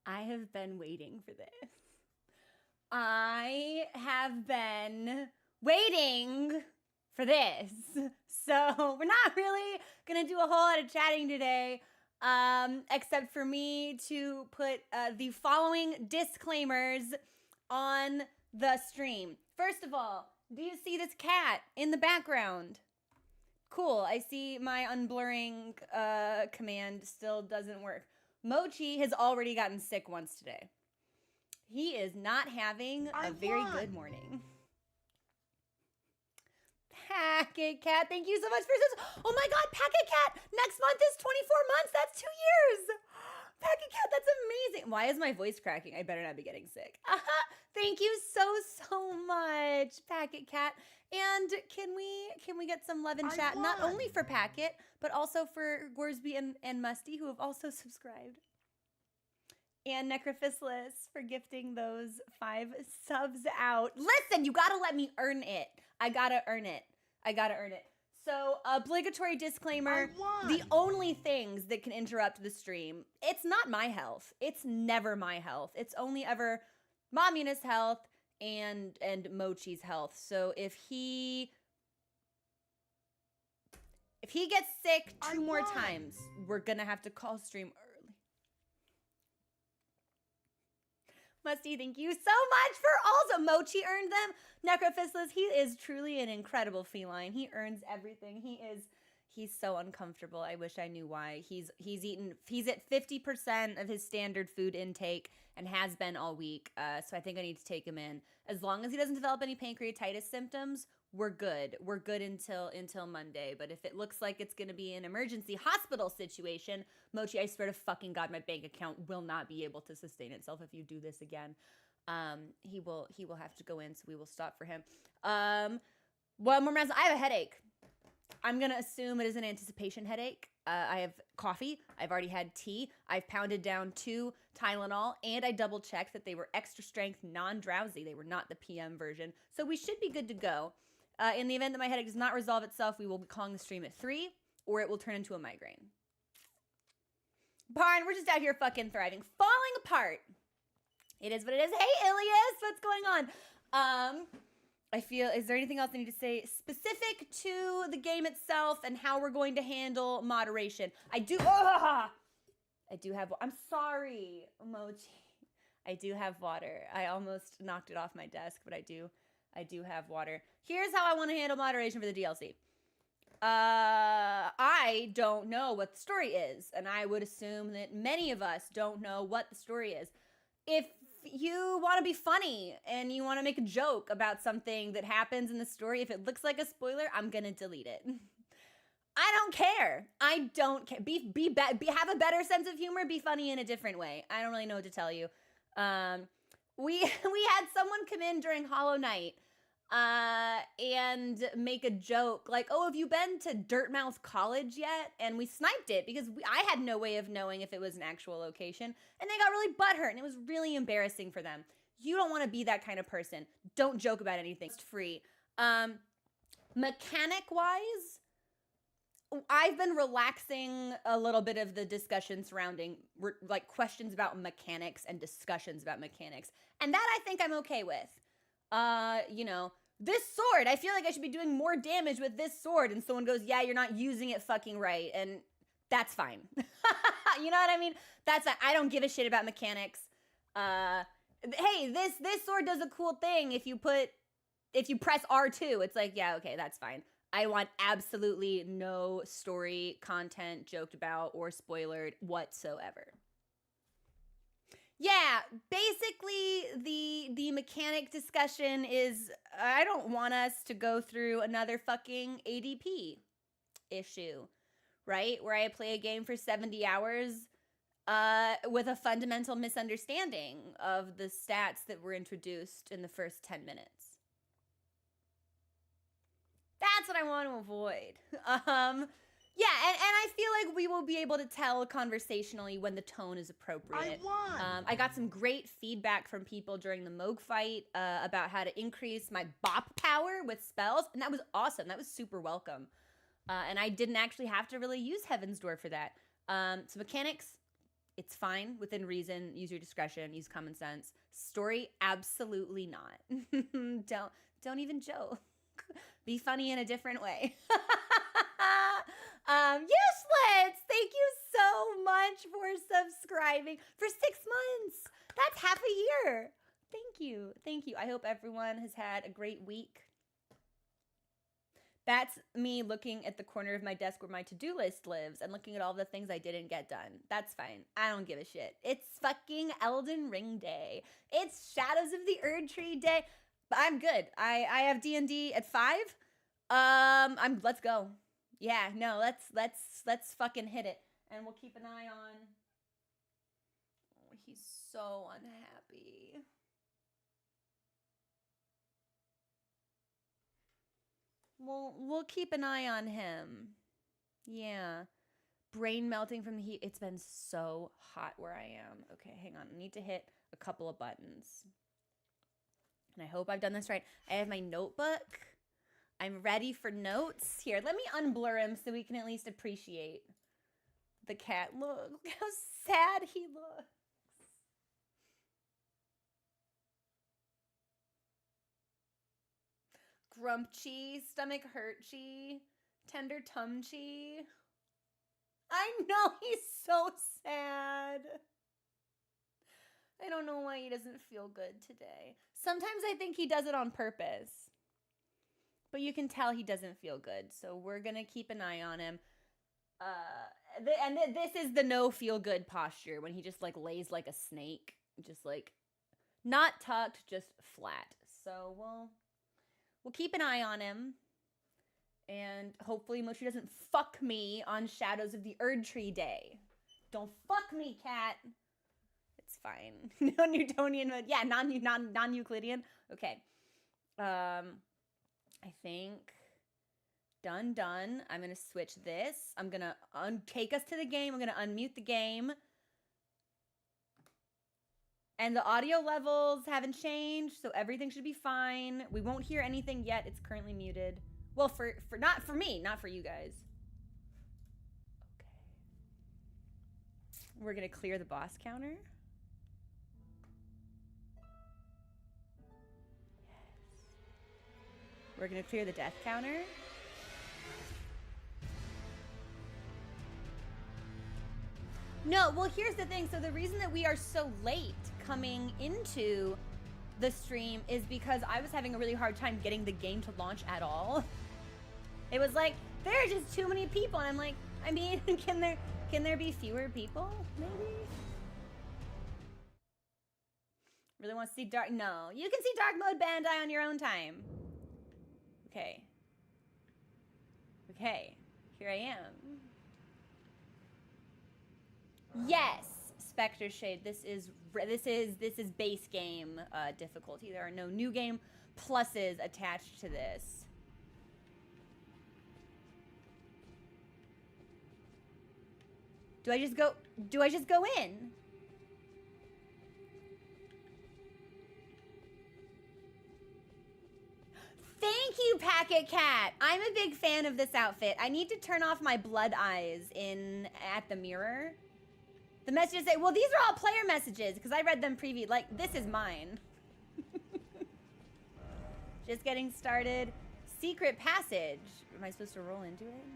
I have been waiting for this. I have been waiting for this. So we're not really gonna do a whole lot of chatting today, except for me to put the following disclaimers on the stream. First of all, do you see this cat in the background? Cool, I see my unblurring command still doesn't work. Mochi has already gotten sick once today. He is not having a very good morning. Packet Cat, thank you so much for this. Oh my god, Packet Cat, next month is 24 months. That's 2 years. Packet Cat, that's amazing. Why is my voice cracking? I better not be getting sick. Thank you so much, Packet Cat. And can we get some love in chat? Not only for Packet, but also for Gorsby and Musty, who have also subscribed. And Necrophysalis for gifting those 5 subs out. Listen, you gotta let me earn it. I gotta earn it. So, obligatory disclaimer, the only things that can interrupt the stream, it's not my health. It's never my health. It's only ever Mamina's health and Mochi's health. So if he gets sick 2 more times, we're gonna have to call stream early. Musty, thank you so much for also Mochi earned them. Necrophysalis, he is truly an incredible feline. He earns everything. He's so uncomfortable. I wish I knew why. He's at 50% of his standard food intake and has been all week. So I think I need to take him in. As long as he doesn't develop any pancreatitis symptoms, we're good. We're good until Monday. But if it looks like it's going to be an emergency hospital situation, Mochi, I swear to fucking God, my bank account will not be able to sustain itself if you do this again. He will have to go in, so we will stop for him. One more message. I have a headache. I'm going to assume it is an anticipation headache. I have coffee. I've already had tea. I've pounded down 2 Tylenol, and I double-checked that they were extra strength, non-drowsy. They were not the PM version. So we should be good to go. In the event that my headache does not resolve itself, we will be calling the stream at 3, or it will turn into a migraine. Barn, we're just out here fucking thriving. Falling apart. It is what it is. Hey, Ilias, what's going on? Is there anything else I need to say specific to the game itself and how we're going to handle moderation? I'm sorry, Mochi. I do have water. I almost knocked it off my desk, but I do have water. Here's how I want to handle moderation for the DLC. I don't know what the story is, and I would assume that many of us don't know what the story is. If you want to be funny and you want to make a joke about something that happens in the story, if it looks like a spoiler, I'm going to delete it. I don't care. I don't care. Have a better sense of humor. Be funny in a different way. I don't really know what to tell you. We had someone come in during Hollow Knight and make a joke like, oh, have you been to Dirtmouth College yet? And we sniped it because I had no way of knowing if it was an actual location. And they got really butthurt and it was really embarrassing for them. You don't want to be that kind of person. Don't joke about anything. It's free. Mechanic-wise, I've been relaxing a little bit of the discussion surrounding like questions about mechanics and discussions about mechanics. And that I think I'm okay with. This sword, I feel like I should be doing more damage with this sword. And someone goes, yeah, you're not using it fucking right. And that's fine. You know what I mean? I don't give a shit about mechanics. Hey, this sword does a cool thing. If you press R2, it's like, yeah, okay, that's fine. I want absolutely no story content joked about or spoilered whatsoever. Yeah, basically the mechanic discussion is I don't want us to go through another fucking ADP issue, right? Where I play a game for 70 hours with a fundamental misunderstanding of the stats that were introduced in the first 10 minutes. That's what I want to avoid. Yeah, and I feel like we will be able to tell conversationally when the tone is appropriate. I got some great feedback from people during the Moog fight about how to increase my bop power with spells, and that was awesome. That was super welcome. And I didn't actually have to really use Heaven's Door for that. So mechanics, It's fine, within reason, use your discretion, use common sense. Story, absolutely not. Don't even joke. Be funny in a different way. Useless! Thank you so much for subscribing for 6 months. That's half a year. Thank you. Thank you. I hope everyone has had a great week. That's me looking at the corner of my desk where my to-do list lives and looking at all the things I didn't get done. That's fine. I don't give a shit. It's fucking Elden Ring day. It's Shadows of the Erdtree day. But I'm good. I have D&D at 5. Let's go. Yeah, no, let's fucking hit it. And we'll keep an eye on. Oh, he's so unhappy. We'll keep an eye on him. Yeah. Brain melting from the heat. It's been so hot where I am. Okay, hang on. I need to hit a couple of buttons. And I hope I've done this right. I have my notebook. I'm ready for notes. Here, let me unblur him so we can at least appreciate the cat. Look how sad he looks. Grumpy, stomach hurtchy, tender tumchy. I know, he's so sad. I don't know why he doesn't feel good today. Sometimes I think he does it on purpose. But you can tell he doesn't feel good. So we're going to keep an eye on him. This is the no feel good posture when he just like lays like a snake. Just like not tucked, just flat. So we'll keep an eye on him. And hopefully Mochi doesn't fuck me on Shadows of the Erdtree day. Don't fuck me, cat. It's fine. No Newtonian mode. Yeah, non-Euclidean. Okay. I think done. I'm going to switch this. I'm going to take us to the game. I'm going to unmute the game. And the audio levels haven't changed, so everything should be fine. We won't hear anything yet. It's currently muted. Well, for not for me, not for you guys. Okay. We're going to clear the boss counter. We're going to clear the death counter. No, well, here's the thing. So the reason that we are so late coming into the stream is because I was having a really hard time getting the game to launch at all. It was like, there are just too many people. And I'm like, I mean, can there be fewer people? Maybe? Really want to see dark? No. You can see dark mode Bandai on your own time. Okay, here I am. Yes, Spectre Shade. This is base game difficulty. There are no new game pluses attached to this. Do I just go in? Thank you, Packet Cat. I'm a big fan of this outfit. I need to turn off my blood eyes at the mirror. The messages say, well, these are all player messages because I read them preview. Like, this is mine. Just getting started. Secret passage. Am I supposed to roll into it?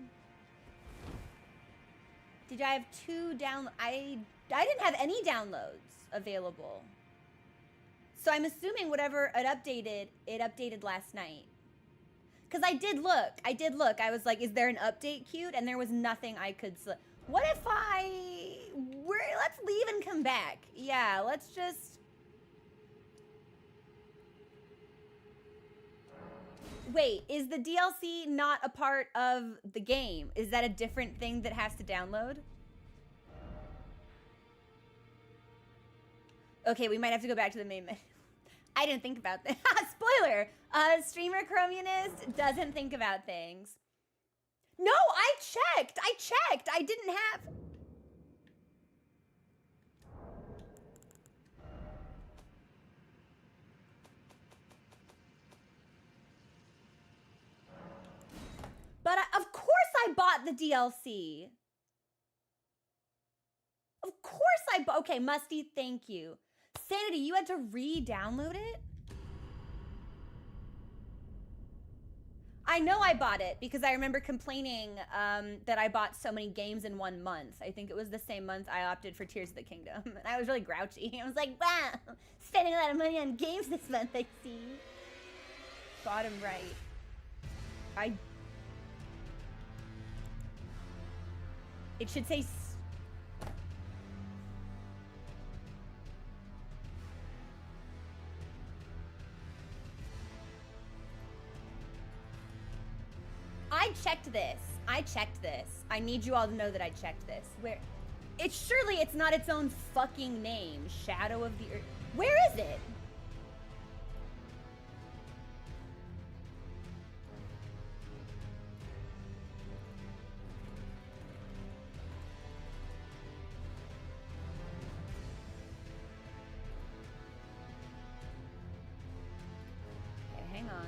Did I have 2 downloads? I didn't have any downloads available. So I'm assuming whatever it updated last night. Because I did look. I was like, is there an update queued? And there was nothing I could select. What if let's leave and come back. Yeah, let's just. Wait, is the DLC not a part of the game? Is that a different thing that has to download? Okay, we might have to go back to the main menu. I didn't think about that. Spoiler! Streamer Chromianist doesn't think about things. No, I checked! I didn't have... But of course I bought the DLC. Of course Okay, Musty, thank you. Sanity, you had to re-download it? I know I bought it because I remember complaining that I bought so many games in 1 month. I think it was the same month I opted for Tears of the Kingdom. And I was really grouchy. I was like, wow, spending a lot of money on games this month, I see. Bottom right. It should say... I checked this. I need you all to know that I checked this. Where? Surely it's not its own fucking name. Shadow of the Earth. Where is it? Okay, hang on.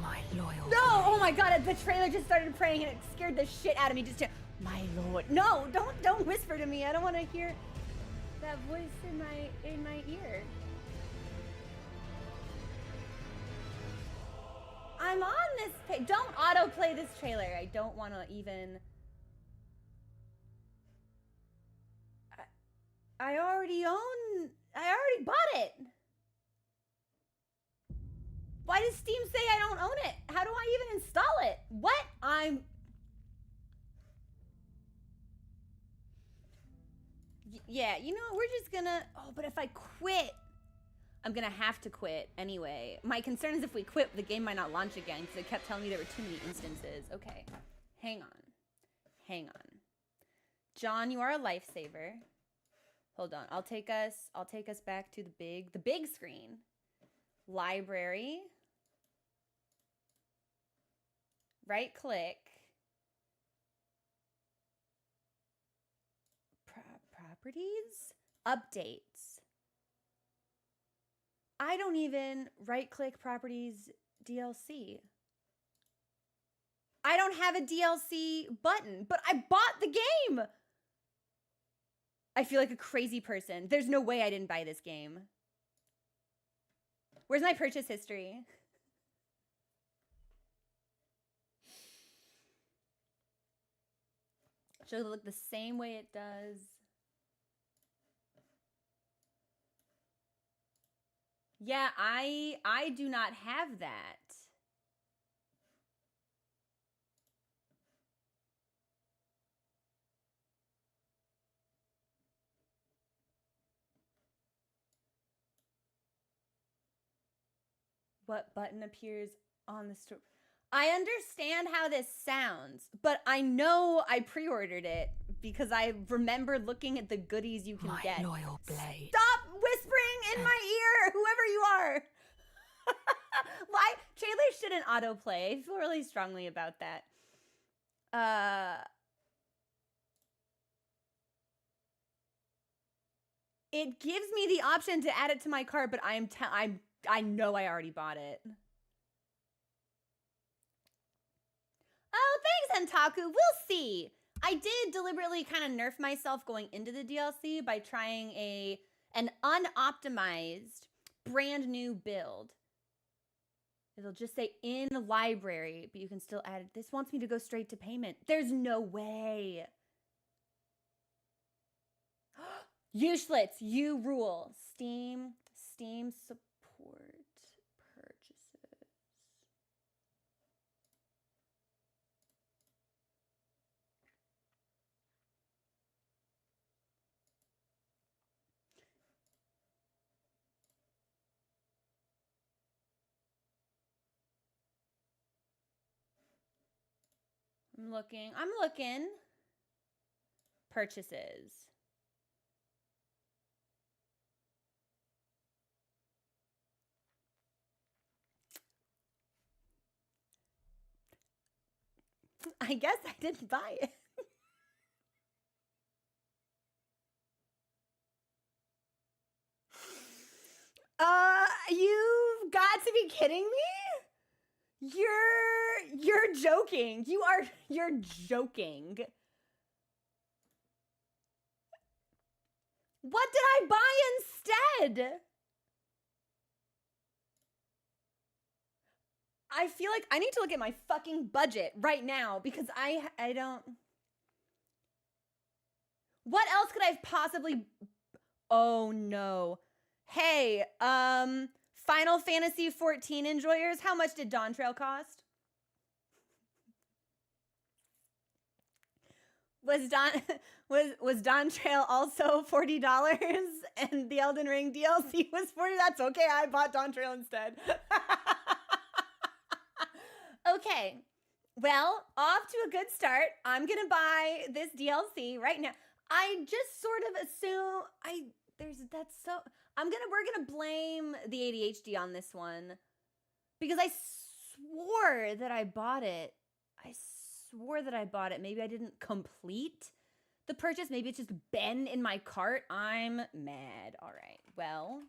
My loyal. No! Oh my god, the trailer just started playing and it scared the shit out of me just to... My lord. No, don't whisper to me. I don't want to hear that voice in my ear. I'm on this page. Don't autoplay this trailer. I don't want to even... I already bought it. Why does Steam say I don't own it? How do I even install it? What? Yeah, you know what? We're just gonna... Oh, but if I quit... I'm gonna have to quit anyway. My concern is if we quit, the game might not launch again because it kept telling me there were too many instances. Okay, hang on. John, you are a lifesaver. Hold on, I'll take us back to the big screen. Library. Right click. Properties? Updates. I don't even right click properties DLC. I don't have a DLC button, but I bought the game. I feel like a crazy person. There's no way I didn't buy this game. Where's my purchase history? Should it look the same way it does? Yeah, I do not have that. What button appears on the store? I understand how this sounds, but I know I pre-ordered it because I remember looking at the goodies you can get. My loyal blade. Stop whispering in my ear, whoever you are. Why? Trailers shouldn't autoplay. I feel really strongly about that. It gives me the option to add it to my cart, but I know I already bought it. Oh, thanks, Entaku. We'll see. I did deliberately kind of nerf myself going into the DLC by trying an unoptimized brand new build. It'll just say in library, but you can still add it. This wants me to go straight to payment. There's no way. Useless, you rule. Steam support purchases. I'm looking. Purchases. I guess I didn't buy it. You've got to be kidding me? You're joking. You're joking. What did I buy instead? I feel like I need to look at my fucking budget right now because I don't. What else could I have possibly? Oh no. Hey, Final Fantasy 14 enjoyers, how much did Dawn Trail cost? Was Dawn Trail also $40 and the Elden Ring DLC was $40? That's okay. I bought Dawn Trail instead. Okay. Well, off to a good start. I'm going to buy this DLC right now. I just sort of assume we're going to blame the ADHD on this one because I swore that I bought it. Maybe I didn't complete the purchase. Maybe it's just been in my cart. I'm mad. All right. Well,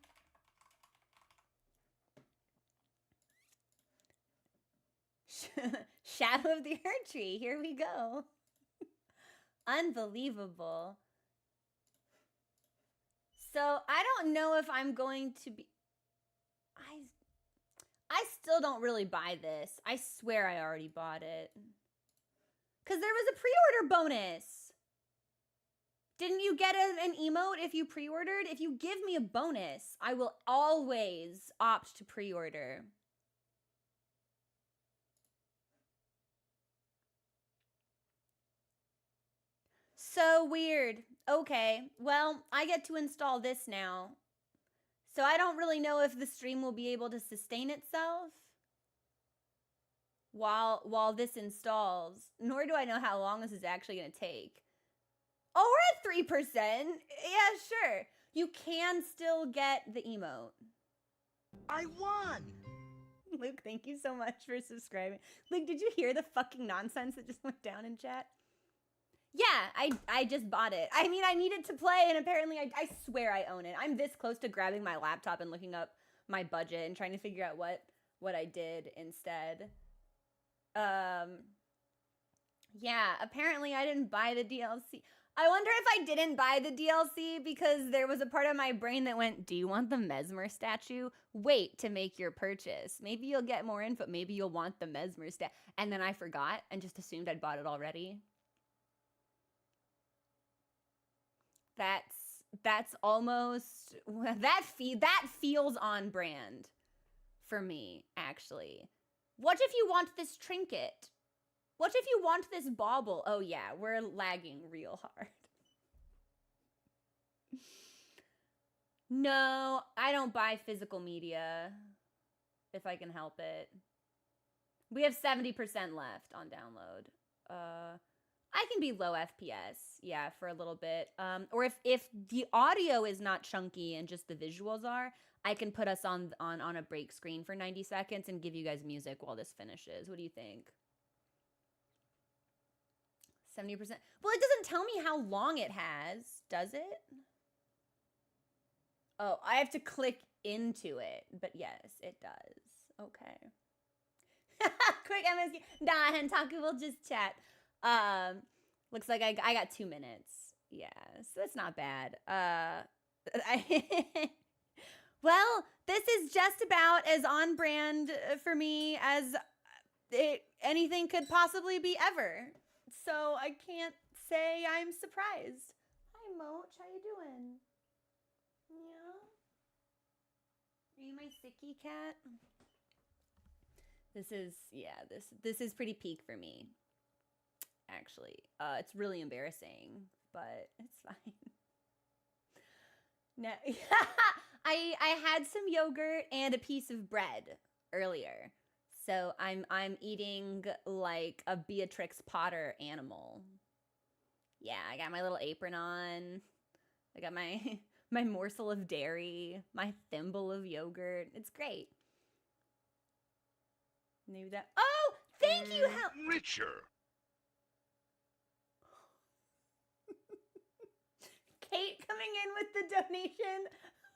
Shadow of the Erdtree. Here we go. Unbelievable. So I don't know if I'm going to be. I still don't really buy this. I swear I already bought it. Because there was a pre-order bonus. Didn't you get an emote if you pre-ordered? If you give me a bonus, I will always opt to pre-order. So weird. Okay, well, I get to install this now. So I don't really know if the stream will be able to sustain itself while this installs, nor do I know how long this is actually going to take. Oh, we're at 3%. Yeah, sure. You can still get the emote. I won! Luke, thank you so much for subscribing. Luke, did you hear the fucking nonsense that just went down in chat? Yeah, I just bought it. I mean, I needed to play, and apparently I swear I own it. I'm this close to grabbing my laptop and looking up my budget and trying to figure out what I did instead. Yeah, apparently I didn't buy the DLC. I wonder if I didn't buy the DLC because there was a part of my brain that went, do you want the Mesmer statue? Wait to make your purchase. Maybe you'll get more info. Maybe you'll want the Mesmer statue. And then I forgot and just assumed I'd bought it already. That's almost, that feels on brand for me, actually. What if you want this trinket? What if you want this bauble? Oh yeah, we're lagging real hard. No, I don't buy physical media if I can help it. We have 70% left on download. I can be low FPS, yeah, for a little bit. Or if the audio is not chunky and just the visuals are, I can put us on a break screen for 90 seconds and give you guys music while this finishes. What do you think? 70%. Well, it doesn't tell me how long it has, does it? Oh, I have to click into it, but yes, it does. Okay. Quick MSG. Nah, Hentaku will just chat. Looks like I got 2 minutes. Yeah, so that's not bad. Well, this is just about as on brand for me as anything could possibly be ever. So I can't say I'm surprised. Hi, Moch. How you doing? Yeah? Are you my sicky cat? This is pretty peak for me. Actually, it's really embarrassing, but it's fine. No, I had some yogurt and a piece of bread earlier, so I'm eating like a Beatrix Potter animal. Yeah, I got my little apron on. I got my my morsel of dairy, my thimble of yogurt. It's great. Maybe that. Oh, thank you, Richer. Kate coming in with the donation.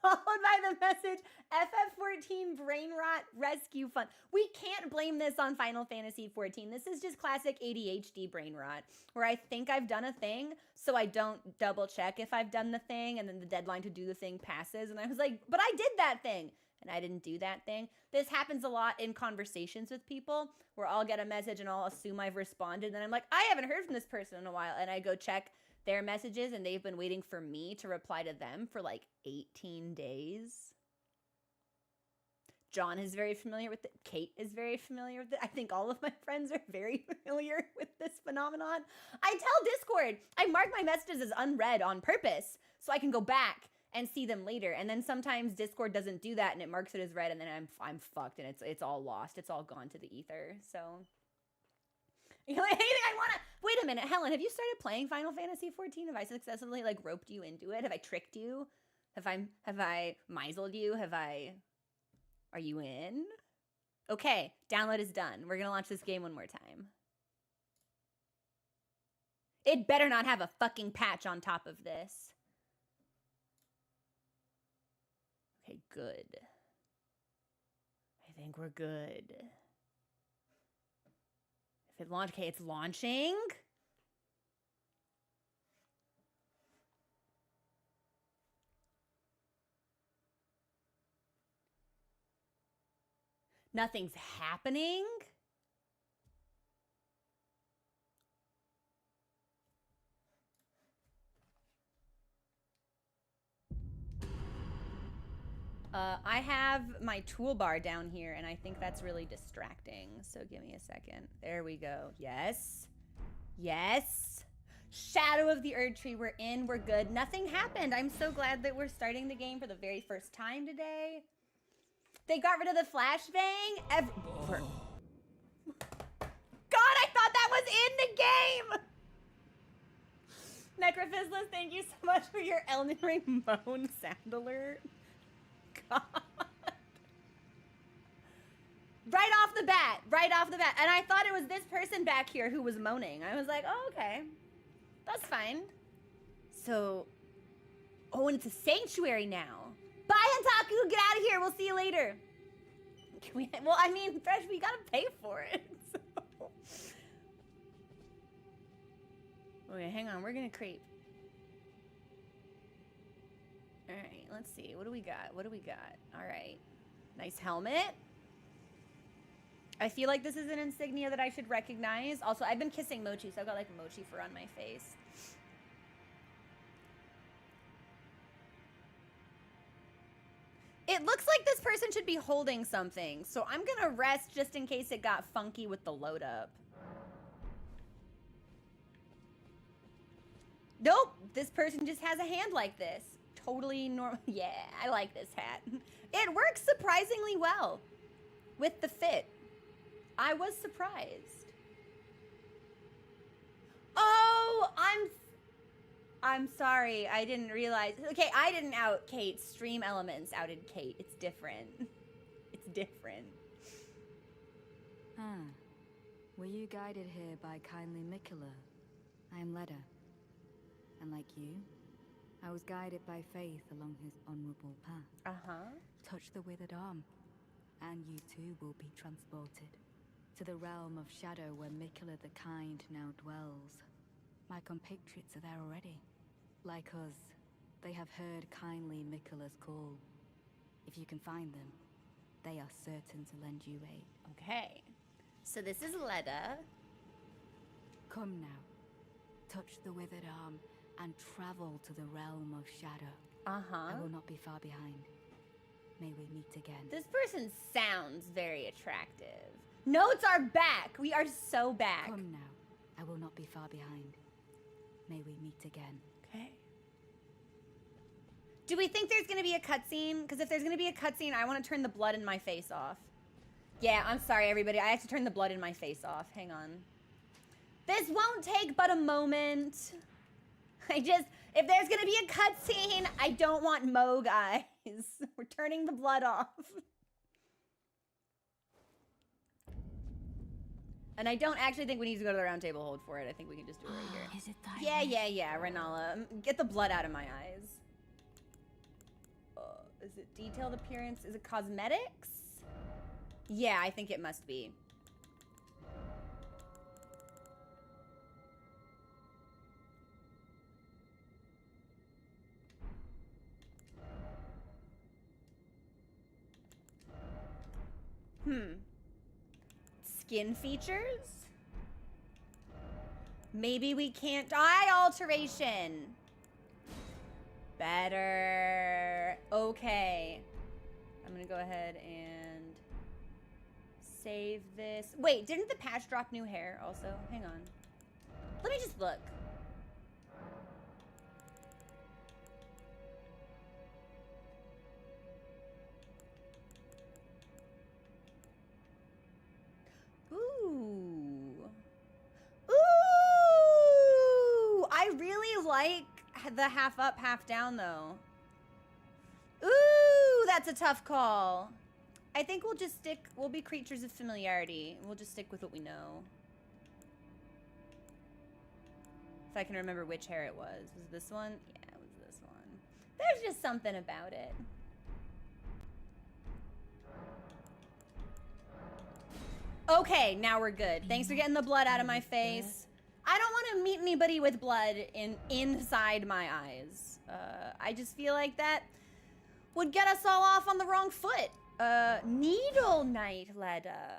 Followed by the message, FF14 Brain Rot Rescue Fund. We can't blame this on Final Fantasy 14. This is just classic ADHD brain rot, where I think I've done a thing, so I don't double check if I've done the thing, and then the deadline to do the thing passes, and I was like, but I did that thing, and I didn't do that thing. This happens a lot in conversations with people, where I'll get a message and I'll assume I've responded, and then I'm like, I haven't heard from this person in a while, and I go check their messages, and they've been waiting for me to reply to them for like 18 days. John is very familiar with it. Kate is very familiar with it. I think all of my friends are very familiar with this phenomenon. I tell Discord, I mark my messages as unread on purpose so I can go back and see them later. And then sometimes Discord doesn't do that and it marks it as read, and then I'm fucked and it's all lost. It's all gone to the ether. So you know, anything I wanna. Wait a minute, Helen, have you started playing Final Fantasy 14? Have I successfully like roped you into it? Have I tricked you? Have I misled you? Are you in? Okay, download is done. We're gonna launch this game one more time. It better not have a fucking patch on top of this. Okay, good. I think we're good. If it launched, okay, it's launching. Nothing's happening. I have my toolbar down here, and I think that's really distracting. So give me a second. There we go. Yes. Yes. Shadow of the Erdtree. We're in. We're good. Nothing happened. I'm so glad that we're starting the game for the very first time today. They got rid of the flashbang. God, I thought that was in the game. Necrophyslis, thank you so much for your Elden Ring moan sound alert. God. Right off the bat. And I thought it was this person back here who was moaning. I was like, oh, okay. That's fine. So, oh, and it's a sanctuary now. Bye, Hantaku. Get out of here. We'll see you later. Well, I mean, Fresh, we gotta pay for it. So. Okay, hang on. We're gonna creep. All right, let's see. What do we got? All right. Nice helmet. I feel like this is an insignia that I should recognize. Also, I've been kissing Mochi, so I've got like Mochi fur on my face. It looks like this person should be holding something, so I'm gonna rest just in case it got funky with the load up. Nope, this person just has a hand like this. Totally normal. Yeah, I like this hat. It works surprisingly well with the fit. I was surprised. Oh, I'm sorry. I didn't realize. Okay, I didn't out Kate. Stream Elements outed Kate. It's different. It's different. Ah. Were you guided here by kindly Mikula? I am Leda. And like you, I was guided by faith along his honorable path. Uh-huh. Touch the withered arm, and you too will be transported to the realm of shadow where Mikula the Kind now dwells. My compatriots are there already. Like us, they have heard kindly Mikula's call. If you can find them, they are certain to lend you aid. Okay. So this is Leda. Come now. Touch the withered arm and travel to the realm of shadow. Uh-huh. I will not be far behind. May we meet again. This person sounds very attractive. Notes are back. We are so back. Come now. I will not be far behind. May we meet again. Okay. Do we think there's going to be a cutscene? Because if there's going to be a cutscene, I want to turn the blood in my face off. Yeah, I'm sorry, everybody. I have to turn the blood in my face off. Hang on. This won't take but a moment. If there's going to be a cutscene, I don't want Mo, guys. We're turning the blood off. And I don't actually think we need to go to the round table hold for it. I think we can just do it right here. Is it that? Yeah, Renala. Get the blood out of my eyes. Is it detailed appearance? Is it cosmetics? Yeah, I think it must be. Skin features? Maybe we can't. Eye alteration. Better. Okay. I'm gonna go ahead and save this. Wait, didn't the patch drop new hair also? Hang on. Let me just look. Ooh. Ooh! I really like the half up, half down though. Ooh, that's a tough call. I think we'll just stick, we'll be creatures of familiarity. We'll just stick with what we know. If I can remember which hair it was. Was it this one? Yeah, it was this one. There's just something about it. Okay, now we're good. Thanks for getting the blood out of my face. I don't want to meet anybody with blood inside my eyes. I just feel like that would get us all off on the wrong foot. Needle Knight Leda.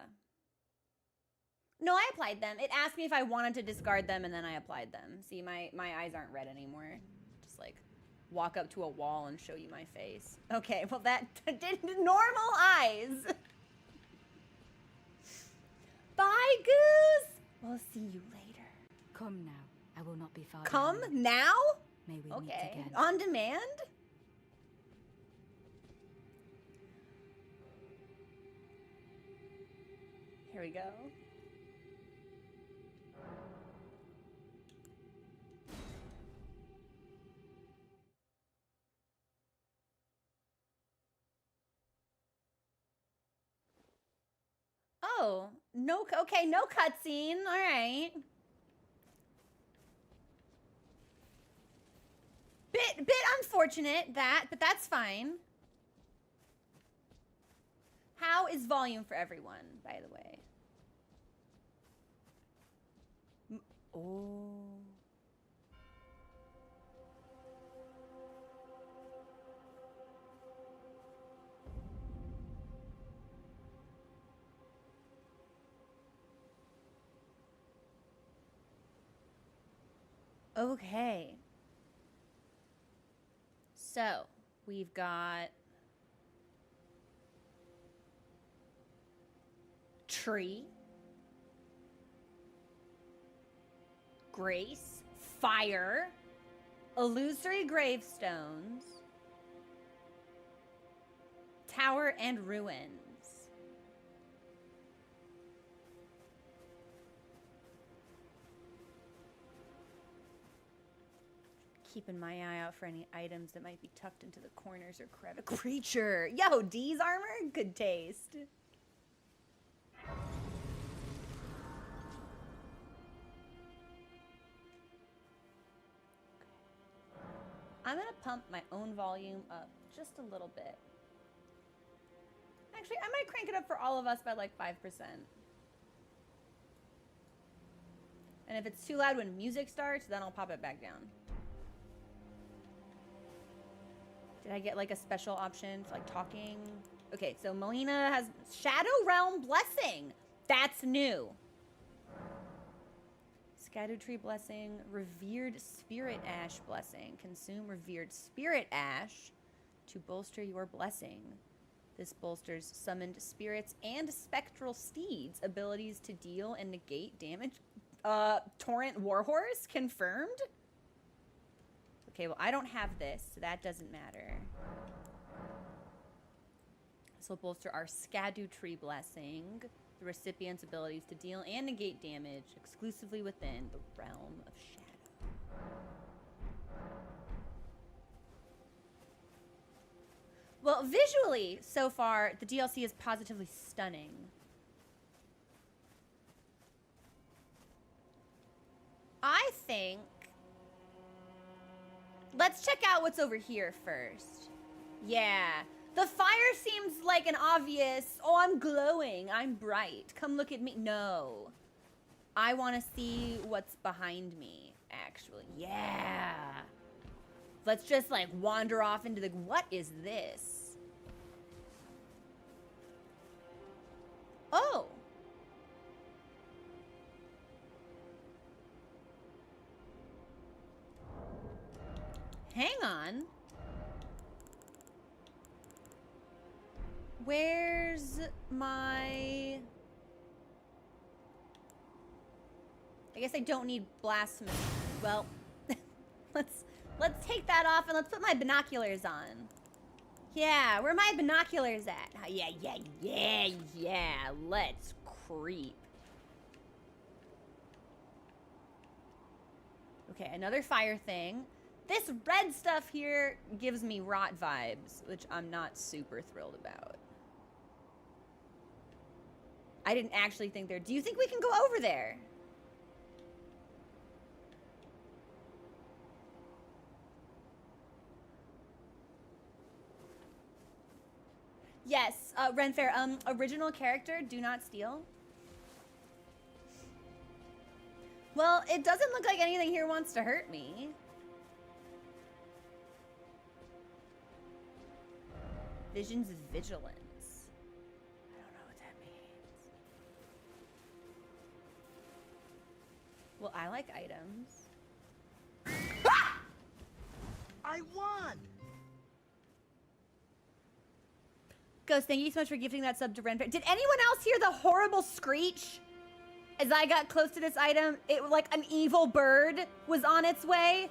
No, I applied them. It asked me if I wanted to discard them, and then I applied them. See, my eyes aren't red anymore. Just like walk up to a wall and show you my face. Okay, well that did normal eyes. Bye, Goose. We'll see you later. Come now. I will not be far Come behind. now? May we meet Okay. again. On demand? Here we go. Oh, no, okay, no cutscene, all right. Bit unfortunate that, but that's fine. How is volume for everyone, by the way? Oh. Okay. So, we've got tree, grace, fire, illusory gravestones, tower, and ruins. Keeping my eye out for any items that might be tucked into the corners or crevice. Creature! Yo, D's armor? Good taste. I'm gonna pump my own volume up just a little bit. Actually, I might crank it up for all of us by like 5%. And if it's too loud when music starts, then I'll pop it back down. Did I get like a special option for like talking? Okay, so Melina has Shadow Realm Blessing. That's new. Erdtree Blessing, Revered Spirit Ash Blessing. Consume Revered Spirit Ash to bolster your blessing. This bolsters summoned spirits and spectral steeds' abilities to deal and negate damage. Torrent Warhorse confirmed. Okay, well, I don't have this, so that doesn't matter. This will bolster our Erdtree Blessing. The recipient's abilities to deal and negate damage exclusively within the realm of shadow. Well, visually, so far, the DLC is positively stunning. I think... Let's check out what's over here first. Yeah. The fire seems like an obvious, oh, I'm glowing, I'm bright, come look at me. No. I want to see what's behind me, actually. Yeah. Let's just like wander off into the, what is this? Oh. Hang on. Where's my... I guess I don't need blasphemy. Well, let's take that off and let's put my binoculars on. Yeah, where are my binoculars at? Oh, yeah. Let's creep. Okay, another fire thing. This red stuff here gives me rot vibes, which I'm not super thrilled about. I didn't actually think there. Do you think we can go over there? Yes, Renfair, original character, do not steal. Well, it doesn't look like anything here wants to hurt me. Visions of vigilance. I don't know what that means. Well, I like items. I won! Ghost, thank you so much for gifting that sub to Renfair. Did anyone else hear the horrible screech? As I got close to this item, it like an evil bird was on its way.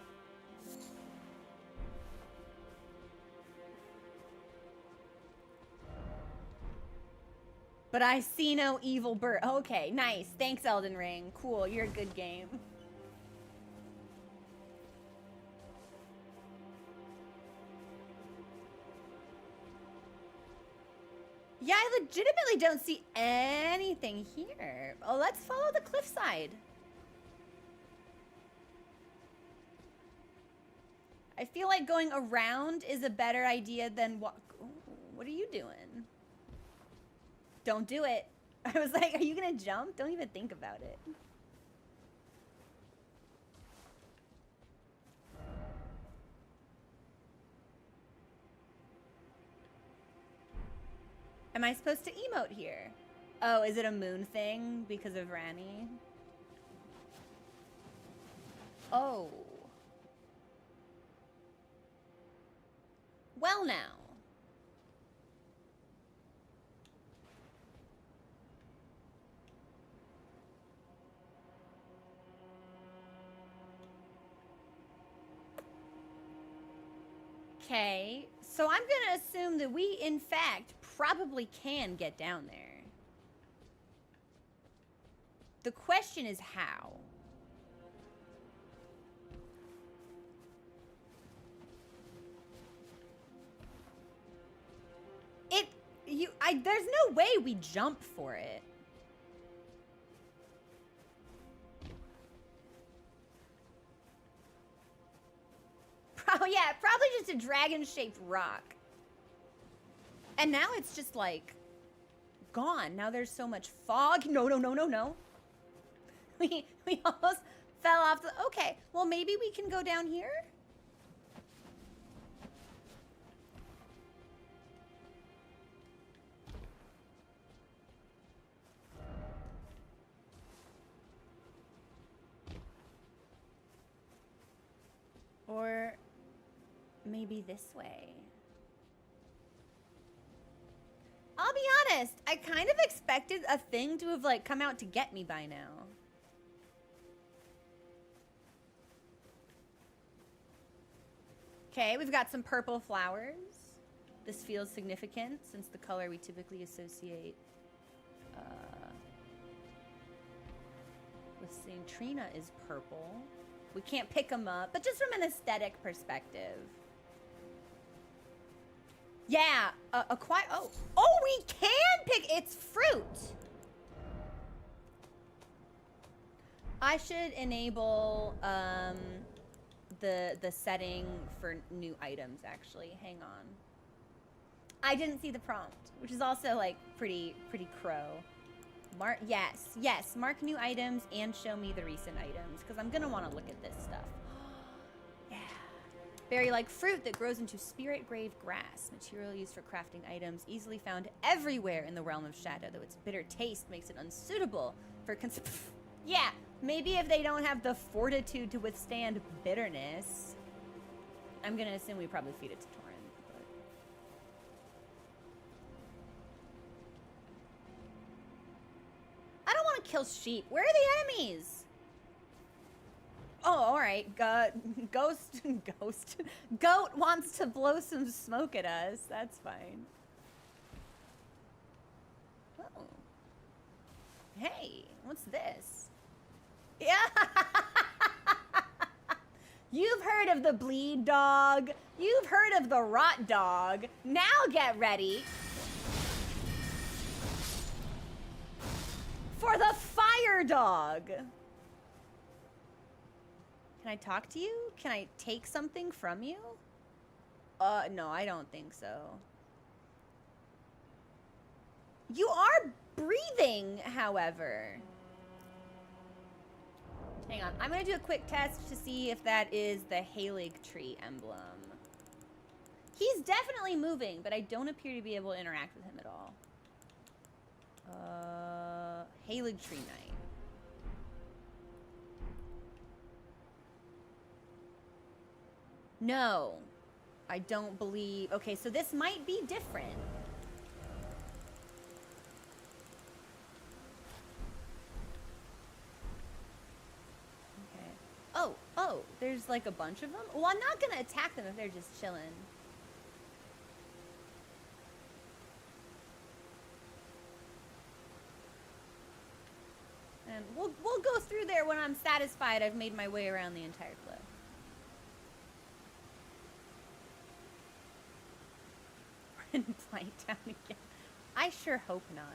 But I see no evil bird. Okay, nice. Thanks, Elden Ring. Cool, you're a good game. Yeah, I legitimately don't see anything here. Oh, let's follow the cliffside. I feel like going around is a better idea than walk. Ooh, what are you doing? Don't do it. I was like, are you gonna jump? Don't even think about it. Am I supposed to emote here? Oh, is it a moon thing because of Rani? Oh. Well now. Okay, so I'm gonna assume that we, in fact, probably can get down there. The question is how. There's no way we jump for it. Oh yeah, probably just a dragon-shaped rock. And now it's just like gone. Now there's so much fog. No. We almost fell off the, okay, well maybe we can go down here? Or maybe this way. I'll be honest, I kind of expected a thing to have like come out to get me by now. Okay, we've got some purple flowers. This feels significant since the color we typically associate with St. Trina is purple. We can't pick them up, but just from an aesthetic perspective. Yeah, oh, we can pick, it's fruit. I should enable the setting for new items, actually. Hang on. I didn't see the prompt, which is also like pretty crow. Yes, mark new items and show me the recent items because I'm gonna want to look at this stuff. Yeah. Berry-like fruit that grows into spirit-grave grass. Material used for crafting items, easily found everywhere in the realm of shadow, though its bitter taste makes it unsuitable for Yeah, maybe if they don't have the fortitude to withstand bitterness. I'm gonna assume we probably feed it to Torin. But... I don't want to kill sheep. Where are the enemies? Oh, all right. Ghost. Goat wants to blow some smoke at us. That's fine. Oh. Hey, what's this? Yeah. You've heard of the bleed dog. You've heard of the rot dog. Now get ready for the fire dog. Can I talk to you? Can I take something from you? No, I don't think so. You are breathing, however. Hang on, I'm gonna do a quick test to see if that is the Erdtree emblem. He's definitely moving, but I don't appear to be able to interact with him at all. Erdtree Knight. No, I don't believe. Okay, so this might be different. Okay. Oh, there's like a bunch of them? Well, I'm not gonna attack them if they're just chilling. And we'll go through there when I'm satisfied I've made my way around the entire cliff. And Blight down again. I sure hope not.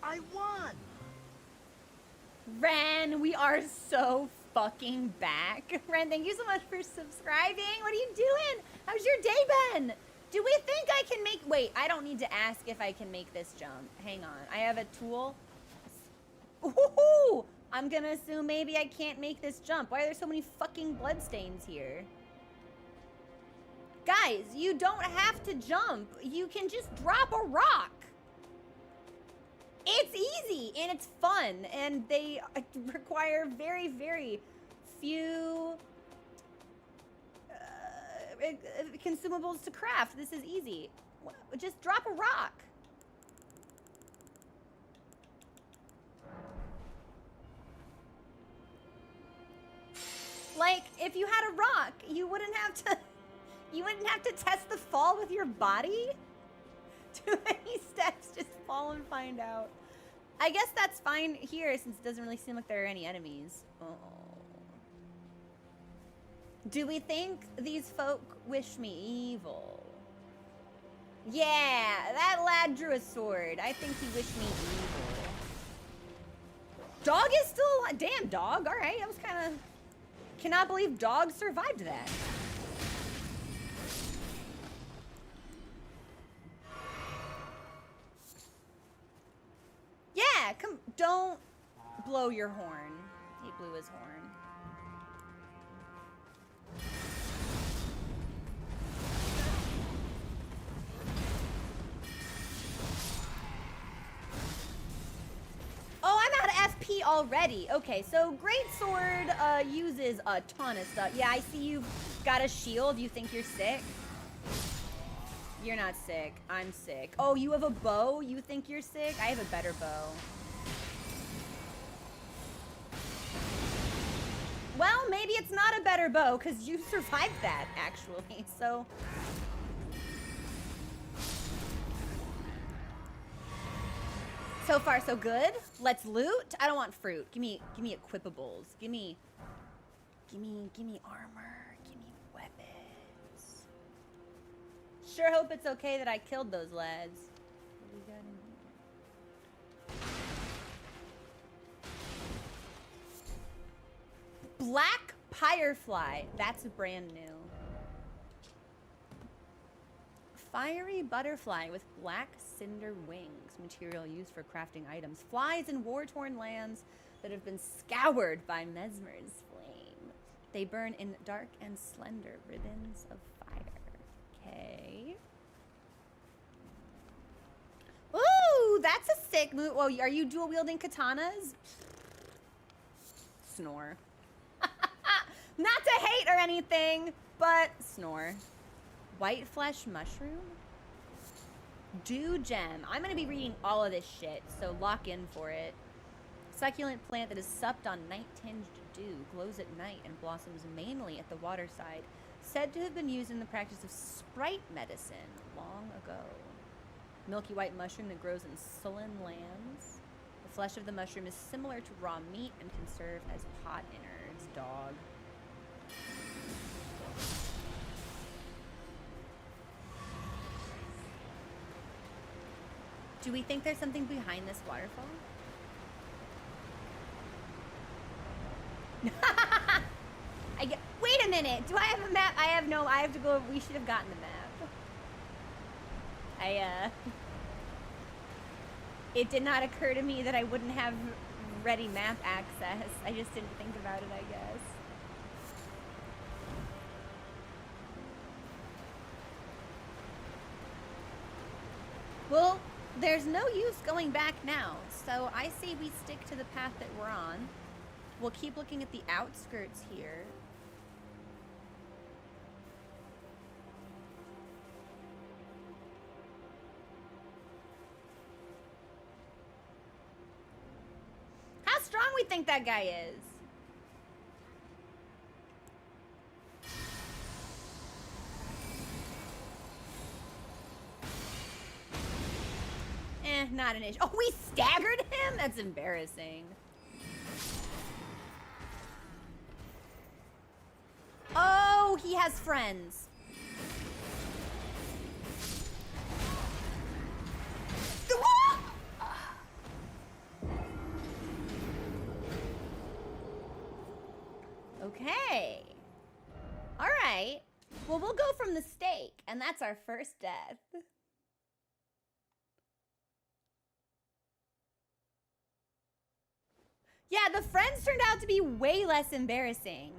I won! Ren, we are so fucking back. Ren, thank you so much for subscribing. What are you doing? How's your day been? Do we think I can make... Wait, I don't need to ask if I can make this jump. Hang on. I have a tool. Ooh! I'm gonna assume maybe I can't make this jump. Why are there so many fucking bloodstains here? Guys, you don't have to jump. You can just drop a rock. It's easy and it's fun, and they require very, very few consumables to craft. This is easy. Just drop a rock. Like, if you had a rock, you wouldn't have to test the fall with your body. Too many steps, just fall and find out. I guess that's fine here since it doesn't really seem like there are any enemies. Oh. Do we think these folk wish me evil? Yeah, that lad drew a sword. I think he wished me evil. Dog is still alive. Damn, dog. All right, I was kind of... Cannot believe dog survived that. Yeah, come, don't blow your horn. He blew his horn. Oh, I'm out of FP already. Okay, so Greatsword uses a ton of stuff. Yeah, I see you've got a shield. You think you're sick? You're not sick. I'm sick. Oh, you have a bow? You think you're sick? I have a better bow. Well, maybe it's not a better bow because you survived that, actually. So... So far, so good. Let's loot. I don't want fruit. Give me equipables. Give me armor. Give me weapons. Sure hope it's okay that I killed those lads. What do we got in here? Black Firefly. That's brand new. Fiery butterfly with black cinder wings. Material used for crafting items. Flies in war-torn lands that have been scoured by Mesmer's flame. They burn in dark and slender ribbons of fire. Okay. Ooh, that's a sick move. Oh, are you dual-wielding katanas? Snore. Not to hate or anything, but snore. White flesh mushroom? Dew gem. I'm gonna be reading all of this shit, so lock in for it. Succulent plant that is supped on night-tinged dew, glows at night, and blossoms mainly at the waterside. Said to have been used in the practice of sprite medicine long ago. Milky white mushroom that grows in sullen lands. The flesh of the mushroom is similar to raw meat and can serve as pot innards. Dog. Do we think there's something behind this waterfall? Wait a minute. Do I have a map? I have no. I have to go. We should have gotten the map. It did not occur to me that I wouldn't have ready map access. I just didn't think about it, I guess. Well, there's no use going back now, so I say we stick to the path that we're on. We'll keep looking at the outskirts here. How strong we think that guy is? Not an issue. Oh, we staggered him? That's embarrassing. Oh, he has friends. Okay. All right. Well, we'll go from the stake, and that's our first death. Yeah, the friends turned out to be way less embarrassing.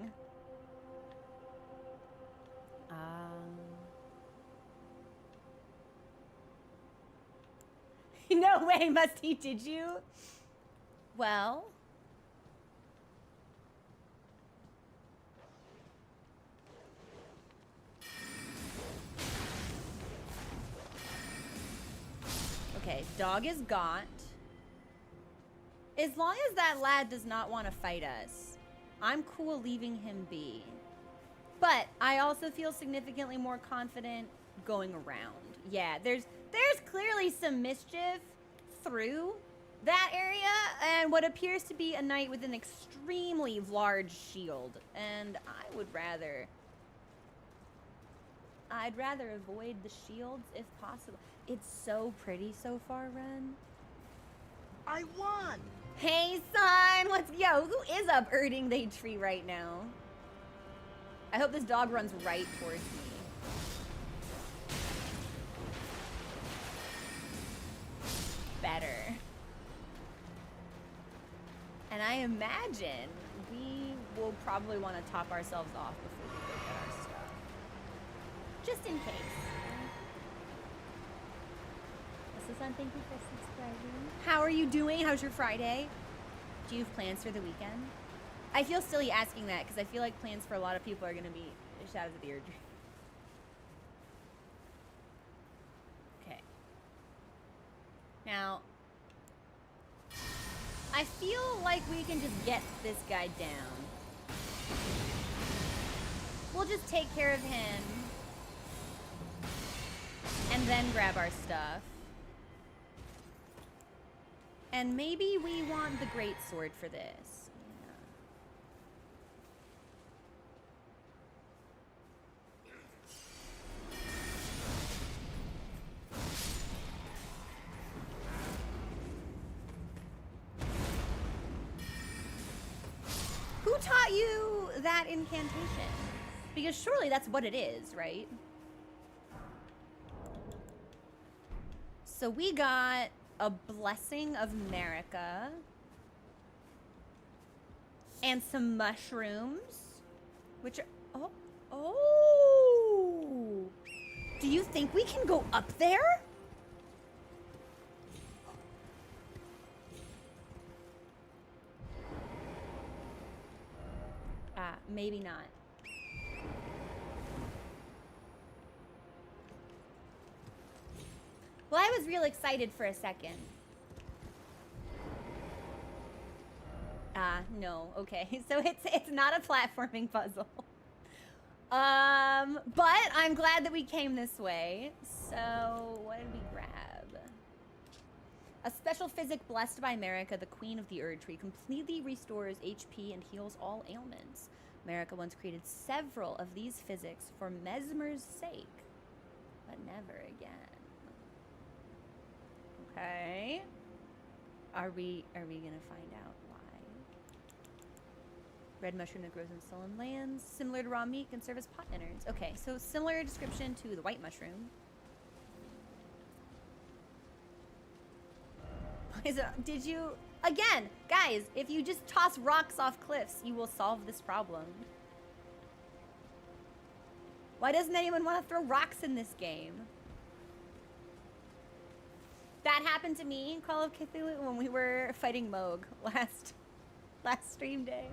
No way, Musty, did you? Well. Okay, dog is gaunt. As long as that lad does not want to fight us, I'm cool leaving him be. But I also feel significantly more confident going around. Yeah, there's clearly some mischief through that area and what appears to be a knight with an extremely large shield. And I'd rather avoid the shields if possible. It's so pretty so far, Ren. I won! Hey, son! Who is up Erding the tree right now? I hope this dog runs right towards me. Better. And I imagine we will probably want to top ourselves off before we go get our stuff. Just in case. Son, thank you for subscribing. How are you doing? How's your Friday? Do you have plans for the weekend? I feel silly asking that because I feel like plans for a lot of people are going to be Shadows of the Erdtree. Okay. Now, I feel like we can just get this guy down. We'll just take care of him and then grab our stuff. And maybe we want the great sword for this. Who taught you that incantation? Because surely that's what it is, right? So we got a Blessing of America and some mushrooms, which are, oh. Do you think we can go up there? Maybe not. Well, I was real excited for a second. No, okay. So it's not a platforming puzzle. But I'm glad that we came this way. So, what did we grab? A special physic blessed by America, the queen of the Erdtree, completely restores HP and heals all ailments. America once created several of these physics for Mesmer's sake, but never again. Okay. Are we gonna find out why? Red mushroom that grows in sullen lands, similar to raw meat, can serve as pot innards. Okay, so similar description to the white mushroom. Did you... Again, guys, if you just toss rocks off cliffs, you will solve this problem. Why doesn't anyone want to throw rocks in this game? That happened to me in Call of Cthulhu when we were fighting Moog last stream day.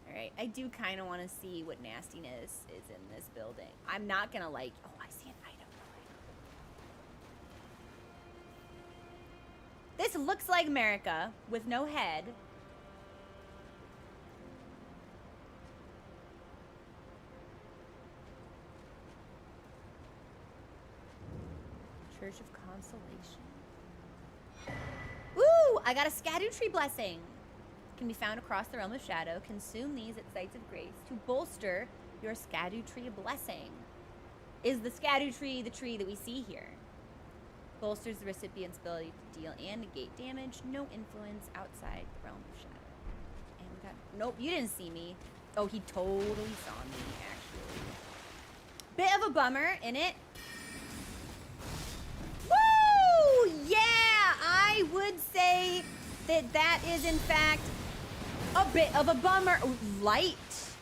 Alright, I do kind of want to see what nastiness is in this building. I'm not gonna like... Oh, I see an item. This looks like America with no head. Church of Consolation. Ooh, I got a Erdtree blessing. Can be found across the realm of shadow. Consume these at sites of grace to bolster your Erdtree blessing. Is the Erdtree the tree that we see here? Bolsters the recipient's ability to deal and negate damage. No influence outside the realm of shadow. And we got... Nope, you didn't see me. Oh, he totally saw me, actually. Bit of a bummer, innit? Woo! Yeah! I would say that that is, in fact, a bit of a bummer. Ooh, light.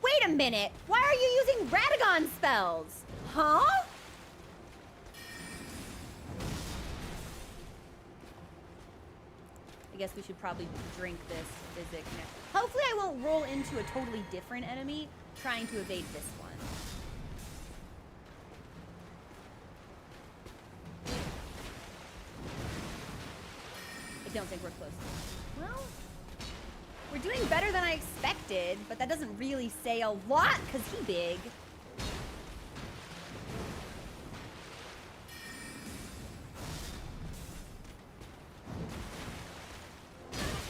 Wait a minute. Why are you using Radagon spells? Huh? I guess we should probably drink this physic now. Hopefully I won't roll into a totally different enemy trying to evade this one. I don't think we're close. Well, we're doing better than I expected, but that doesn't really say a lot because he's big.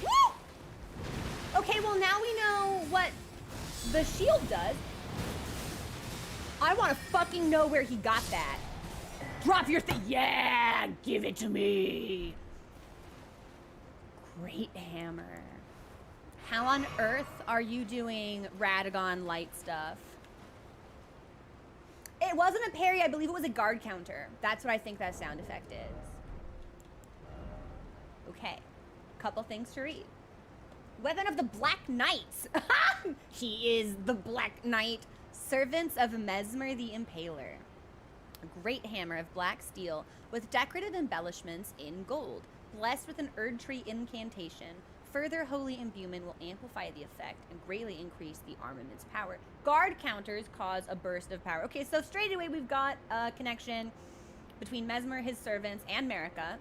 Woo! Okay, well now we know what the shield does. I want to fucking know where he got that. Drop your thing. Yeah, give it to me. Great hammer. How on earth are you doing Radagon light stuff? It wasn't a parry, I believe it was a guard counter. That's what I think that sound effect is. Okay, couple things to read. Weapon of the Black Knights. He is the Black Knight. Servants of Mesmer the Impaler. A great hammer of black steel with decorative embellishments in gold. Blessed with an Erdtree incantation, further holy imbuement will amplify the effect and greatly increase the armament's power. Guard counters cause a burst of power. Okay, so straight away we've got a connection between Mesmer, his servants, and America.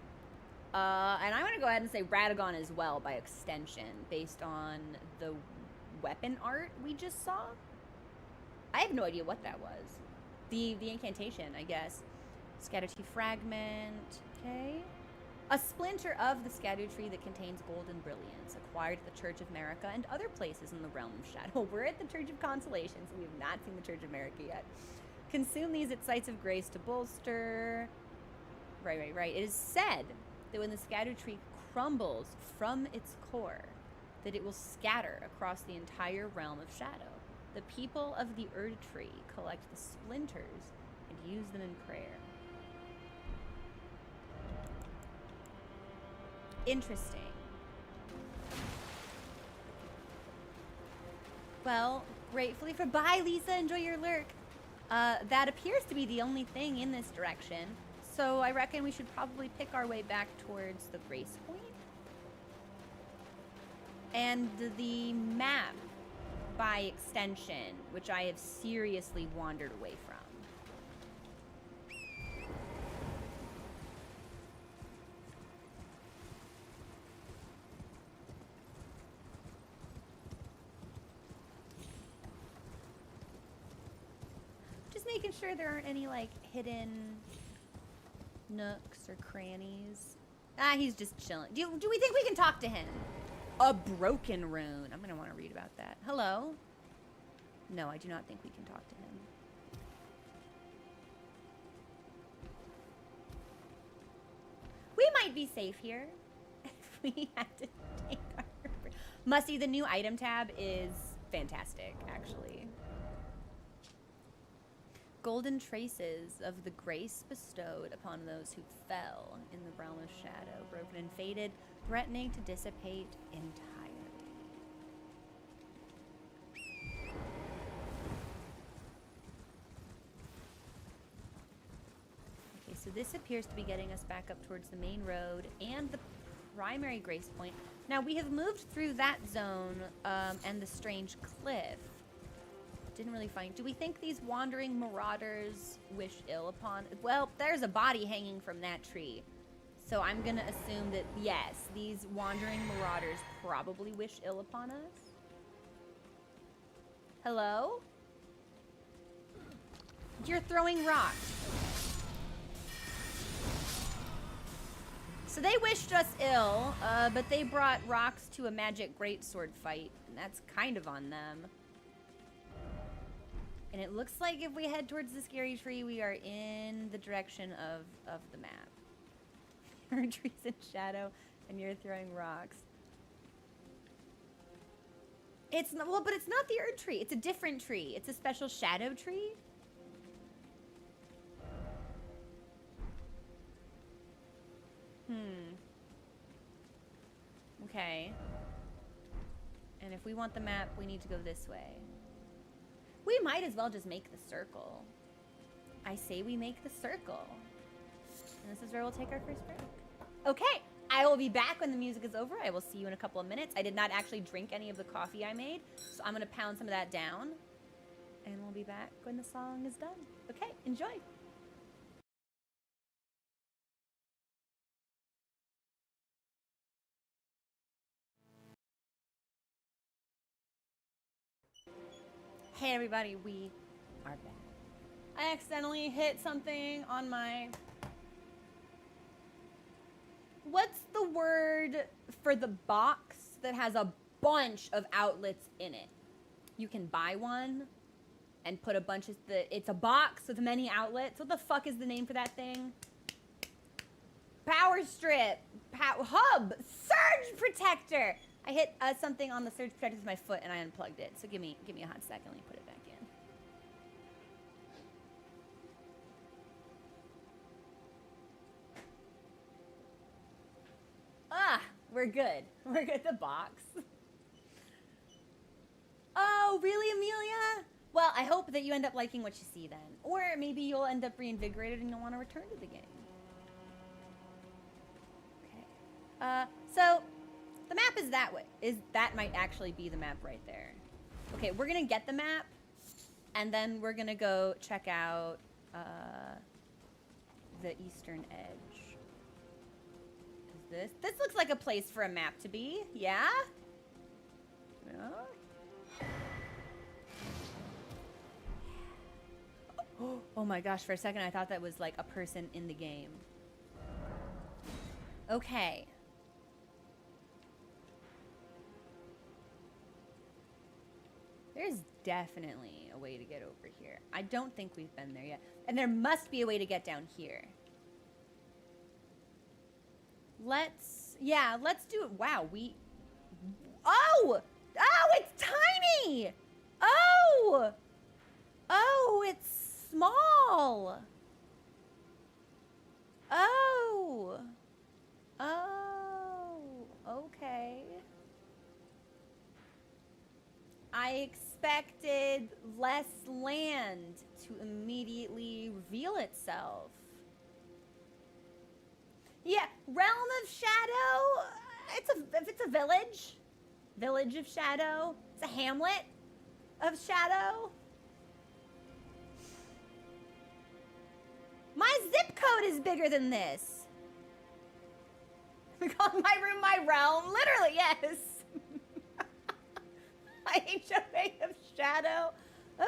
And I'm going to go ahead and say Radagon as well by extension, based on the weapon art we just saw. I have no idea what that was. The incantation, I guess. Erdtree fragment. Okay. A splinter of the Erdtree that contains golden brilliance, acquired at the Church of America and other places in the realm of shadow. We're at the Church of Consolation, so we have not seen the Church of America yet. Consume these at sites of grace to bolster. Right. It is said that when the Erdtree crumbles from its core, that it will scatter across the entire realm of shadow. The people of the Erdtree collect the splinters and use them in prayer. Interesting. Well, gratefully for bye, Lisa. Enjoy your lurk. That appears to be the only thing in this direction. So I reckon we should probably pick our way back towards the Grace Point. And the map, by extension, which I have seriously wandered away from. Just making sure there aren't any, like, hidden nooks or crannies. Ah, he's just chilling. Do we think we can talk to him? A broken rune. I'm going to want to read about that. Hello? No, I do not think we can talk to him. We might be safe here if we had to take our... Musty, the new item tab is fantastic, actually. Golden traces of the grace bestowed upon those who fell in the realm of shadow, broken and faded, threatening to dissipate entirely. Okay, so this appears to be getting us back up towards the main road and the primary grace point. Now, we have moved through that zone and the strange cliff. Didn't really find... Do we think these wandering marauders wish ill upon... Well, there's a body hanging from that tree. So I'm going to assume that, yes, these wandering marauders probably wish ill upon us. Hello? You're throwing rocks. So they wished us ill, but they brought rocks to a magic greatsword fight, and that's kind of on them. And it looks like if we head towards the scary tree, we are in the direction of the map. Erdtree's in shadow, and you're throwing rocks. It's not, well, but it's not the Erdtree. It's a different tree. It's a special shadow tree. Okay. And if we want the map, we need to go this way. We might as well just make the circle. I say we make the circle. And this is where we'll take our first break. Okay, I will be back when the music is over. I will see you in a couple of minutes. I did not actually drink any of the coffee I made, so I'm gonna pound some of that down. And we'll be back when the song is done. Okay, enjoy. Hey everybody, we are back. I accidentally hit something on my... What's the word for the box that has a bunch of outlets in it? You can buy one and put a bunch of it's a box with many outlets. What the fuck is the name for that thing? Power strip, hub, surge protector. I hit something on the surge protector with my foot and I unplugged it. So give me a hot second. Let me put it back in. Ah, we're good. We're good. The box. Oh, really, Amelia? Well, I hope that you end up liking what you see then. Or maybe you'll end up reinvigorated and you'll want to return to the game. Okay. So... the map is that way. That might actually be the map right there. Okay, we're gonna get the map, and then we're gonna go check out the eastern edge. Is this looks like a place for a map to be? Yeah? Yeah? Oh my gosh, for a second I thought that was like a person in the game. Okay. There's definitely a way to get over here. I don't think we've been there yet. And there must be a way to get down here. Let's do it. Wow, Oh! Oh, it's tiny! Oh! Oh, it's small. Oh. Oh. Okay. I expected less land to immediately reveal itself. Yeah, Realm of Shadow, it's a village. Village of Shadow. It's a hamlet of Shadow. My zip code is bigger than this. We call my room my realm. Literally, yes. My HOA of Shadow.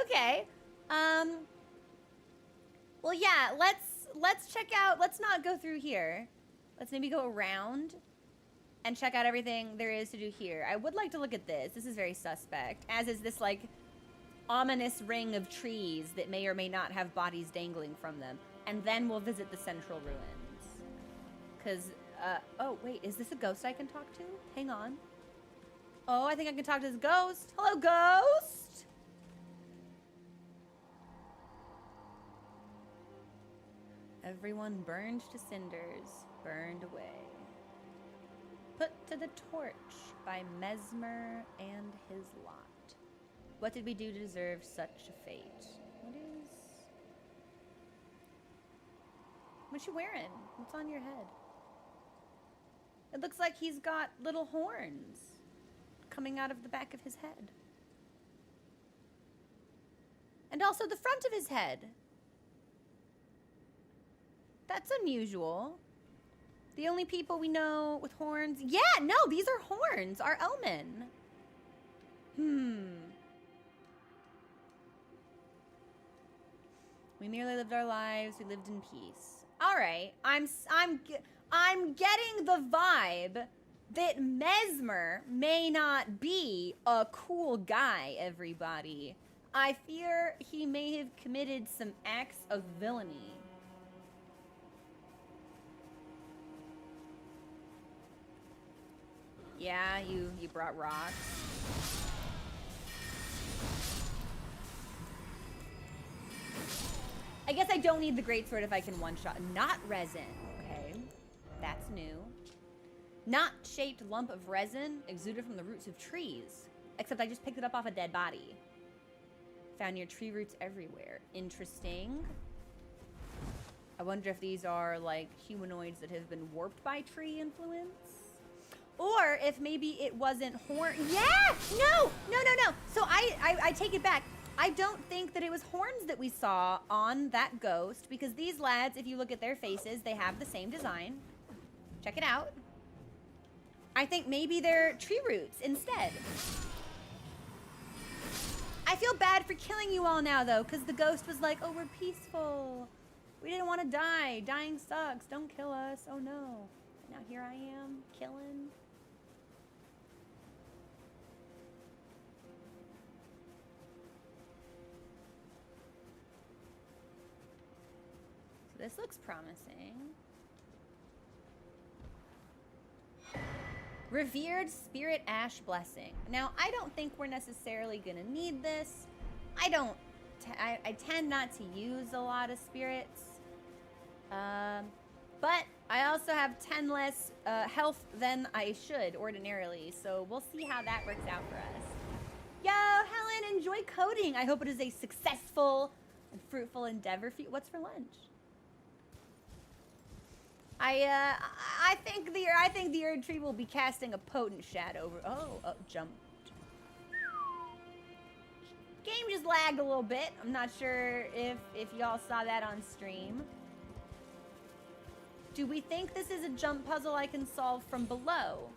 Okay. Well, yeah. Let's check out. Let's not go through here. Let's maybe go around and check out everything there is to do here. I would like to look at this. This is very suspect. As is this like ominous ring of trees that may or may not have bodies dangling from them. And then we'll visit the central ruins. Because, oh, wait, is this a ghost I can talk to? Hang on. Oh, I think I can talk to this ghost. Hello, ghost! Everyone burned to cinders, burned away. Put to the torch by Mesmer and his lot. What did we do to deserve such a fate? What you wearing? What's on your head? It looks like he's got little horns coming out of the back of his head. And also the front of his head. That's unusual. The only people we know with horns... Yeah, no, these are horns. Our Elmen. We merely lived our lives. We lived in peace. All right, I'm getting the vibe that Mesmer may not be a cool guy, everybody. I fear he may have committed some acts of villainy. Yeah, you brought rocks. I guess I don't need the greatsword if I can one-shot. Not resin. Okay. That's new. Not shaped lump of resin exuded from the roots of trees. Except I just picked it up off a dead body. Found near tree roots everywhere. Interesting. I wonder if these are like humanoids that have been warped by tree influence. Or if maybe it wasn't horn. Yeah! No! So I take it back. I don't think that it was horns that we saw on that ghost, because these lads, if you look at their faces, they have the same design. Check it out. I think maybe they're tree roots instead. I feel bad for killing you all now, though, because the ghost was like, oh, we're peaceful. We didn't want to die. Dying sucks. Don't kill us. Oh, no. Now here I am, killing. This looks promising. Revered Spirit Ash Blessing. Now, I don't think we're necessarily gonna need this. I tend not to use a lot of spirits. But I also have 10 less health than I should ordinarily, so we'll see how that works out for us. Yo, Helen, enjoy coding. I hope it is a successful and fruitful endeavor for you. What's for lunch? I think the Erdtree will be casting a potent shadow over. Oh, jumped. Game just lagged a little bit. I'm not sure if y'all saw that on stream. Do we think this is a jump puzzle I can solve from below,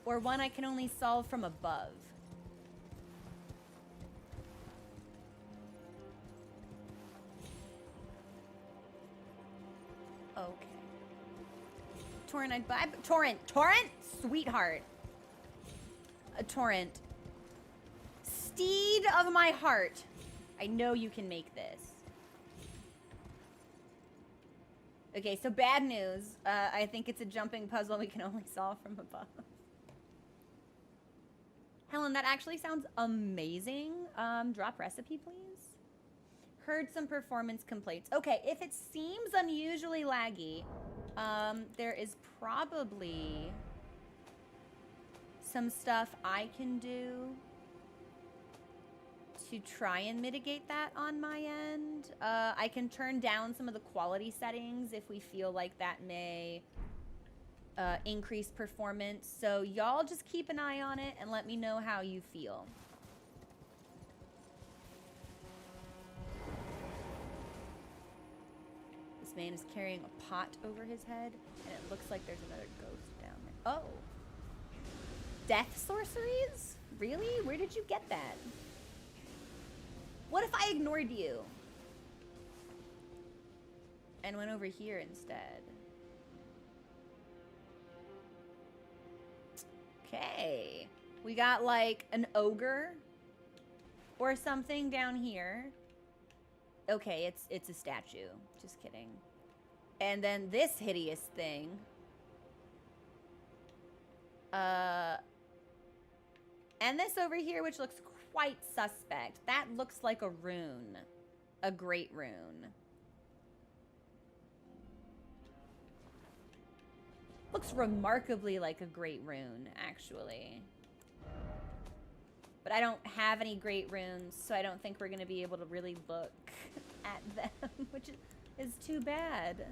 or one I can only solve from above? Okay. Torrent, I'd buy Torrent, sweetheart. A Torrent. Steed of my heart. I know you can make this. Okay, so bad news. I think it's a jumping puzzle we can only solve from above. Helen, that actually sounds amazing. Drop recipe, please. Heard some performance complaints. Okay, if it seems unusually laggy, there is probably some stuff I can do to try and mitigate that on my end. I can turn down some of the quality settings if we feel like that may increase performance. So y'all just keep an eye on it and let me know how you feel. This man is carrying a pot over his head, and it looks like there's another ghost down there. Oh. Death sorceries? Really? Where did you get that? What if I ignored you? And went over here instead? Okay. We got like an ogre or something down here. Okay, it's a statue. Just kidding. And then this hideous thing. And this over here, which looks quite suspect. That looks like a rune. A great rune. Looks remarkably like a great rune, actually. But I don't have any great runes, so I don't think we're going to be able to really look at them, which is too bad.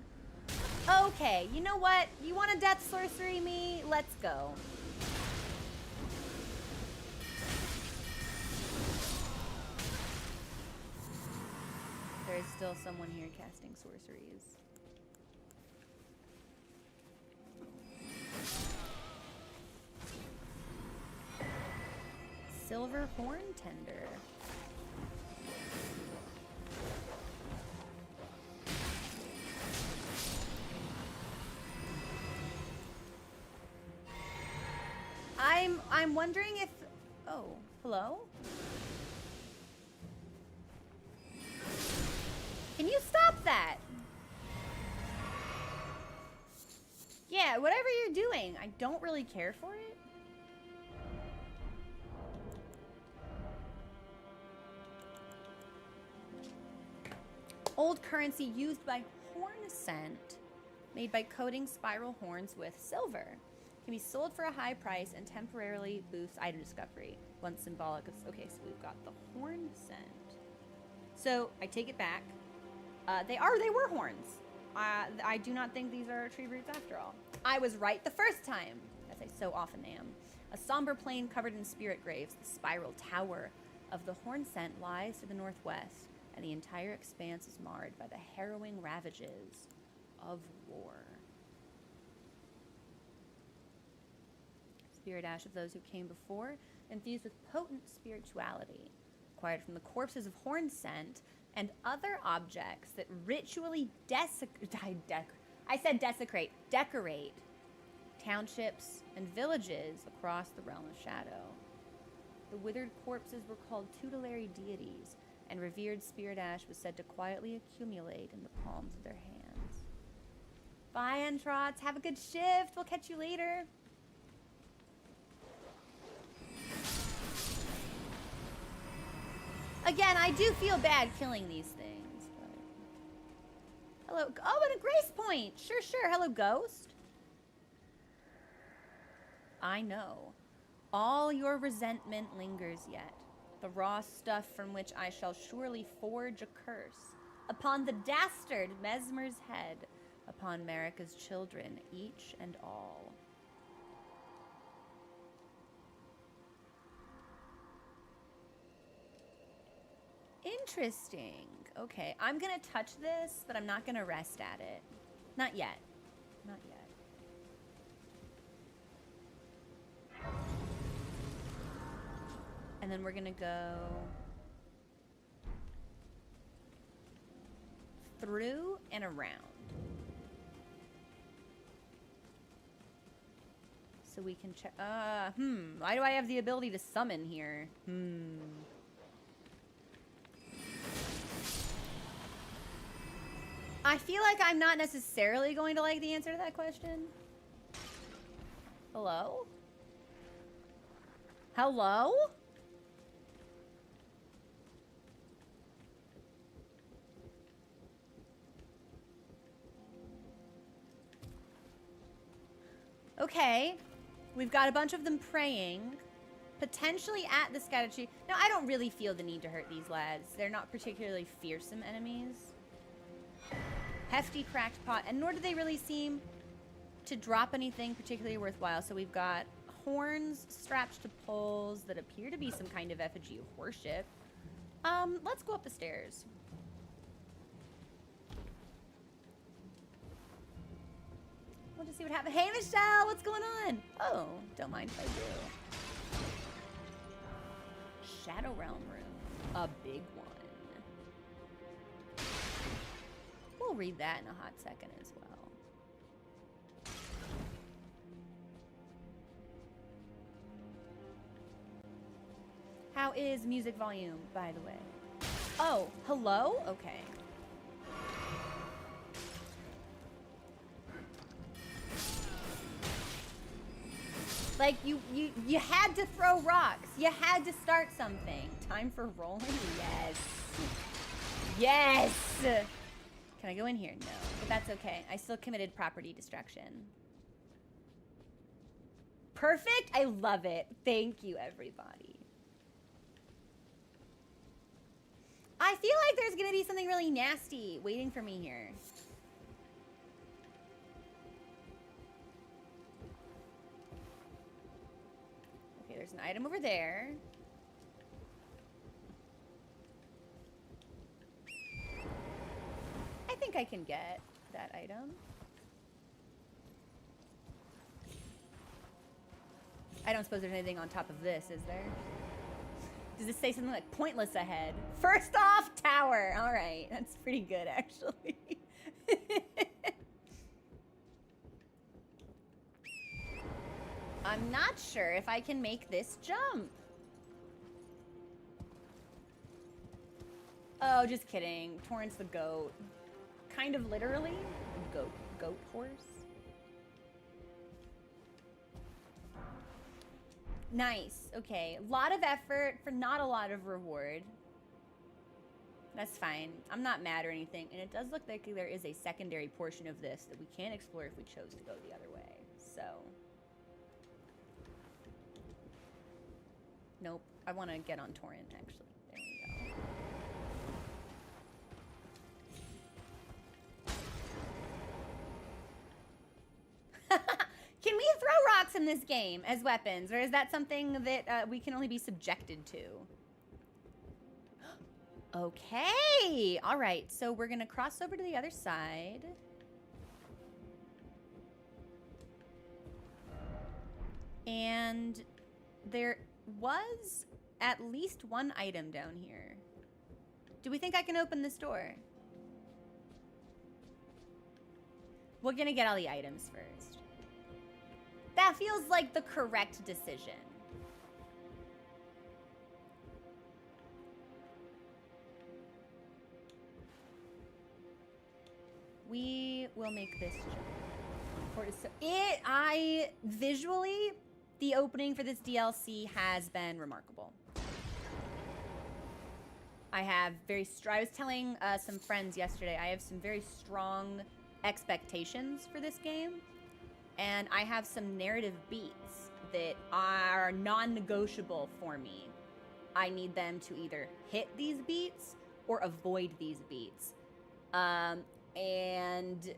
Okay, you know what? You want to death sorcery me? Let's go. There is still someone here casting sorceries. Silver horn tender. I'm wondering if... Oh, hello? Can you stop that? Yeah, whatever you're doing, I don't really care for it. Old currency used by horn scent, made by coating spiral horns with silver. Can be sold for a high price and temporarily boosts item discovery. Once symbolic of... Okay, so we've got the horn scent. So, I take it back. They were horns. I do not think these are tree roots after all. I was right the first time, as I so often am. A somber plain covered in spirit graves, the spiral tower of the horn scent lies to the northwest, and the entire expanse is marred by the harrowing ravages of war. Spirit ash of those who came before, infused with potent spirituality, acquired from the corpses of horn scent and other objects that ritually decorate townships and villages across the realm of shadow. The withered corpses were called tutelary deities, and revered spirit ash was said to quietly accumulate in the palms of their hands. Bye, Entrots. Have a good shift. We'll catch you later. Again, I do feel bad killing these things. But... Hello. Oh, and a grace point. Sure, sure. Hello, ghost. I know. All your resentment lingers yet. The raw stuff from which I shall surely forge a curse. Upon the dastard Mesmer's head. Upon Marika's children, each and all. Interesting. Okay, I'm gonna touch this, but I'm not gonna rest at it. Not yet. Not yet. And then we're gonna go through and around. So we can check. Why do I have the ability to summon here? I feel like I'm not necessarily going to like the answer to that question. Hello? Hello? Okay. We've got a bunch of them praying. Potentially at the scattered tree. Now, I don't really feel the need to hurt these lads. They're not particularly fearsome enemies. Hefty cracked pot. And nor do they really seem to drop anything particularly worthwhile. So we've got horns strapped to poles that appear to be some kind of effigy of worship. Let's go up the stairs. We'll just see what happens. Hey, Michelle, what's going on? Oh, don't mind if I do. Shadow Realm room. A big one. We'll read that in a hot second as well. How is music volume, by the way? Oh, hello? Okay. Like, you had to throw rocks. You had to start something. Time for rolling? Yes. Yes! Can I go in here? No. But that's okay. I still committed property destruction. Perfect? I love it. Thank you, everybody. I feel like there's gonna be something really nasty waiting for me here. Okay, there's an item over there. I think I can get that item. I don't suppose there's anything on top of this, is there? Does this say something like pointless ahead? First off, tower. All right, that's pretty good, actually. I'm not sure if I can make this jump. Oh, just kidding. Torrance the goat. Kind of literally. Goat horse. Nice. Okay. A lot of effort for not a lot of reward. That's fine. I'm not mad or anything. And it does look like there is a secondary portion of this that we can explore if we chose to go the other way. So. Nope. I want to get on Torrent, actually. There we go. Can we throw rocks in this game as weapons? Or is that something that we can only be subjected to? Okay. All right. So we're going to cross over to the other side. And there was at least one item down here. Do we think I can open this door? We're going to get all the items first. That feels like the correct decision. We will make this jump. Visually, the opening for this DLC has been remarkable. I was telling some friends yesterday, I have some very strong expectations for this game. And I have some narrative beats that are non-negotiable for me. I need them to either hit these beats or avoid these beats. And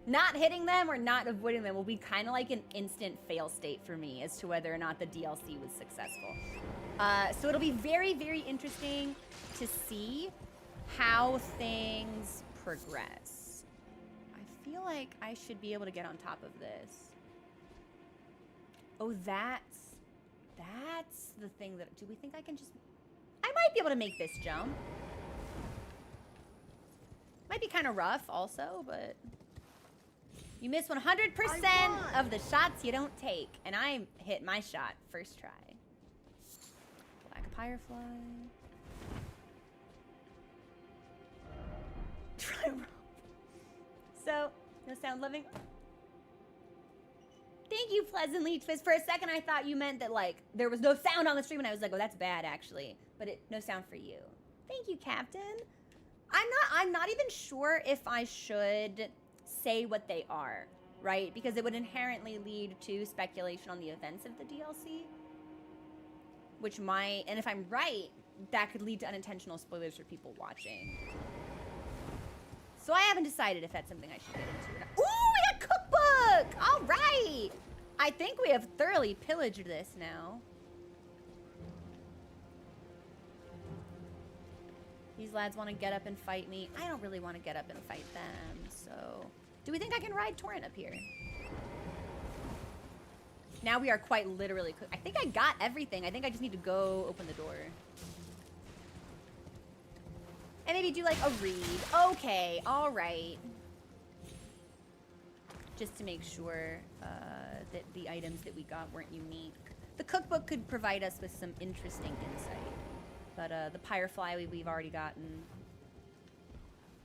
not hitting them or not avoiding them will be kind of like an instant fail state for me as to whether or not the DLC was successful. So it'll be very, very interesting to see how things progress. I feel like I should be able to get on top of this. Oh, that's the thing that... Do we think I can just... I might be able to make this jump. Might be kind of rough also, but... You miss 100% of the shots you don't take. And I hit my shot first try. Black Firefly. Try roll. So, no sound living. Thank Thank you, Pleasantly Twist. For a second, I thought you meant that, like, there was no sound on the stream, and I was like, oh, that's bad, actually. But no sound for you. Thank you, Captain. I'm not even sure if I should say what they are, right? Because it would inherently lead to speculation on the events of the DLC. Which might, and if I'm right, that could lead to unintentional spoilers for people watching. So I haven't decided if that's something I should get into or not. Ooh, we got cookbook! All right! I think we have thoroughly pillaged this now. These lads want to get up and fight me. I don't really want to get up and fight them, so... Do we think I can ride Torrent up here? Now we are quite literally I think I got everything. I think I just need to go open the door. And maybe do like a read. Okay, all right. Just to make sure that the items that we got weren't unique. The cookbook could provide us with some interesting insight. But the Pyrefly we've already gotten.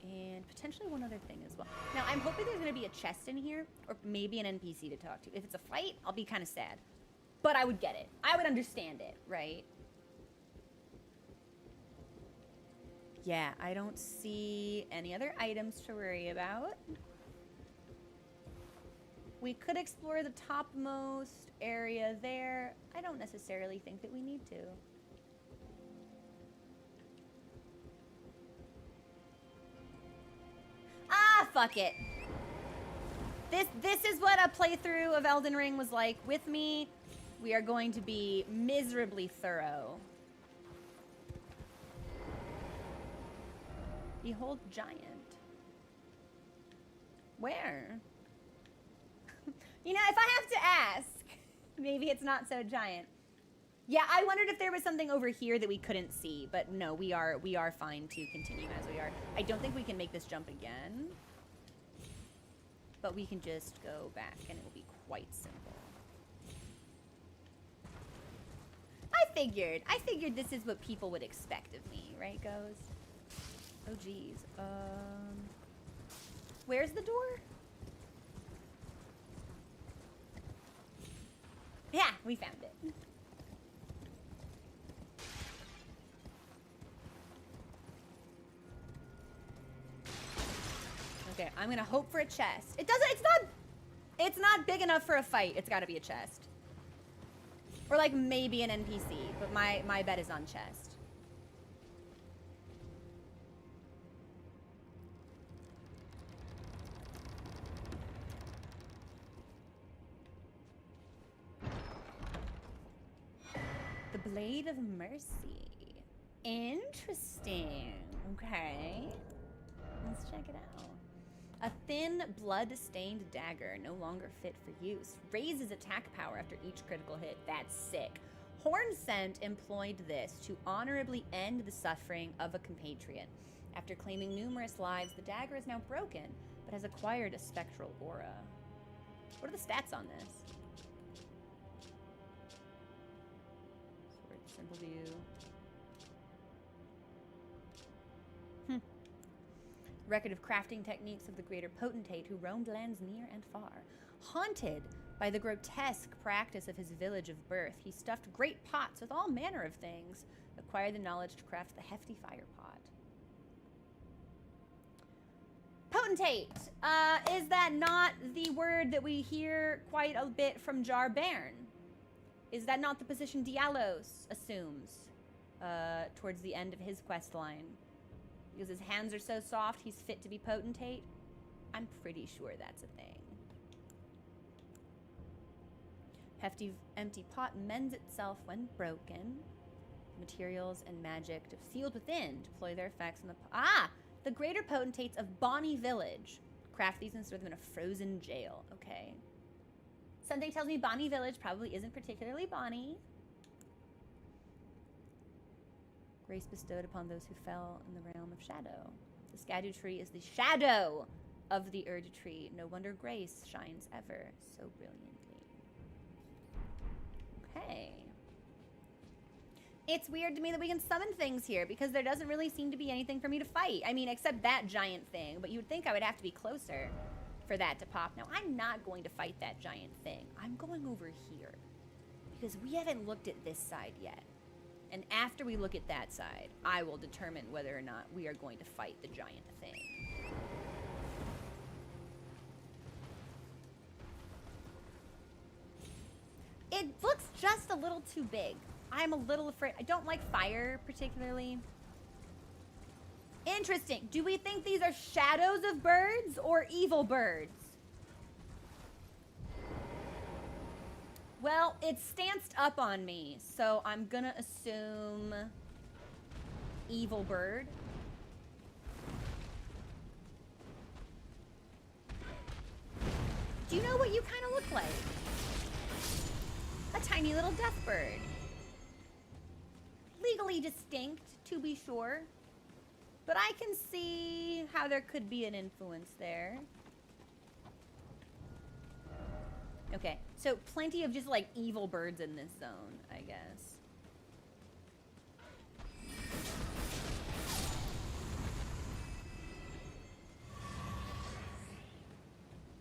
And potentially one other thing as well. Now, I'm hoping there's going to be a chest in here, or maybe an NPC to talk to. If it's a fight, I'll be kind of sad. But I would get it. I would understand it, right? Yeah, I don't see any other items to worry about. We could explore the topmost area there. I don't necessarily think that we need to. Ah, fuck it. This is what a playthrough of Elden Ring was like with me. We are going to be miserably thorough. Behold giant. Where? You know, if I have to ask, maybe it's not so giant. Yeah, I wondered if there was something over here that we couldn't see, but no, we are fine to continue as we are. I don't think we can make this jump again, but we can just go back and it will be quite simple. I figured this is what people would expect of me, right, Goes? Oh, geez. Where's the door? Yeah, we found it. Okay, I'm gonna hope for a chest. It's not big enough for a fight. It's gotta be a chest. Or like maybe an NPC, but my bet is on chest. The Blade of Mercy. Interesting. Okay. Let's check it out. A thin, blood-stained dagger, no longer fit for use. Raises attack power after each critical hit. That's sick. Hornsent employed this to honorably end the suffering of a compatriot. After claiming numerous lives, the dagger is now broken, but has acquired a spectral aura. What are the stats on this? Sword, simple view. Record of crafting techniques of the greater potentate who roamed lands near and far. Haunted by the grotesque practice of his village of birth, he stuffed great pots with all manner of things, acquired the knowledge to craft the hefty fire pot. Potentate! Is that not the word that we hear quite a bit from Jar Bairn? Is that not the position Dialos assumes towards the end of his quest line? Because his hands are so soft, he's fit to be potentate. I'm pretty sure that's a thing. Hefty empty pot mends itself when broken. Materials and magic sealed within deploy their effects on the the greater potentates of Bonny Village. Craft these and store them in a frozen jail. Okay. Something tells me Bonny Village probably isn't particularly bonny. Grace bestowed upon those who fell in the realm of shadow. The Erdtree is the shadow of the Erdtree. No wonder grace shines ever so brilliantly. Okay. It's weird to me that we can summon things here because there doesn't really seem to be anything for me to fight. I mean, except that giant thing, but you would think I would have to be closer. for that to pop. Now, I'm not going to fight that giant thing. I'm going over here because we haven't looked at this side yet. And after we look at that side, I will determine whether or not we are going to fight the giant thing. It looks just a little too big. I'm a little afraid. I don't like fire particularly. Interesting. Do we think these are shadows of birds or evil birds? Well, it's stanced up on me, so I'm gonna assume evil bird. Do you know what you kind of look like? A tiny little death bird. Legally distinct, to be sure. But I can see how there could be an influence there. Okay, so plenty of just like evil birds in this zone, I guess.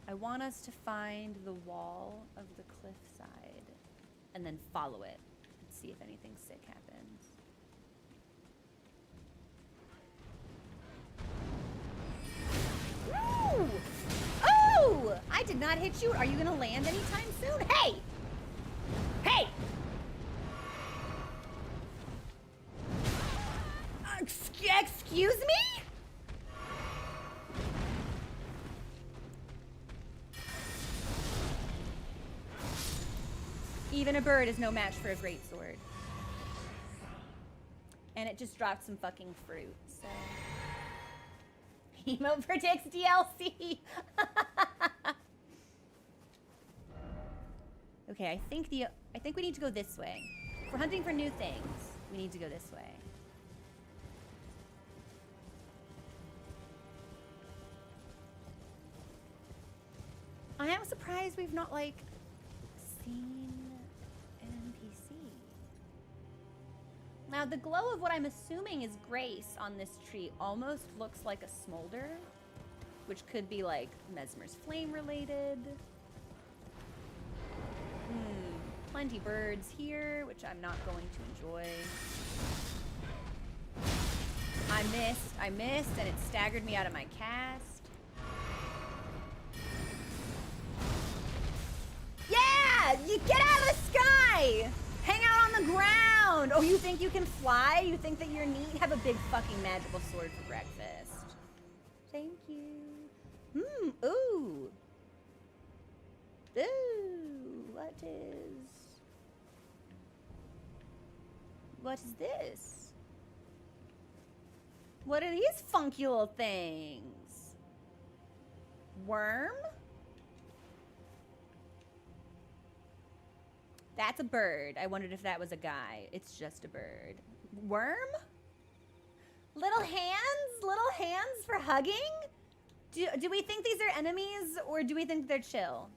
I want us to find the wall of the cliffside and then follow it and see if anything sick happens. Ooh! Ooh! I did not hit you. Are you gonna land anytime soon? Hey! Hey! Excuse me? Even a bird is no match for a greatsword. And it just dropped some fucking fruit, so... Emo predicts DLC. Okay, I think we need to go this way. If we're hunting for new things, we need to go this way. I am surprised we've not like seen an NPC. Now the glow of what I'm assuming is Grace on this tree almost looks like a smolder, which could be like Mesmer's flame related. Plenty birds here, which I'm not going to enjoy. I missed, and it staggered me out of my cast. Yeah! You get out of the sky! Hang out on the ground! Oh, you think you can fly? You think that you're neat? Have a big fucking magical sword for breakfast. Thank you. Ooh. Ooh, what is this? What are these funky little things? Worm? That's a bird. I wondered if that was a guy. It's just a bird. Worm? Little hands? Little hands for hugging? Do we think these are enemies or do we think they're chill?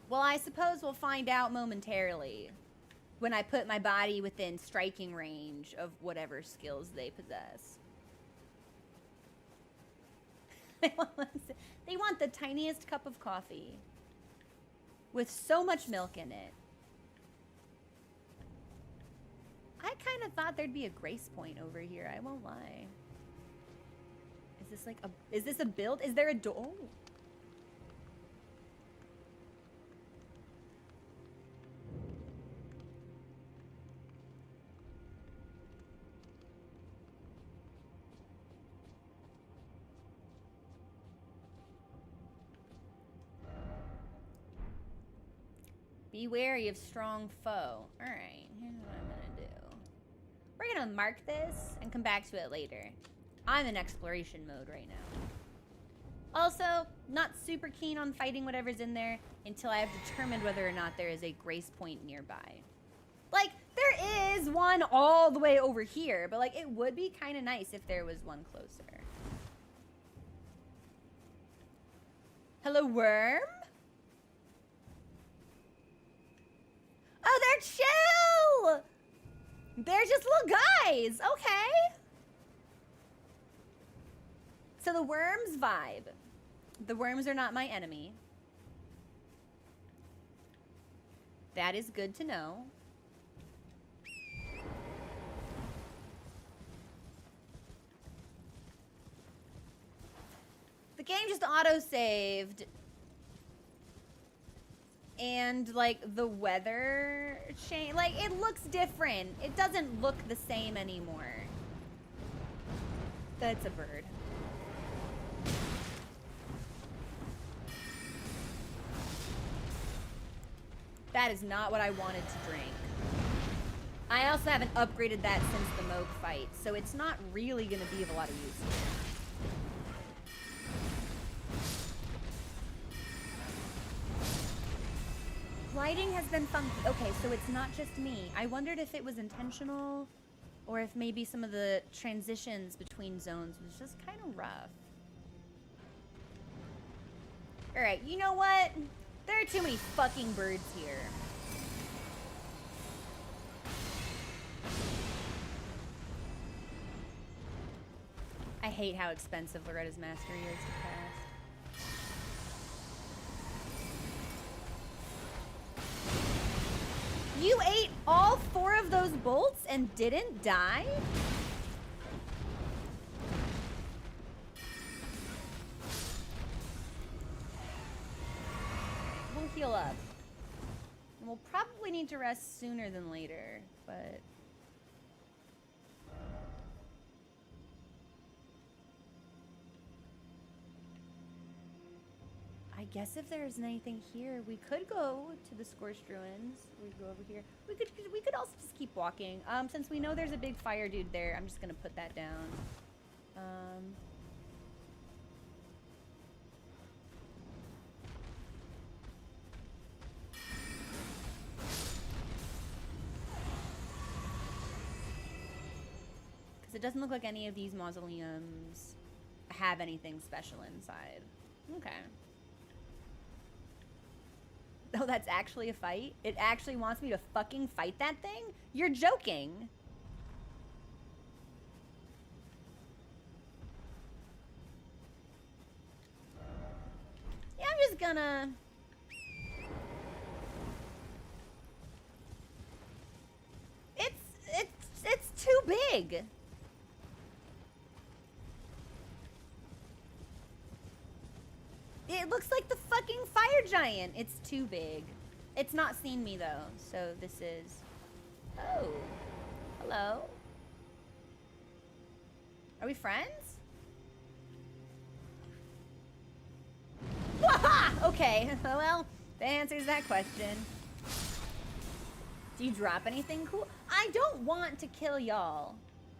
Well, I suppose we'll find out momentarily when I put my body within striking range of whatever skills they possess. They want the tiniest cup of coffee with so much milk in it. I kind of thought there'd be a grace point over here. I won't lie. Is this like a... Is this a build? Is there a door? Oh. Be wary of strong foe. All right, here's what I'm gonna do. We're gonna mark this and come back to it later. I'm in exploration mode right now. Also, not super keen on fighting whatever's in there until I have determined whether or not there is a grace point nearby. Like, there is one all the way over here, but like, it would be kind of nice if there was one closer. Hello, worm? Oh, they're chill! They're just little guys. Okay. So the worms vibe. The worms are not my enemy. That is good to know. The game just auto-saved. And, like, the weather change. Like, it looks different. It doesn't look the same anymore. That's a bird. That is not what I wanted to drink. I also haven't upgraded that since the Moog fight, so it's not really going to be of a lot of use here. Lighting has been funky. Okay, so it's not just me. I wondered if it was intentional or if maybe some of the transitions between zones was just kind of rough. All right, you know what? There are too many fucking birds here. I hate how expensive Loretta's Mastery is to cast. You ate all 4 of those bolts and didn't die? We'll heal up. We'll probably need to rest sooner than later, but... I guess if there isn't anything here, we could go to the Scorched Ruins. We go over here. We could also just keep walking. Since we know there's a big fire dude there, I'm just gonna put that down. Because it doesn't look like any of these mausoleums have anything special inside. Okay. Oh, that's actually a fight? It actually wants me to fucking fight that thing? You're joking. Yeah, I'm just gonna... It's too big. It looks like the fucking fire giant. It's too big. It's not seen me though, so this is... Oh. Hello. Are we friends? Waha! Okay, well, that answers that question. Do you drop anything cool? I don't want to kill y'all.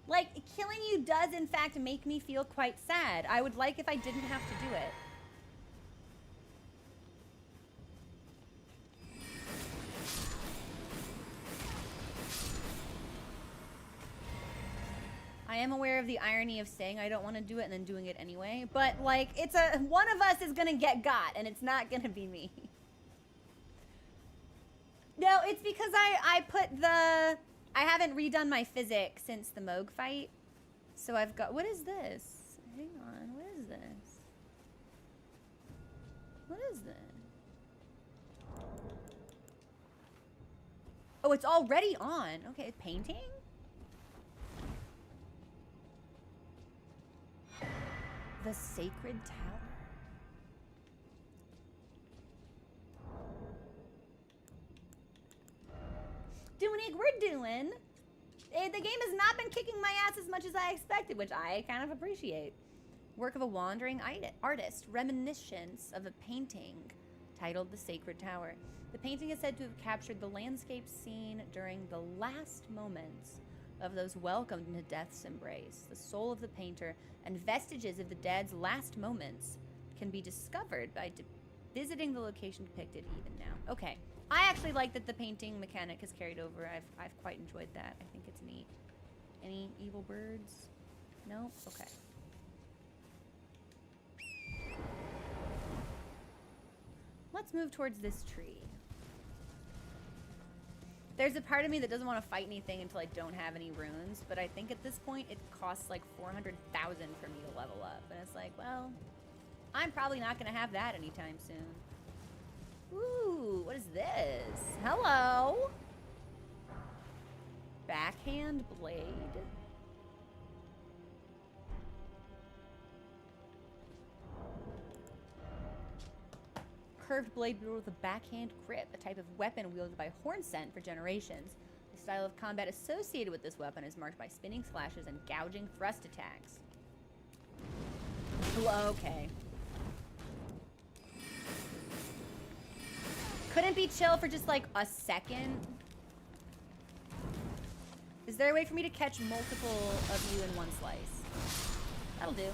Like, killing you does in fact make me feel quite sad. I would like if I didn't have to do it. I am aware of the irony of saying I don't want to do it and then doing it anyway, but like, it's one of us is gonna get got and it's not gonna be me. No, it's because I haven't redone my physics since the Moog fight. So I've got, what is this? Hang on, what is this? What is this? Oh, it's already on. Okay, painting? The Sacred Tower. Doing it, we're doing. The game has not been kicking my ass as much as I expected, which I kind of appreciate. Work of a wandering artist, reminiscence of a painting titled The Sacred Tower. The painting is said to have captured the landscape scene during the last moments of those welcomed into death's embrace. The soul of the painter and vestiges of the dead's last moments can be discovered by visiting the location depicted even now. Okay, I actually like that the painting mechanic has carried over. I've quite enjoyed that. I think it's neat. Any evil birds? No? Okay. Let's move towards this tree. There's a part of me that doesn't want to fight anything until I don't have any runes, but I think at this point it costs like 400,000 for me to level up. And it's like, well, I'm probably not going to have that anytime soon. Ooh, what is this? Hello. Backhand blade. Curved blade with a backhand grip, a type of weapon wielded by Hornsent for generations. The style of combat associated with this weapon is marked by spinning slashes and gouging thrust attacks. Okay. Couldn't be chill for just like a second. Is there a way for me to catch multiple of you in one slice? That'll do.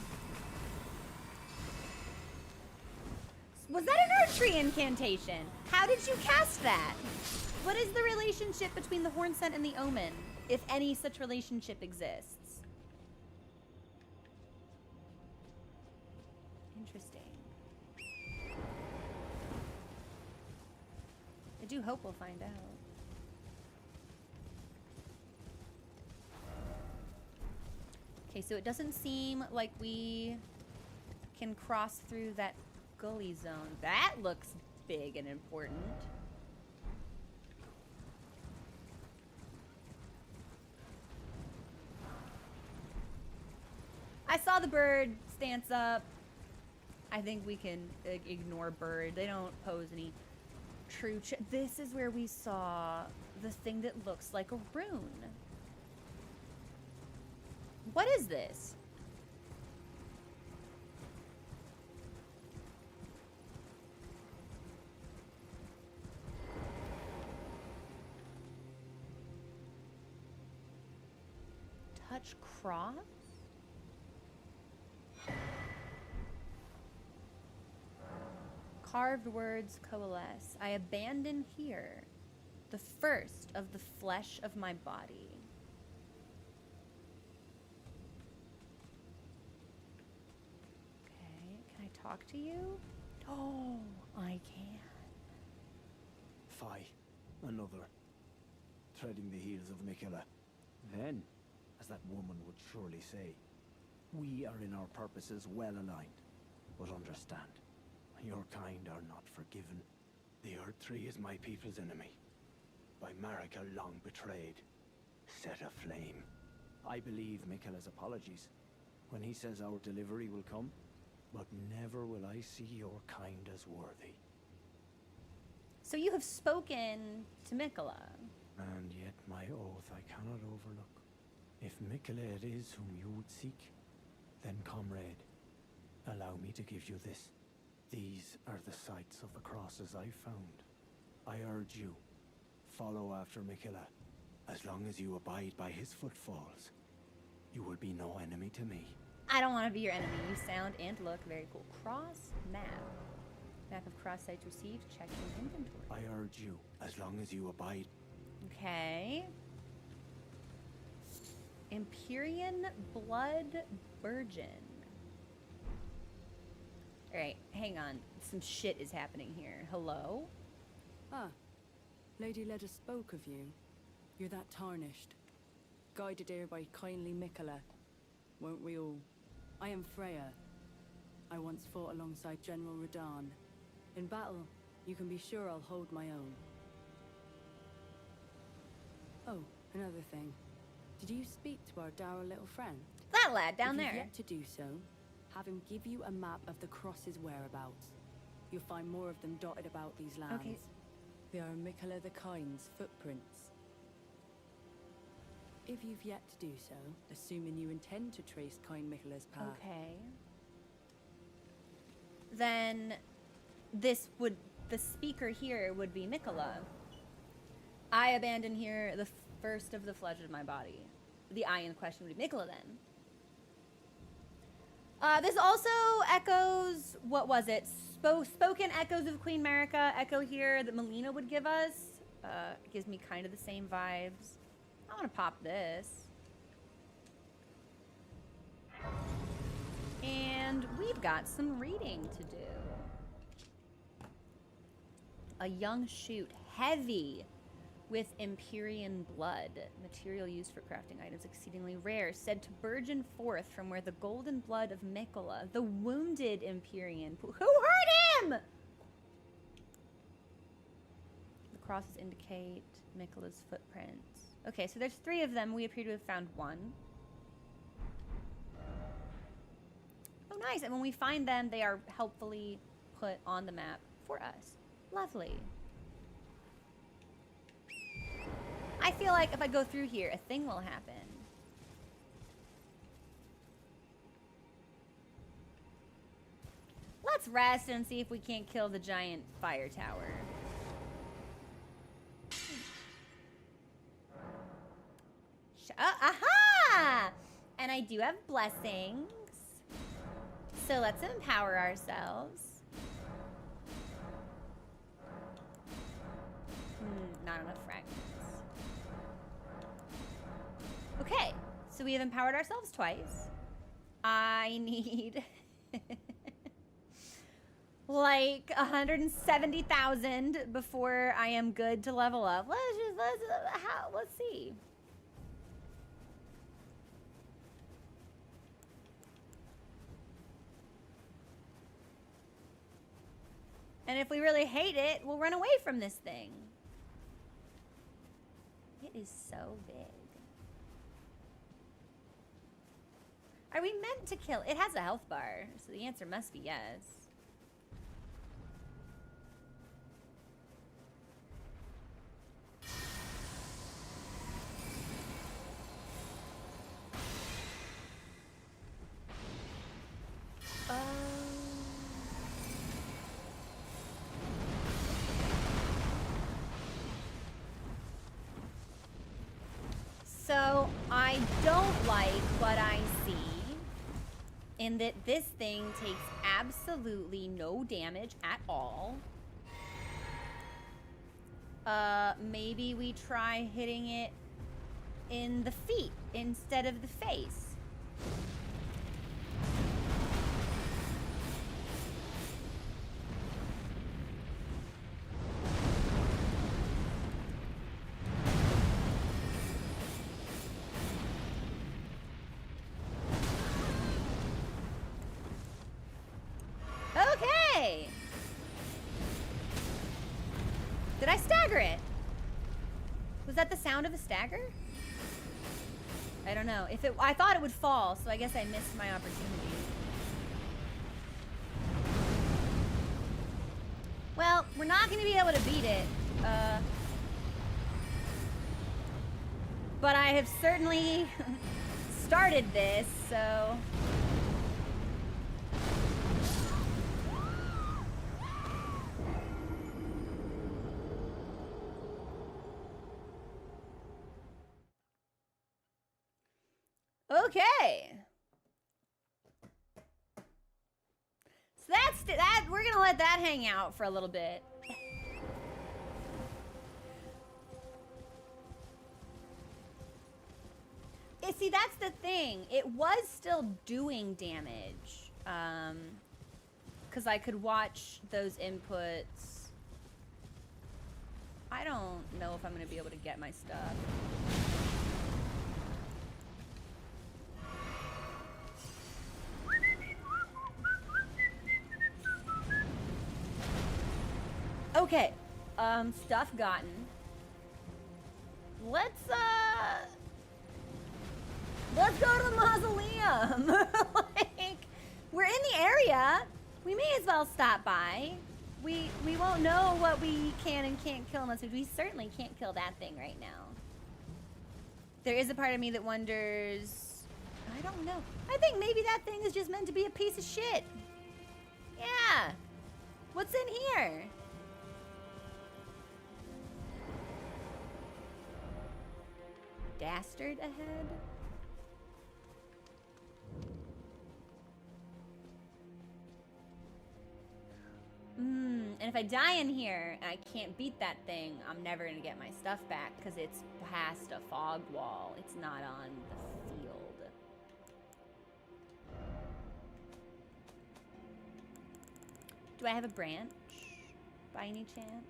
Was that an Erdtree incantation? How did you cast that? What is the relationship between the Hornsent and the Omen, if any such relationship exists? Interesting. I do hope we'll find out. Okay, so it doesn't seem like we can cross through that gully zone. That looks big and important. I saw the bird stance up. I think we can ignore bird. They don't pose any true... This is where we saw the thing that looks like a rune. What is this? Touch cross? Carved words coalesce. I abandon here the first of the flesh of my body. Okay, can I talk to you? Oh, I can. Fie, another. Treading the heels of Mikola. Then, as that woman would surely say, we are in our purposes well aligned. But understand, your kind are not forgiven. The Erdtree is my people's enemy. By Marika long betrayed. Set aflame. I believe Mikola's apologies when he says our delivery will come, but never will I see your kind as worthy. So you have spoken to Mikola. And yet my oath I cannot overlook. If Mikola it is whom you would seek, then comrade, allow me to give you this. These are the sites of the crosses I found. I urge you, follow after Mikola. As long as you abide by his footfalls, you will be no enemy to me. I don't want to be your enemy. You sound and look very cool. Cross map. Map of cross sites received. Check in inventory. I urge you, as long as you abide. Okay. Empyrean Blood Virgin. Alright, hang on. Some shit is happening here. Hello? Ah, Lady Leda spoke of you. You're that tarnished. Guided here by kindly Mikola. Won't we all? I am Freya. I once fought alongside General Radahn. In battle, you can be sure I'll hold my own. Oh, another thing. Did you speak to our dour little friend? That lad down If there. you've yet to do so, have him give you a map of the cross's whereabouts. You'll find more of them dotted about these lands. Okay. They are Mikola the Kind's footprints. If you've yet to do so, assuming you intend to trace Kind Mikola's path. Okay. Then this would, the speaker here would be Mikola. I abandon here the first of the flesh of my body. The I in question would be Mikola then. This also echoes, what was it? Spoken echoes of Queen Marika echo here that Melina would give us. It gives me kind of the same vibes. I want to pop this. And we've got some reading to do. A young shoot. Heavy. with Empyrean blood. Material used for crafting items exceedingly rare. Said to burgeon forth from where the golden blood of Mikola, the wounded Empyrean. Who hurt him? The crosses indicate Mikola's footprints. Okay, so there's 3 of them. We appear to have found 1. Oh, nice. And when we find them, they are helpfully put on the map for us. Lovely. I feel like if I go through here, a thing will happen. Let's rest and see if we can't kill the giant fire tower. Aha! And I do have blessings. So let's empower ourselves. Not enough fragments. Okay, so we have empowered ourselves twice. I need like 170,000 before I am good to level up. Let's see. And if we really hate it, we'll run away from this thing. It is so big. Are we meant to kill? It has a health bar, so the answer must be yes. So I don't like what I see in that this thing takes absolutely no damage at all. Maybe we try hitting it in the feet instead of the face. Okay. Did I stagger it? Was that the sound of a stagger? I don't know. I thought it would fall, so I guess I missed my opportunity. Well, we're not going to be able to beat it. But I have certainly started this, so... Okay. So that's that. We're gonna let that hang out for a little bit. See, that's the thing. It was still doing damage. Because I could watch those inputs. I don't know if I'm gonna be able to get my stuff. Okay, stuff gotten. Let's go to the mausoleum. Like, we're in the area. We may as well stop by. We won't know what we can and can't kill unless we certainly can't kill that thing right now. There is a part of me that wonders, I don't know. I think maybe that thing is just meant to be a piece of shit. Yeah. What's in here? Dastard ahead? And if I die in here and I can't beat that thing, I'm never gonna get my stuff back because it's past a fog wall. It's not on the field. Do I have a branch by any chance?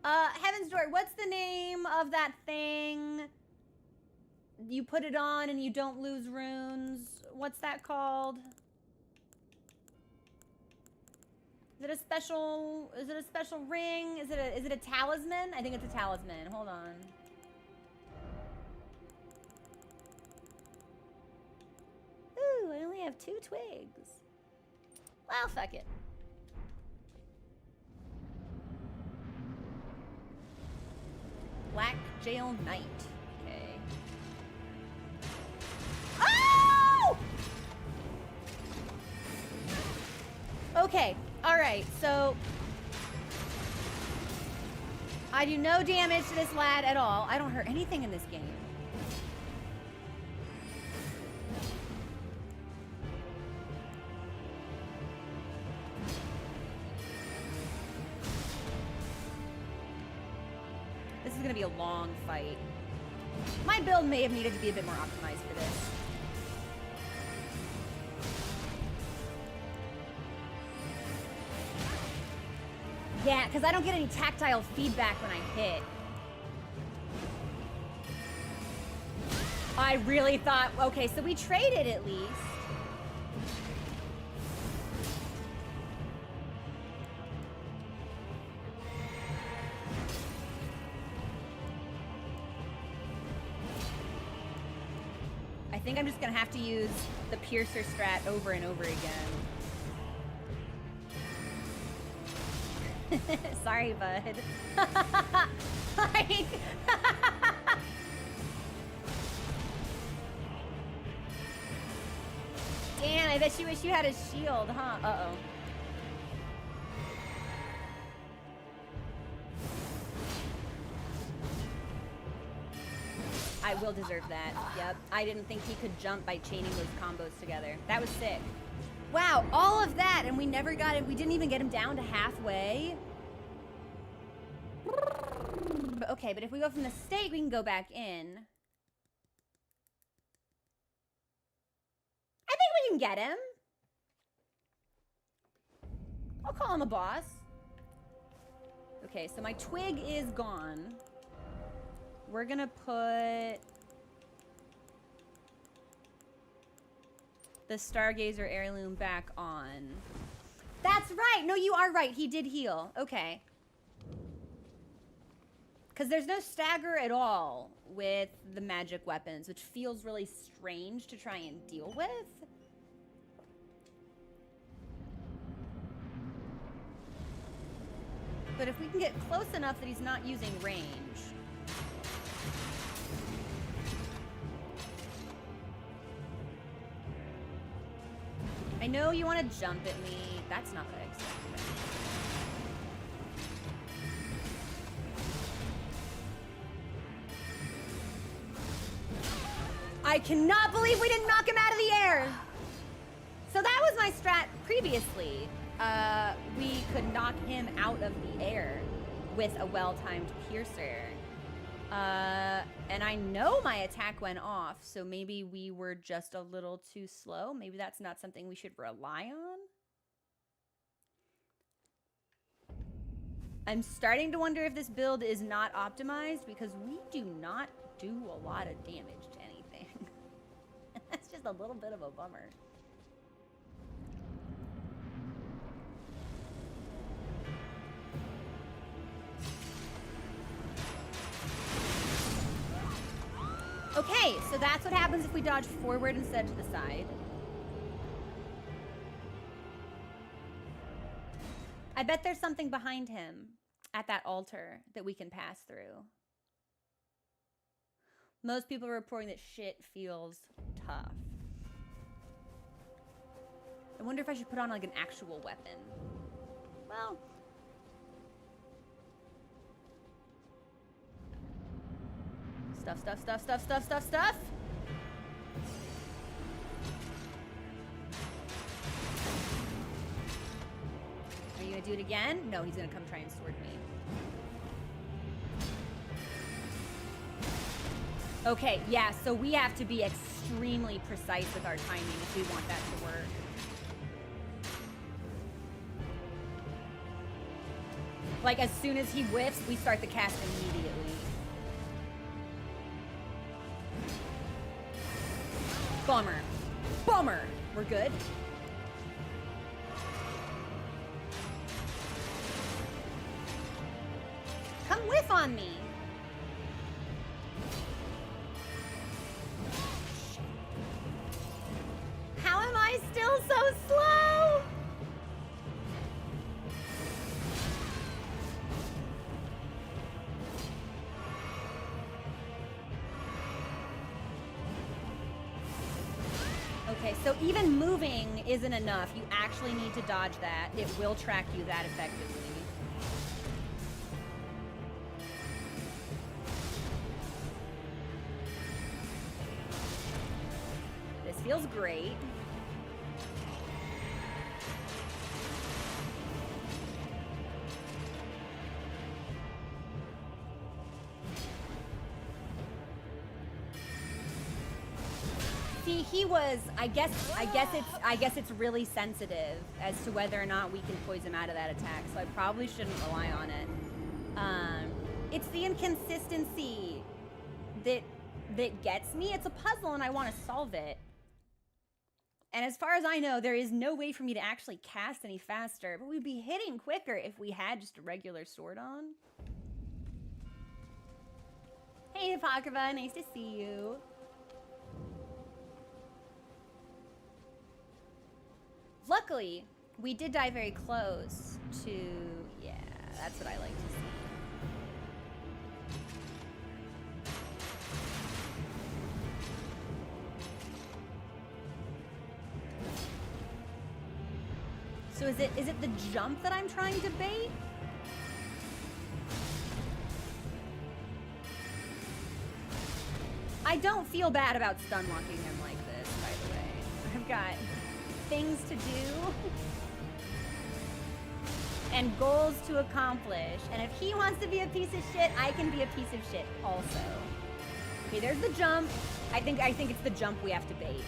Heaven's Door, what's the name of that thing? You put it on and you don't lose runes. What's that called? Is it a special ring? Is it a talisman? I think it's a talisman. Hold on. Ooh, I only have 2 twigs. Well, fuck it. Black Jail Knight. Okay. Oh! Okay. All right. So I do no damage to this lad at all. I don't hurt anything in this game. This is gonna be a long fight. My build may have needed to be a bit more optimized for this. Yeah, because I don't get any tactile feedback when I hit. I really thought, okay, so we traded at least. I think I'm just gonna have to use the Piercer strat over and over again. Sorry, bud. Like... Dan, I bet you wish you had a shield, huh? Uh-oh. I will deserve that. Yep. I didn't think he could jump by chaining those combos together. That was sick. Wow, all of that, and we never got him. We didn't even get him down to halfway. Okay, but if we go from the stake, we can go back in. I think we can get him. I'll call him a boss. Okay, so my twig is gone. We're gonna put the Stargazer heirloom back on. That's right. No, you are right. He did heal. Okay. Because there's no stagger at all with the magic weapons, which feels really strange to try and deal with. But if we can get close enough that he's not using range. I know you want to jump at me. That's not what I expected. I cannot believe we didn't knock him out of the air. So that was my strat previously. We could knock him out of the air with a well-timed piercer. And I know my attack went off, so maybe we were just a little too slow. Maybe that's not something we should rely on. I'm starting to wonder if this build is not optimized because we do not do a lot of damage to anything. That's just a little bit of a bummer. Okay, so that's what happens if we dodge forward instead of to the side. I bet there's something behind him at that altar that we can pass through. Most people are reporting that shit feels tough. I wonder if I should put on like an actual weapon. Well... Stuff. Are you gonna do it again? No, he's gonna come try and sword me. Okay, yeah, so we have to be extremely precise with our timing if we want that to work. Like, as soon as he whiffs, we start the cast immediately. Bummer. Bummer. We're good. Come whiff on me. How am I still so slow? Okay, so even moving isn't enough. You actually need to dodge that. It will track you that effectively. This feels great. See, he was, I guess it's really sensitive as to whether or not we can poison him out of that attack, so I probably shouldn't rely on it. It's the inconsistency that gets me. It's a puzzle and I want to solve it. And as far as I know, there is no way for me to actually cast any faster, but we'd be hitting quicker if we had just a regular sword on. Hey, Apocrypha, nice to see you. Luckily, we did die very close to... Yeah, that's what I like to see. So is it the jump that I'm trying to bait? I don't feel bad about stun locking him like this, by the way. I've got things to do and goals to accomplish. And if he wants to be a piece of shit, I can be a piece of shit also. Okay, there's the jump. I think it's the jump we have to bait.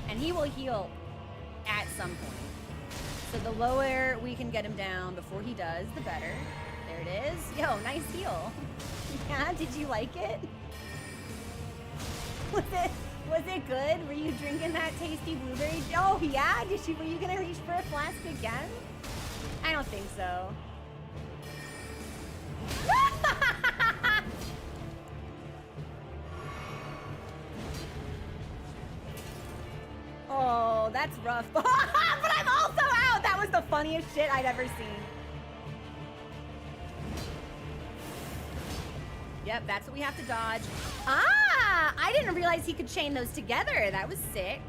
And he will heal at some point. So the lower we can get him down before he does, the better. There it is. Yo, nice heal. Yeah, did you like it? Was it good? Were you drinking that tasty blueberry? Oh yeah, were you gonna reach for a flask again? I don't think so. Oh, that's rough. But I'm also out! That was the funniest shit I'd ever seen. Yep, that's what we have to dodge. Ah! I didn't realize he could chain those together. That was sick.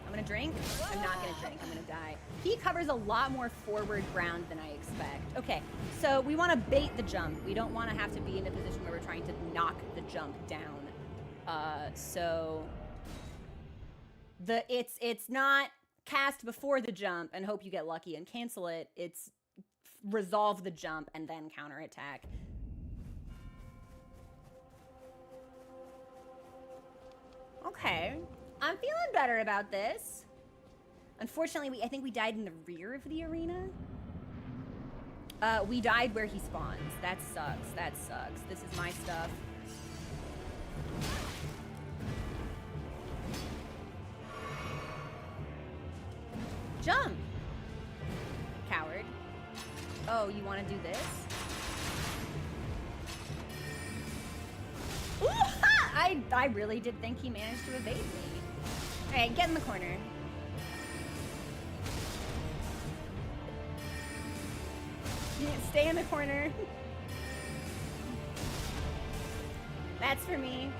I'm gonna drink. I'm not gonna drink. I'm gonna die. He covers a lot more forward ground than I expect. Okay, so we want to bait the jump. We don't want to have to be in a position where we're trying to knock the jump down. So it's not cast before the jump and hope you get lucky and cancel it. It's resolve the jump and then counterattack. Okay, I'm feeling better about this. Unfortunately, I think we died in the rear of the arena. We died where he spawns. That sucks. That sucks. This is my stuff. Jump! Coward. Oh, you want to do this? Ooh, ha! I really did think he managed to evade me. Alright, get in the corner. Stay in the corner. That's for me.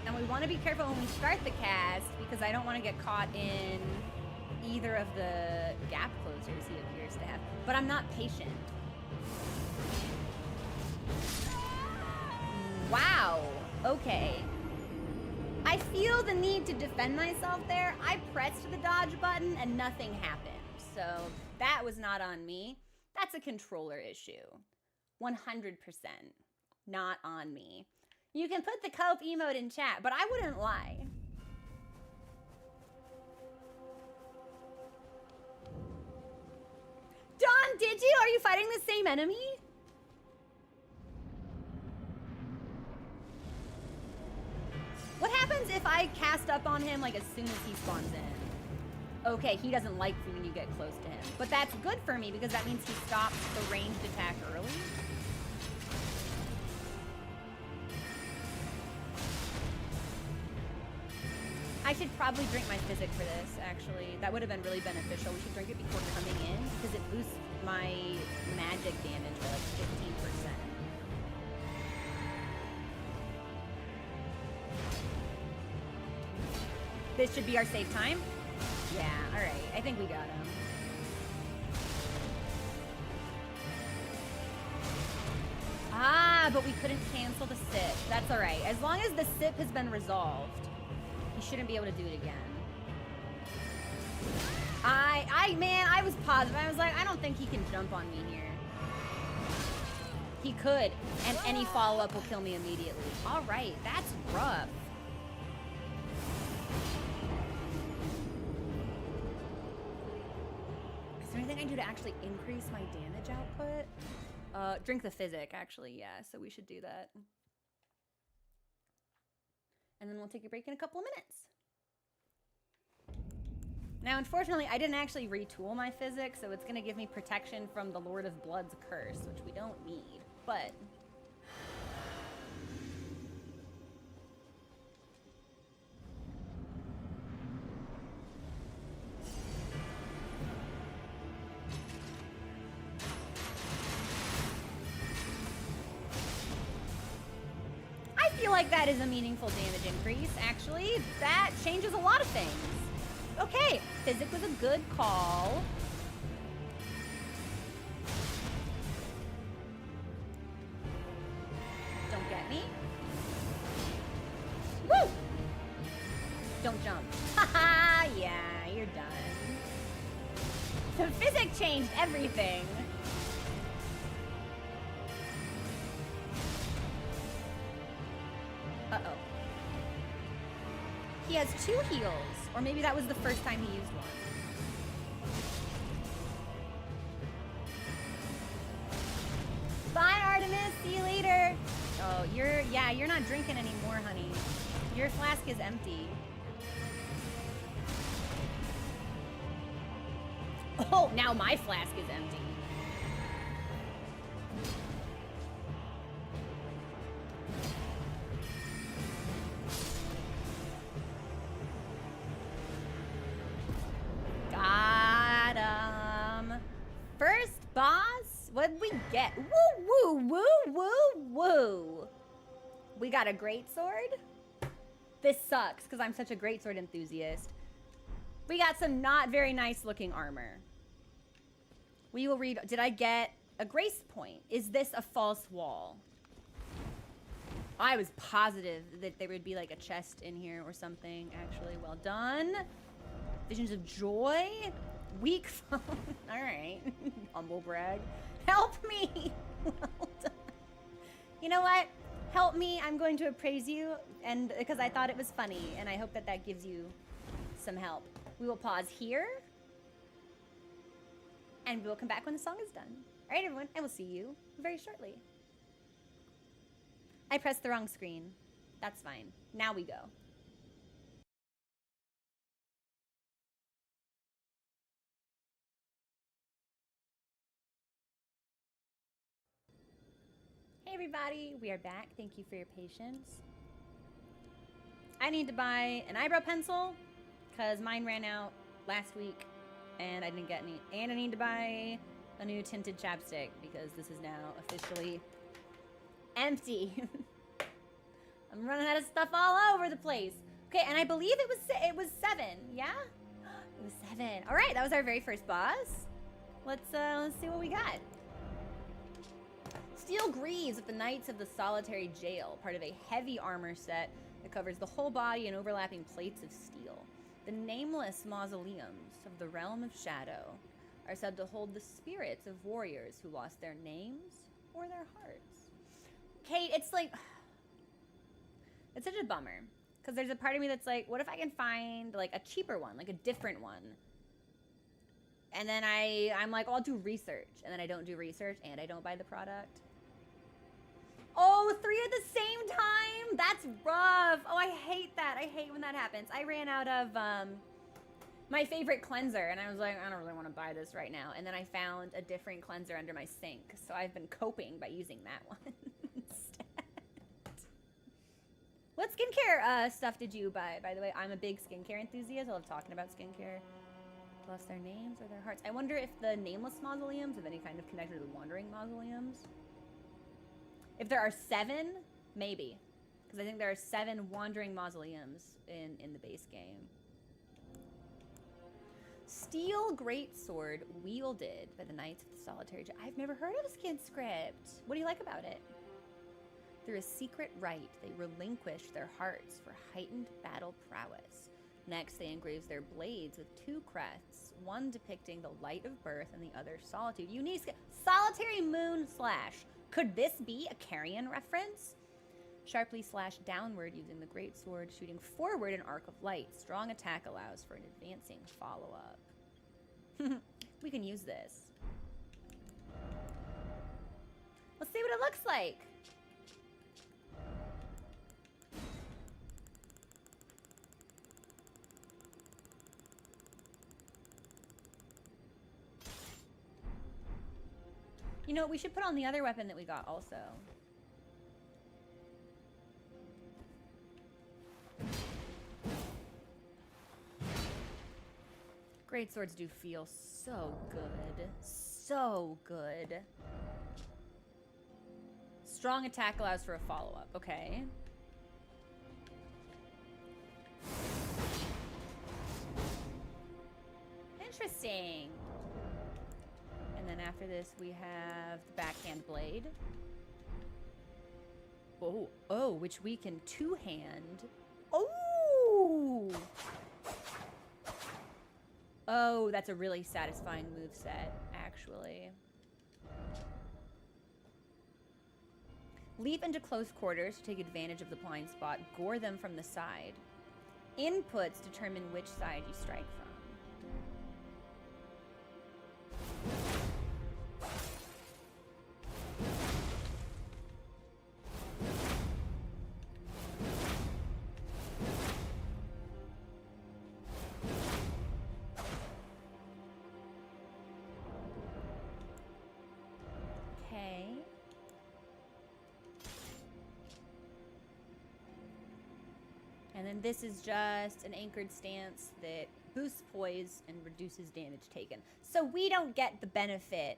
And we want to be careful when we start the cast because I don't want to get caught in either of the gap closers he appears to have. But I'm not patient. Wow. Okay. I feel the need to defend myself there. I pressed the dodge button and nothing happened. So that was not on me. That's That's a controller issue. 100%. Not on me. You can put the cope emote in chat, but I wouldn't lie. Dawn, did you? Are you fighting the same enemy? What happens if I cast up on him like as soon as he spawns in? Okay, he doesn't like when you get close to him. But that's good for me because that means he stops the ranged attack early. I should probably drink my physic for this, actually. That would have been really beneficial. We should drink it before coming in because it boosts my magic damage by like 15%. This should be our safe time? Yeah, alright. I think we got him. Ah, but we couldn't cancel the sip. That's alright. As long as the sip has been resolved, he shouldn't be able to do it again. Man, I was positive. I was like, I don't think he can jump on me here. He could, and any follow-up will kill me immediately. Alright, that's rough. Is there anything I can do to actually increase my damage output? Drink the physic, actually, yeah, so we should do that. And then we'll take a break in a couple of minutes. Now, unfortunately, I didn't actually retool my physics, so it's going to give me protection from the Lord of Blood's curse, which we don't need, but... I feel like that is a meaningful damage increase, actually. That changes a lot of things. Okay, physic was a good call. Don't get me. Woo! Don't jump. Haha, yeah, you're done. The physic changed everything. Uh-oh. He has 2 heals. Or maybe that was the first time he used one. Bye, Artemis. See you later. Oh, you're not drinking anymore, honey. Your flask is empty. Oh, now my flask is empty. Got him. First boss? What'd we get? Woo, woo, woo, woo, woo. We got a greatsword. This sucks because I'm such a greatsword enthusiast. We got some not very nice looking armor. We will read. Did I get a grace point? Is this a false wall? I was positive that there would be like a chest in here or something, actually. Well done. Visions of joy? Weak phone. All right. Humble brag. Help me. Well done. You know what? Help me. I'm going to appraise you, and because I thought it was funny, and I hope that that gives you some help. We will pause here, and we will come back when the song is done. All right, everyone. I will see you very shortly. I pressed the wrong screen. That's fine. Now we go. Hey everybody, we are back. Thank you for your patience. I need to buy an eyebrow pencil because mine ran out last week and I didn't get any. And I need to buy a new tinted chapstick because this is now officially empty. I'm running out of stuff all over the place. Okay, and I believe it was 7, yeah? It was 7. All right, that was our very first boss. Let's see what we got. Steel Greaves of the Knights of the Solitary Jail, part of a heavy armor set that covers the whole body and overlapping plates of steel. The nameless mausoleums of the realm of shadow. are said to hold the spirits of warriors who lost their names or their hearts. Kate, it's like, it's such a bummer. Because there's a part of me that's like, what if I can find like a cheaper one, like a different one? And then I'm like, oh, I'll do research. And then I don't do research and I don't buy the product. Oh, 3 at the same time? That's rough. Oh, I hate that. I hate when that happens. I ran out of my favorite cleanser and I was like, I don't really want to buy this right now. And then I found a different cleanser under my sink. So I've been coping by using that one instead. What skincare stuff did you buy? By the way, I'm a big skincare enthusiast. I love talking about skincare. Lost their names or their hearts. I wonder if the nameless mausoleums have any kind of connection to the wandering mausoleums. If there are 7, maybe. Because I think there are 7 wandering mausoleums in the base game. Steel Greatsword wielded by the Knights of the Solitary. I've never heard of a skin script. What do you like about it? Through a secret rite, they relinquish their hearts for heightened battle prowess. Next, they engrave their blades with 2 crests, one depicting the light of birth and the other solitude. Unique solitary moon slash. Could this be a Carrion reference? Sharply slash downward using the greatsword, shooting forward an arc of light. Strong attack allows for an advancing follow-up. We can use this. Let's see what it looks like. You know, we should put on the other weapon that we got also. Great swords do feel so good. So good. Strong attack allows for a follow-up. Okay. Interesting. And then after this, we have the backhand blade. Oh, which we can two-hand. Oh! Oh, that's a really satisfying moveset, actually. Leap into close quarters to take advantage of the blind spot. Gore them from the side. Inputs determine which side you strike from. And then this is just an anchored stance that boosts poise and reduces damage taken. So we don't get the benefit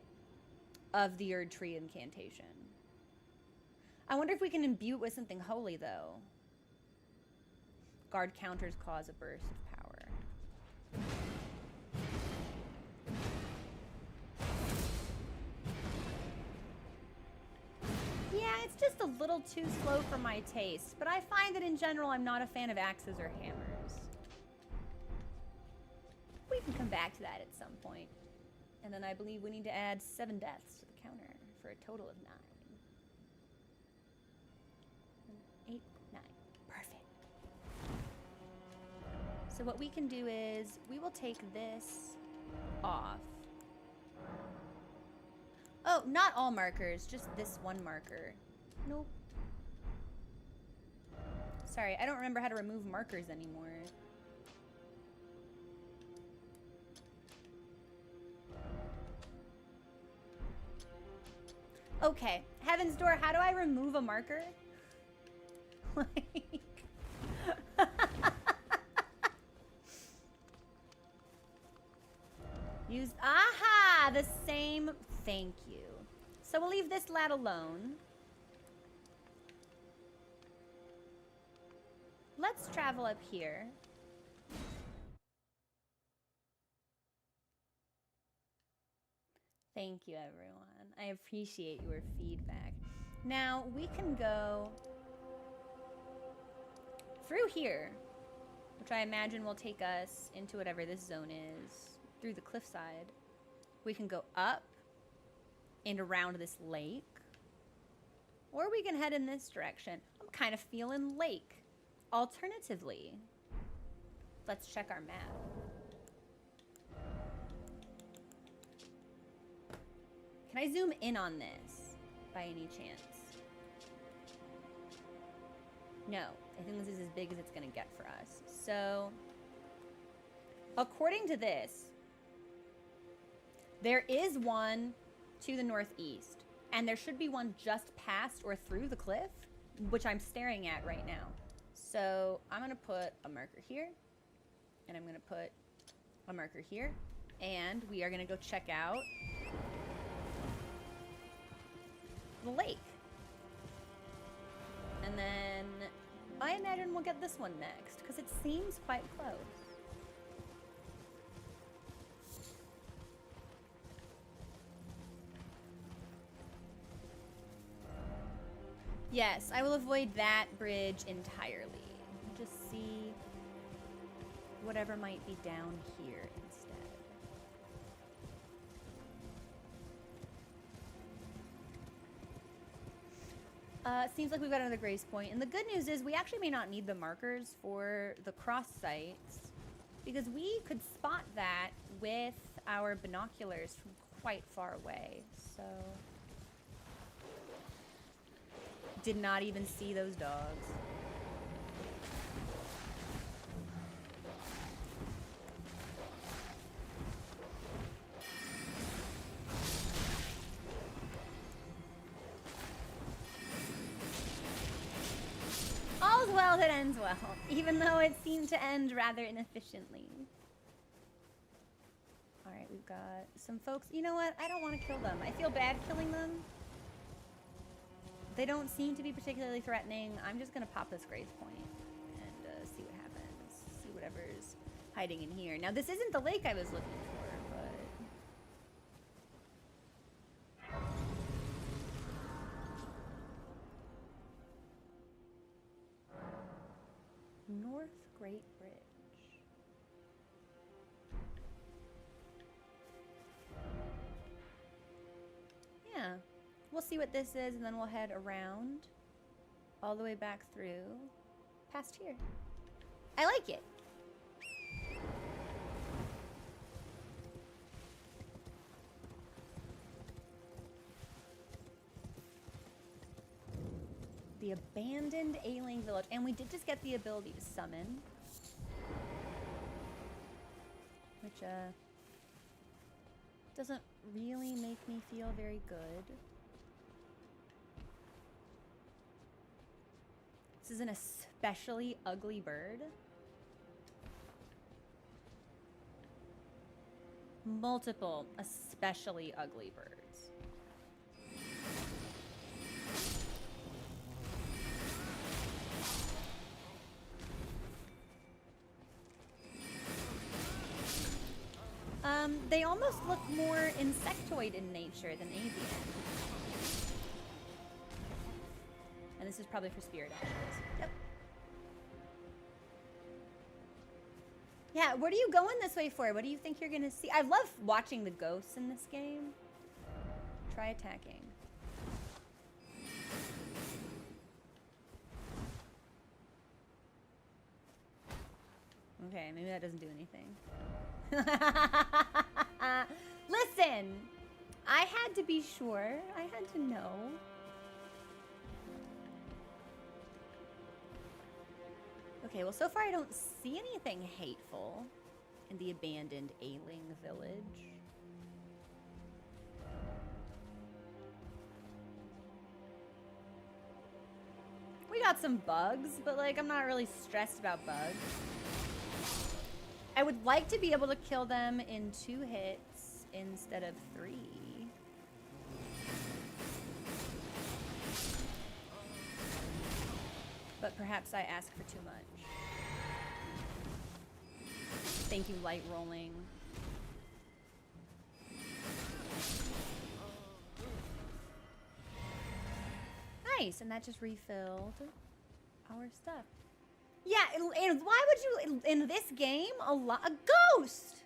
of the Erdtree incantation. I wonder if we can imbue it with something holy, though. Guard counters cause a burst of power. Yeah, it's just a little too slow for my taste, but I find that in general I'm not a fan of axes or hammers. We can come back to that at some point. And then I believe we need to add 7 deaths to the counter for a total of 9. 8, 9. Perfect. So what we can do is we will take this off. Oh, not all markers, just this one marker. Nope. Sorry, I don't remember how to remove markers anymore. Okay, Heaven's Door, how do I remove a marker? Like... Use, aha, the same, thank you. So we'll leave this lad alone. Let's travel up here. Thank you, everyone. I appreciate your feedback. Now, we can go through here, which I imagine will take us into whatever this zone is, through the cliffside. We can go up and around this lake. Or we can head in this direction. I'm kind of feeling lake. Alternatively, let's check our map. Can I zoom in on this by any chance? No, I think this is as big as it's gonna get for us. So, according to this, there is one to the northeast, and there should be one just past or through the cliff, which I'm staring at right now. So I'm gonna put a marker here, and I'm gonna put a marker here, and we are gonna go check out the lake. And then I imagine we'll get this one next, because it seems quite close. Yes, I will avoid that bridge entirely. Just see whatever might be down here instead. Seems like we've got another grace point. And the good news is we actually may not need the markers for the cross sites, because we could spot that with our binoculars from quite far away. So did not even see those dogs. All's well that ends well, even though it seemed to end rather inefficiently. Alright, we've got some folks. You know what? I don't want to kill them. I feel bad killing them. They don't seem to be particularly threatening. I'm just gonna pop this grace point and see what happens. See whatever's hiding in here. Now, this isn't the lake I was looking for, but... North Great Bridge. Yeah. We'll see what this is, and then we'll head around all the way back through past here. I like it. The abandoned ailing village. And we did just get the ability to summon. Which, doesn't really make me feel very good. This is an especially ugly bird. Multiple especially ugly birds. They almost look more insectoid in nature than avian. And this is probably for spirit ashes. Yep. Yeah, what are you going this way for? What do you think you're gonna see? I love watching the ghosts in this game. Try attacking. Okay, maybe that doesn't do anything. Listen! I had to be sure. I had to know. Okay, well, so far I don't see anything hateful in the abandoned ailing village. We got some bugs, but, like, I'm not really stressed about bugs. I would like to be able to kill them in 2 hits instead of 3. But perhaps I ask for too much. Thank you, light rolling. Nice, and that just refilled our stuff. Yeah, and why would you, in this game, a ghost?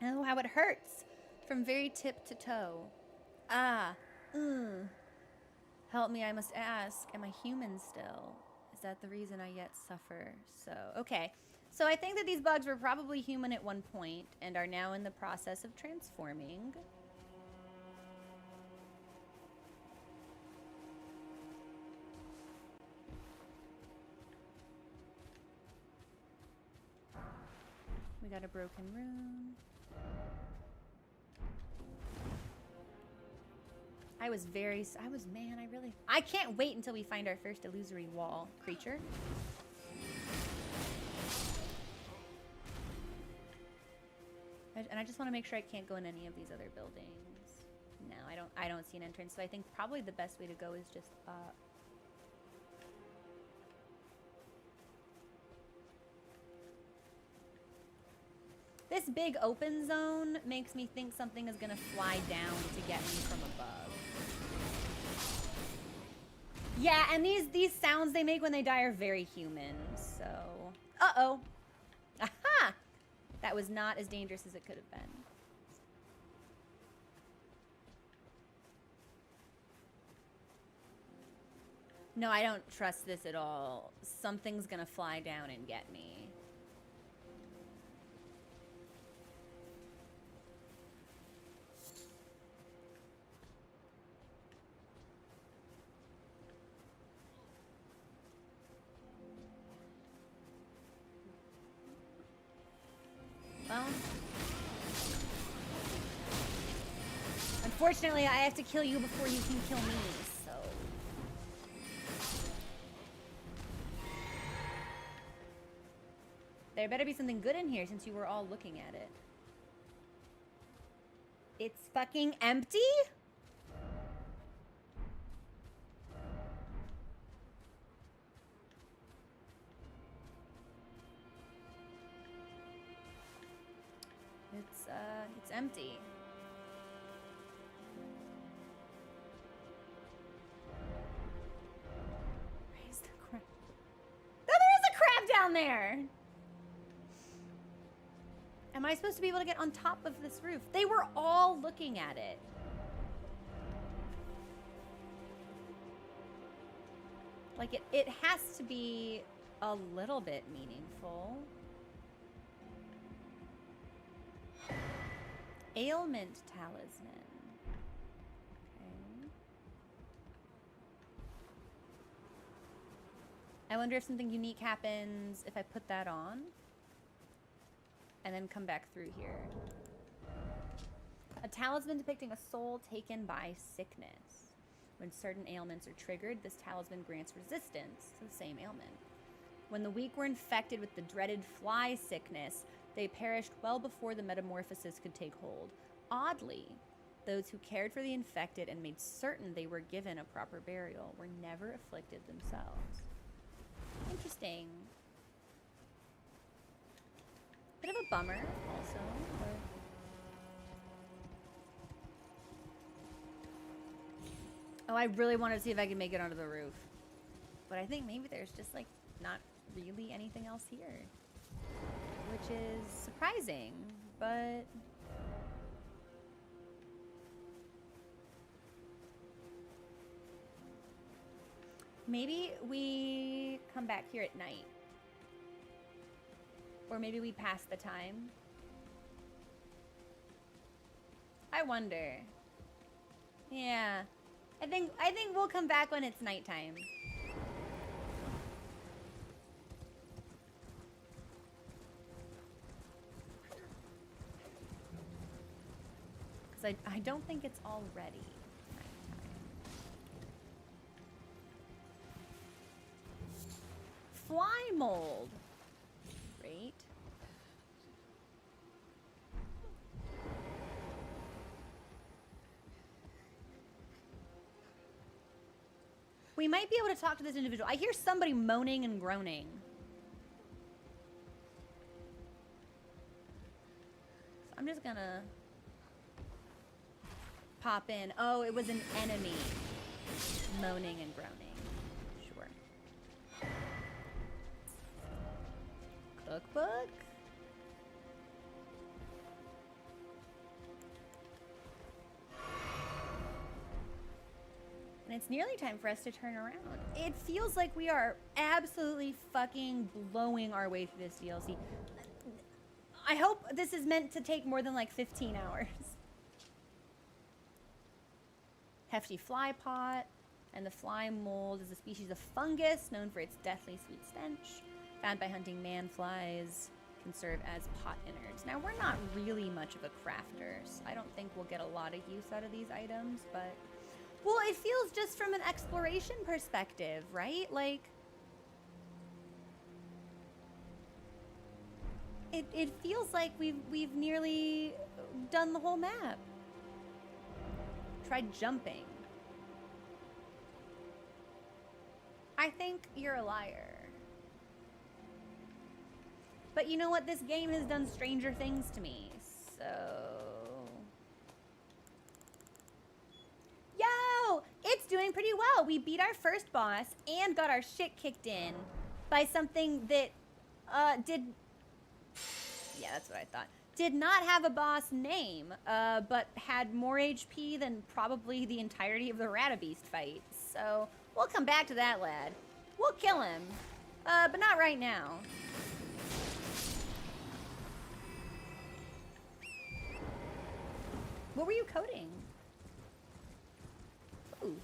Oh, how it hurts from very tip to toe. Ah. Help me, I must ask. Am I human still? Is that the reason I yet suffer? So, okay. So I think that these bugs were probably human at one point and are now in the process of transforming. We got a broken rune. I can't wait until we find our first illusory wall creature. And I just want to make sure I can't go in any of these other buildings. No, I don't see an entrance, so I think probably the best way to go is just up. This big open zone makes me think something is gonna fly down to get me from above. Yeah, and these sounds they make when they die are very human, so... Uh-oh. Aha! That was not as dangerous as it could have been. No, I don't trust this at all. Something's gonna fly down and get me. Well, unfortunately, I have to kill you before you can kill me, so... There better be something good in here since you were all looking at it. It's fucking empty? It's empty. Where's the crab? Oh, there is a crab down there! Am I supposed to be able to get on top of this roof? They were all looking at it. Like, it has to be a little bit meaningful. Ailment talisman. Okay. I wonder if something unique happens if I put that on. And then come back through here. A talisman depicting a soul taken by sickness. When certain ailments are triggered, this talisman grants resistance to the same ailment. When the weak were infected with the dreaded fly sickness, they perished well before the metamorphosis could take hold. Oddly, those who cared for the infected and made certain they were given a proper burial were never afflicted themselves. Interesting. Bit of a bummer, also. Oh, I really wanted to see if I could make it onto the roof. But I think maybe there's just, like, not really anything else here. Which is surprising, but... Maybe we come back here at night. Or maybe we pass the time. I wonder. Yeah. I think we'll come back when it's nighttime. Because I don't think it's already nighttime. Fly mold. Great. We might be able to talk to this individual. I hear somebody moaning and groaning. So I'm just gonna pop in. Oh, it was an enemy moaning and groaning. Sure. Cookbook? it's nearly time for us to turn around. It feels like we are absolutely fucking blowing our way through this DLC. I hope this is meant to take more than like 15 hours. Hefty fly pot, and the fly mold is a species of fungus known for its deathly sweet stench. Found by hunting man-flies, can serve as pot innards. Now, we're not really much of a crafter, so I don't think we'll get a lot of use out of these items, but... Well, it feels just from an exploration perspective, right? Like... It feels like we've nearly done the whole map. Tried jumping. I think you're a liar. But you know what? This game has done stranger things to me, so... Yo! It's doing pretty well. We beat our first boss and got our shit kicked in by something that, did... Yeah, that's what I thought. Did not have a boss name, but had more HP than probably the entirety of the Ratabeast fight. So, we'll come back to that lad. We'll kill him, but not right now. What were you coding? Ooh.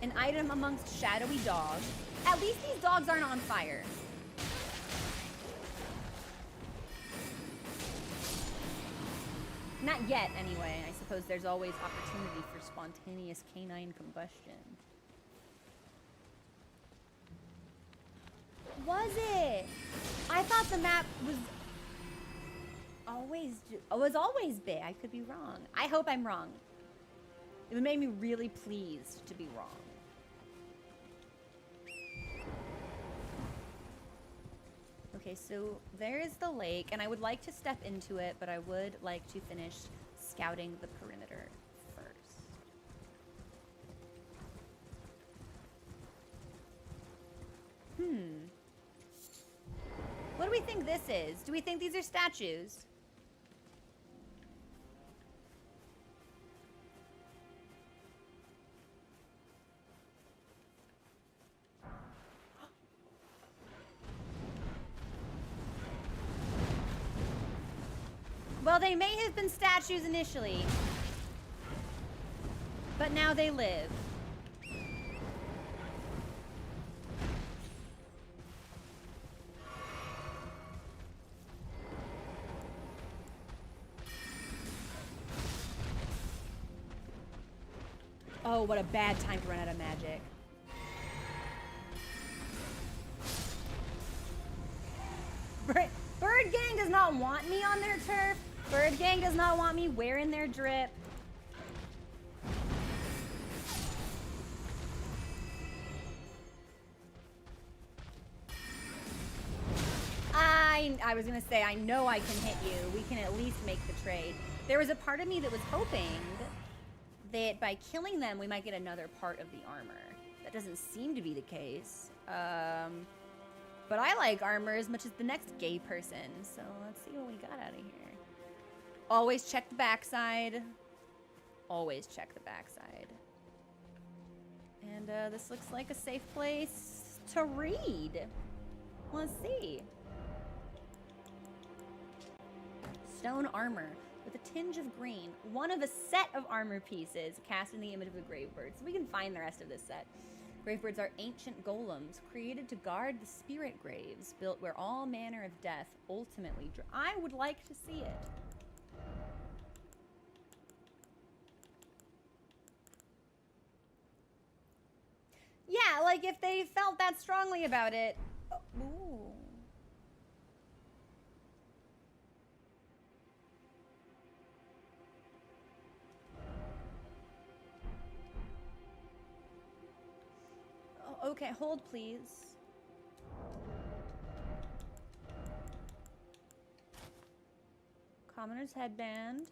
An item amongst shadowy dogs. At least these dogs aren't on fire. Not yet, anyway. I suppose there's always opportunity for spontaneous canine combustion. Was it? I thought the map was always big. I could be wrong. I hope I'm wrong. It would make me really pleased to be wrong. Okay, so there is the lake, and I would like to step into it, but I would like to finish scouting the perimeter first. What do we think this is? Do we think these are statues? Well, they may have been statues initially, but now they live. Oh, what a bad time to run out of magic. Bird Gang does not want me on their turf. Bird Gang does not want me wearing their drip. I was gonna say, I know I can hit you. We can at least make the trade. There was a part of me that was hoping that by killing them, we might get another part of the armor. That doesn't seem to be the case. But I like armor as much as the next gay person. So let's see what we got out of here. Always check the backside. Always check the backside. And this looks like a safe place to read. Let's see. Stone armor with a tinge of green. One of a set of armor pieces cast in the image of a gravebird. So we can find the rest of this set. Gravebirds are ancient golems created to guard the spirit graves, built where all manner of death ultimately... I would like to see it. Yeah, like if they felt that strongly about it. Ooh. Okay, hold please. Commoner's headband.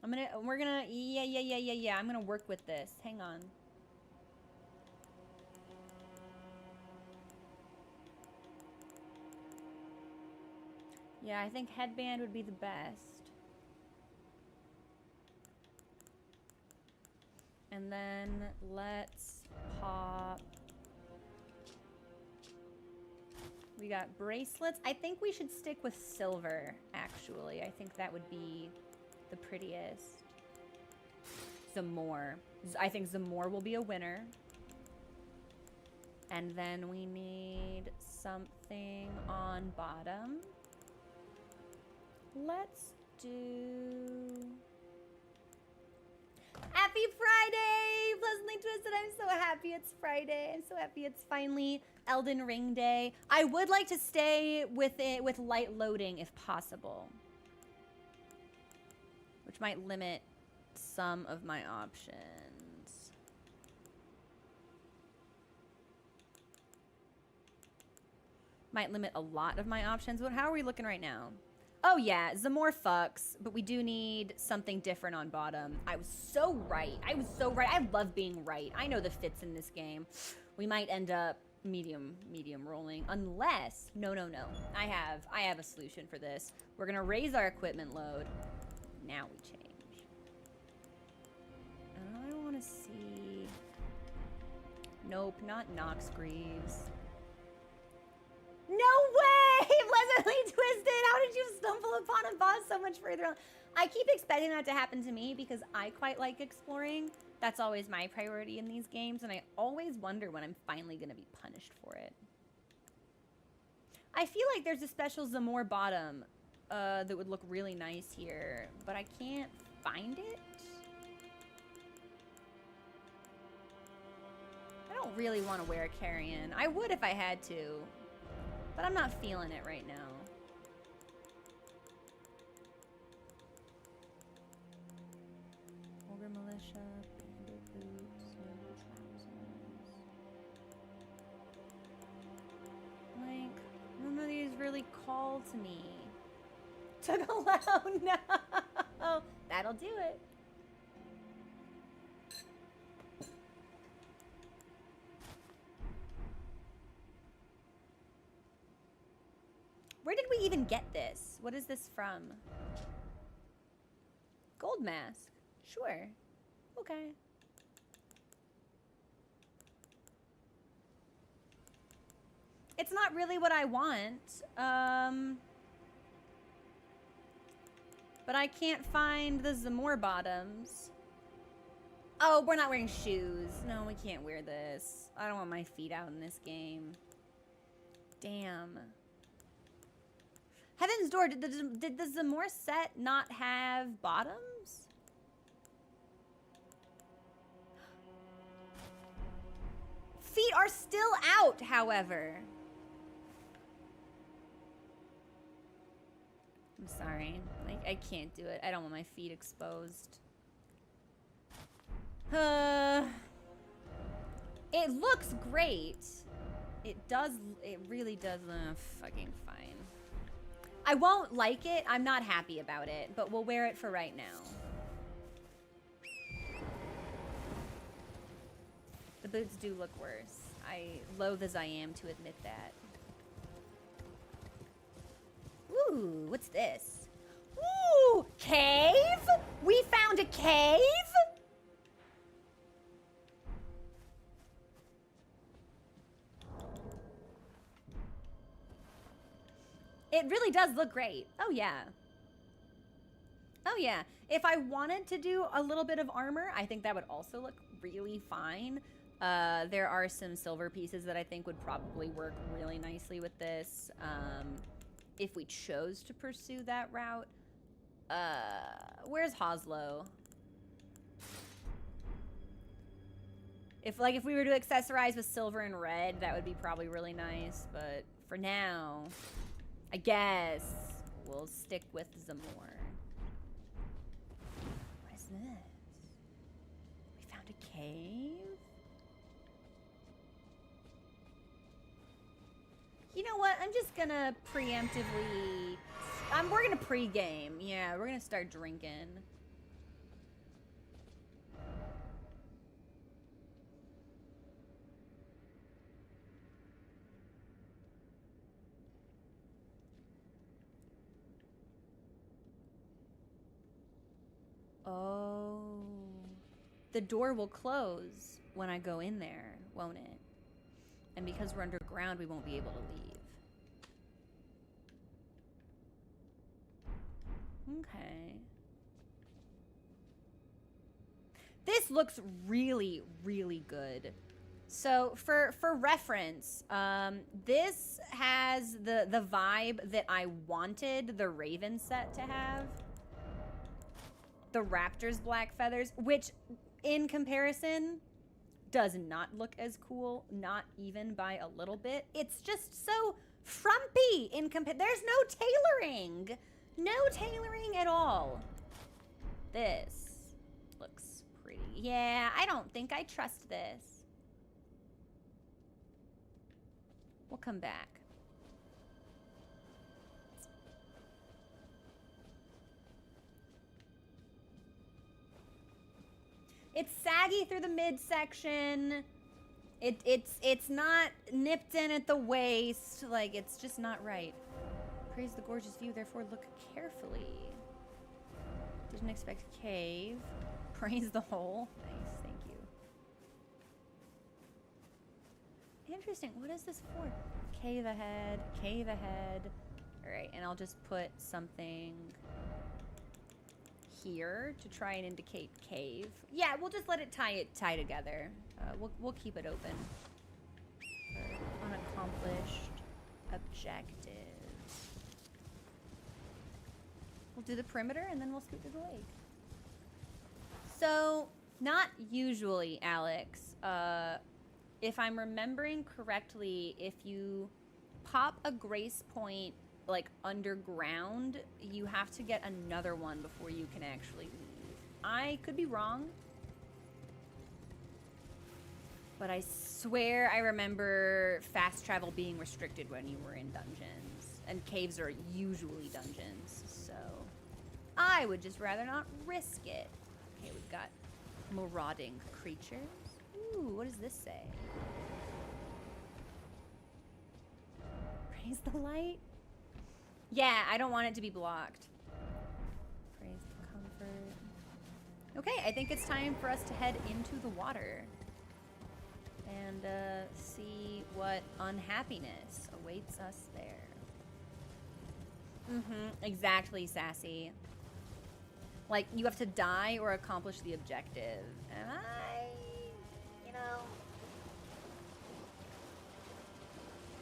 We're gonna, yeah. I'm gonna work with this. Hang on. Yeah, I think headband would be the best. And then let's pop. We got bracelets. I think we should stick with silver, actually. I think that would be the prettiest. Zamor. I think Zamor will be a winner. And then we need something on bottom. Let's do... Happy Friday! Pleasantly Twisted. I'm so happy it's Friday. I'm so happy it's finally Elden Ring Day. I would like to stay with it with light loading if possible, which might limit some of my options. Might limit a lot of my options. But how are we looking right now? Oh yeah, Zamor fucks, but we do need something different on bottom. I was so right. I was so right. I love being right. I know the fits in this game. We might end up medium rolling, unless no. I have a solution for this. We're gonna raise our equipment load. Now we change. I want to see. Nope, not Nox Greaves. No way! Pleasantly Twisted! How did you stumble upon a boss so much further on? I keep expecting that to happen to me because I quite like exploring. That's always my priority in these games, and I always wonder when I'm finally going to be punished for it. I feel like there's a special Zamor bottom that would look really nice here, but I can't find it. I don't really want to wear a carrion. I would if I had to. But I'm not feeling it right now. Ogre Militia, bandit boots, noble trousers. Like, none of these really call to me. Took a loud no. That'll do it. Where did we even get this? What is this from? Gold mask. Sure. Okay. It's not really what I want. But I can't find the Zamor bottoms. Oh, we're not wearing shoes. No, we can't wear this. I don't want my feet out in this game. Damn. Heaven's Door, did the Zamor set not have bottoms? Feet are still out, however. I'm sorry. I can't do it. I don't want my feet exposed. It looks great. It really does. Fucking fine. I won't like it. I'm not happy about it, but we'll wear it for right now. The boots do look worse. I loathe as I am to admit that. Ooh, what's this? Ooh, cave? We found a cave? It really does look great. Oh, yeah. Oh, yeah. If I wanted to do a little bit of armor, I think that would also look really fine. There are some silver pieces that I think would probably work really nicely with this. If we chose to pursue that route. Where's Hoslow? If we were to accessorize with silver and red, that would be probably really nice. But for now, I guess we'll stick with Zamor. What is this? We found a cave? You know what? I'm just gonna preemptively... we're gonna pre-game. Yeah, we're gonna start drinking. Oh. the door will close when I go in there, won't it? And because we're underground, we won't be able to leave. Okay. This looks really, really good. So for reference, this has the vibe that I wanted the Raven set to have. The Raptor's black feathers, which in comparison does not look as cool, not even by a little bit. It's just so frumpy in there's no tailoring. No tailoring at all. This looks pretty. Yeah, I don't think I trust this. We'll come back. It's saggy through the midsection. It's not nipped in at the waist. Like, it's just not right. Praise the gorgeous view, therefore look carefully. Didn't expect a cave. Praise the hole. Nice, thank you. Interesting. What is this for? Cave ahead. Cave ahead. All right, and I'll just put something here to try and indicate cave. Yeah, we'll just let it tie together. We'll keep it open. For unaccomplished objective. We'll do the perimeter and then we'll scoot through the lake. So, not usually, Alex. If I'm remembering correctly, if you pop a grace point like underground, you have to get another one before you can actually leave. I could be wrong, but I swear I remember fast travel being restricted when you were in dungeons, and caves are usually dungeons, so I would just rather not risk it. Okay, we've got marauding creatures. Ooh, what does this say? Praise the light? Yeah, I don't want it to be blocked. Praise the comfort. Okay, I think it's time for us to head into the water and see what unhappiness awaits us there. Exactly, Sassy. Like, you have to die or accomplish the objective. And you know...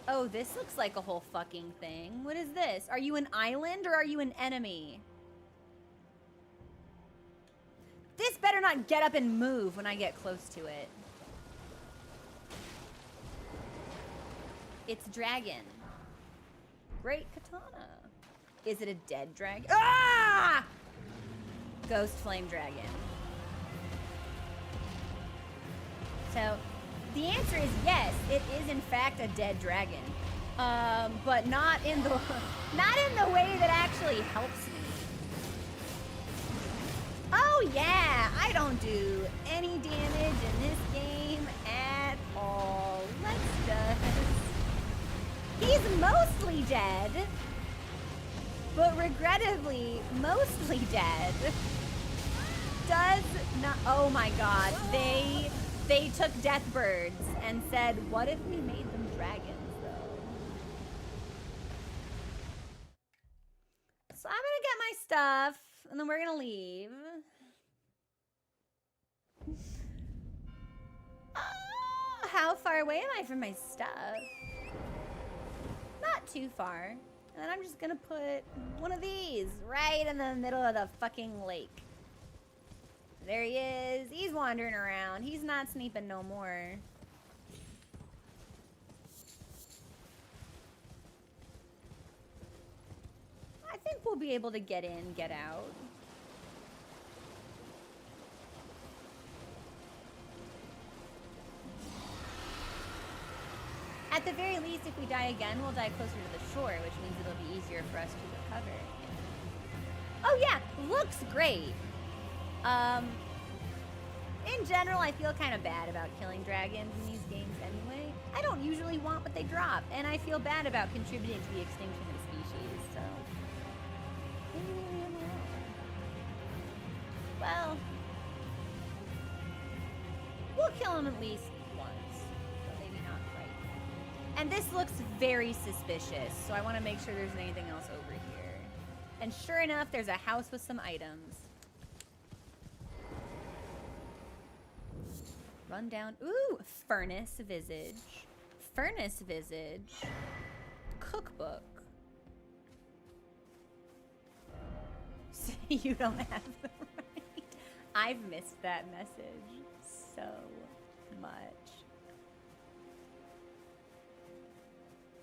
Oh, this looks like a whole fucking thing. What is this? Are you an island or are you an enemy? This better not get up and move when I get close to it. It's dragon. Great katana. Is it a dead dragon? Ah! Ghost flame dragon. So, the answer is yes. It is in fact a dead dragon, but not in the way that actually helps me. Oh yeah, I don't do any damage in this game at all. Let's just. He's mostly dead, but regrettably mostly dead. Does not. Oh my God, They took death birds and said, what if we made them dragons, though? So I'm gonna get my stuff, and then we're gonna leave. How far away am I from my stuff? Not too far. And then I'm just gonna put one of these right in the middle of the fucking lake. There he is. He's wandering around. He's not sneaking no more. I think we'll be able to get in, get out. At the very least, if we die again, we'll die closer to the shore, which means it'll be easier for us to recover. Oh yeah, looks great. In general, I feel kind of bad about killing dragons in these games anyway. I don't usually want what they drop, and I feel bad about contributing to the extinction of species, so... Maybe I'm wrong. Well... kill him at least once, but maybe not quite. And this looks very suspicious, so I want to make sure there's anything else over here. And sure enough, there's a house with some items. Run down. Ooh, furnace visage. Furnace visage. Cookbook. You don't have the right. I've missed that message so much.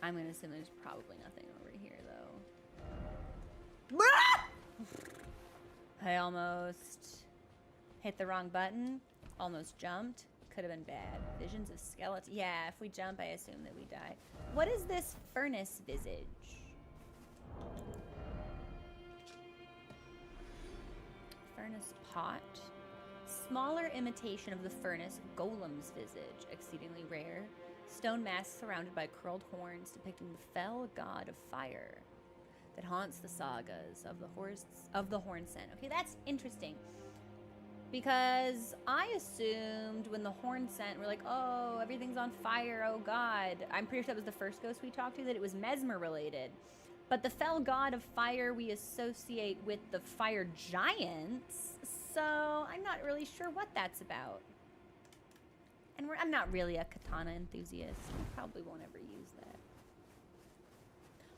I'm gonna assume there's probably nothing over here though. I almost hit the wrong button. Almost jumped. Could have been bad. Visions of skeleton. Yeah, if we jump, I assume that we die. What is this furnace visage? Furnace pot. Smaller imitation of the furnace golem's visage. Exceedingly rare. Stone mask surrounded by curled horns depicting the fell god of fire that haunts the sagas of the Horn Scent. Okay, that's interesting. Because I assumed when the Horn Scent, we're like, oh, everything's on fire, oh god. I'm pretty sure that was the first ghost we talked to, that it was Mesmer related. But the fell god of fire we associate with the fire giants, so I'm not really sure what that's about. And I'm not really a katana enthusiast. I probably won't ever use that.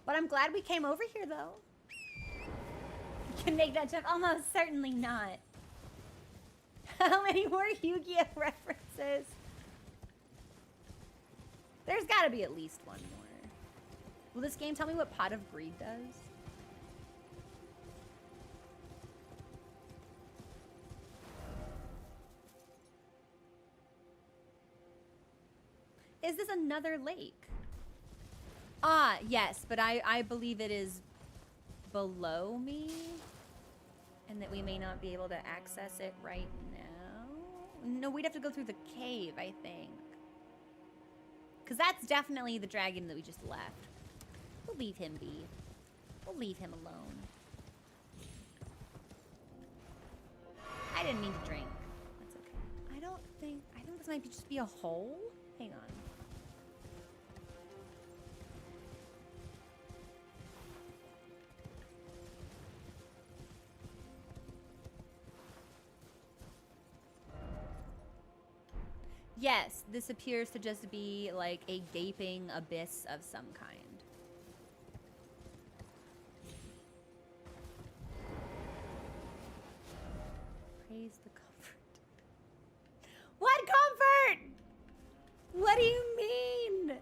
But I'm glad we came over here, though. You can make that jump? Almost certainly not. How many more Yu-Gi-Oh references? There's got to be at least one more. Will this game tell me what Pot of Greed does? Is this another lake? Ah, yes, but I believe it is below me, and that we may not be able to access it right now. No, we'd have to go through the cave, I think. Because that's definitely the dragon that we just left. We'll leave him be. We'll leave him alone. I didn't mean to drink. That's okay. I think this might just be a hole. Hang on. Yes, this appears to just be like a gaping abyss of some kind. Praise the comfort. What comfort? What do you mean?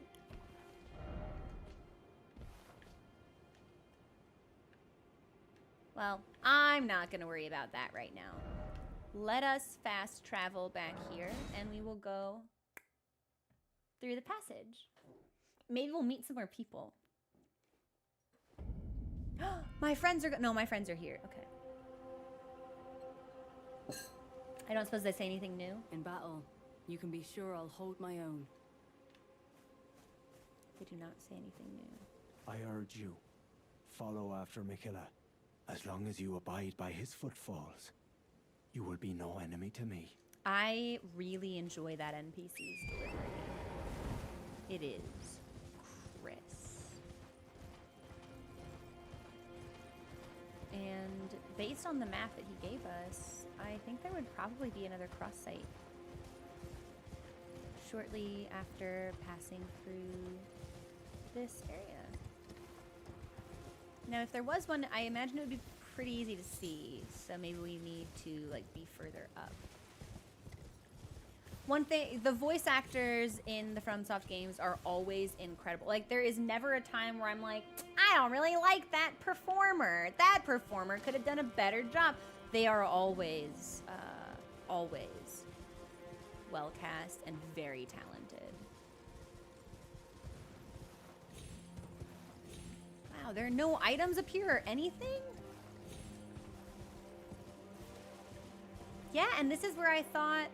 Well, I'm not going to worry about that right now. Let us fast travel back here, and we will go through the passage. Maybe we'll meet some more people. My friends are... No, my friends are here. Okay. I don't suppose they say anything new? In battle, you can be sure I'll hold my own. They do not say anything new. I urge you, follow after Mikilla. As long as you abide by his footfalls, you will be no enemy to me. I really enjoy that NPC's delivery. It is crisp. And based on the map that he gave us, I think there would probably be another cross site shortly after passing through this area. Now, if there was one, I imagine it would be pretty easy to see, so maybe we need to like be further up. One thing, the voice actors in the FromSoft games are always incredible. Like, there is never a time where I'm like, I don't really like that performer. That performer could have done a better job. They are always, always well cast and very talented. Wow, there are no items up here or anything? Yeah, and this is where I thought,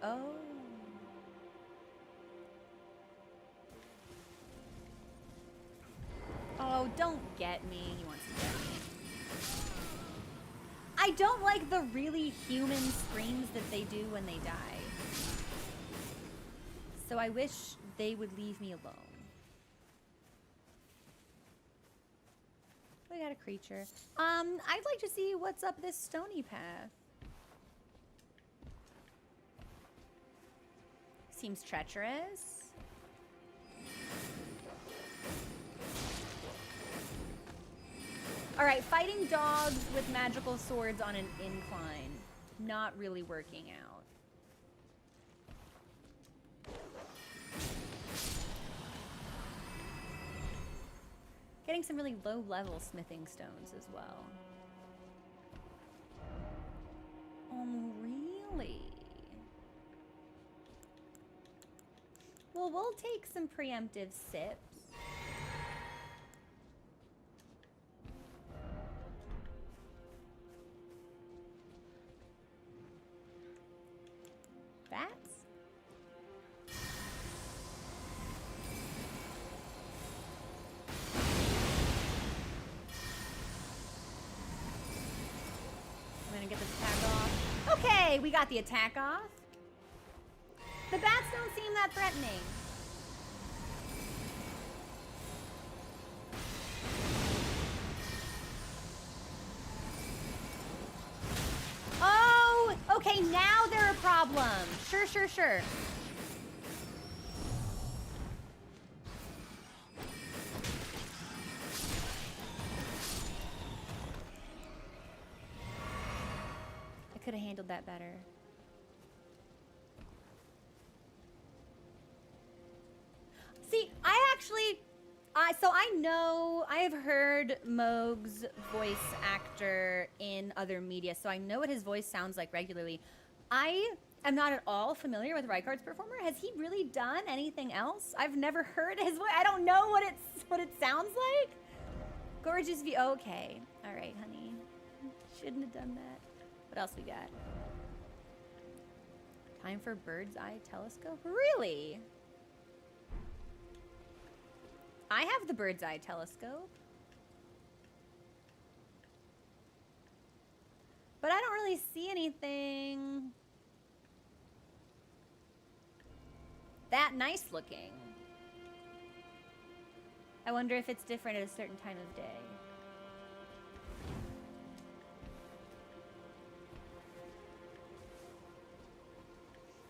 oh. Oh, don't get me. He wants to get me. I don't like the really human screams that they do when they die. So I wish they would leave me alone. We got a creature. I'd like to see what's up this stony path. Seems treacherous. All right, fighting dogs with magical swords on an incline. Not really working out. Getting some really low-level smithing stones as well. Really? Well, we'll take some preemptive sips. Bats? I'm gonna get this attack off. Okay, we got the attack off. The bats don't seem that threatening. Oh, okay, now they're a problem. Sure, sure, sure. I could have handled that better. See, so I know, I have heard Moog's voice actor in other media, so I know what his voice sounds like regularly. I am not at all familiar with Rykard's performer. Has he really done anything else? I've never heard his voice. I don't know what it sounds like. Gorgeous view. Okay. All right, honey. Shouldn't have done that. What else we got? Time for bird's eye telescope? Really? I have the bird's eye telescope. But I don't really see anything that nice looking. I wonder if it's different at a certain time of day.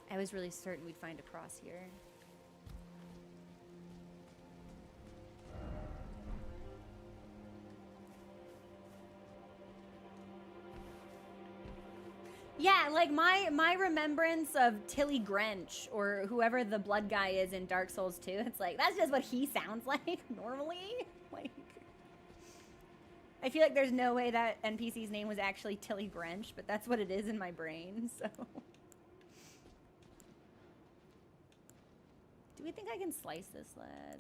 I was really certain we'd find a cross here. Yeah, like my remembrance of Tilly Grench or whoever the blood guy is in Dark Souls 2, it's like, that's just what he sounds like normally. Like, I feel like there's no way that NPC's name was actually Tilly Grench, but that's what it is in my brain, so. Do we think I can slice this lead?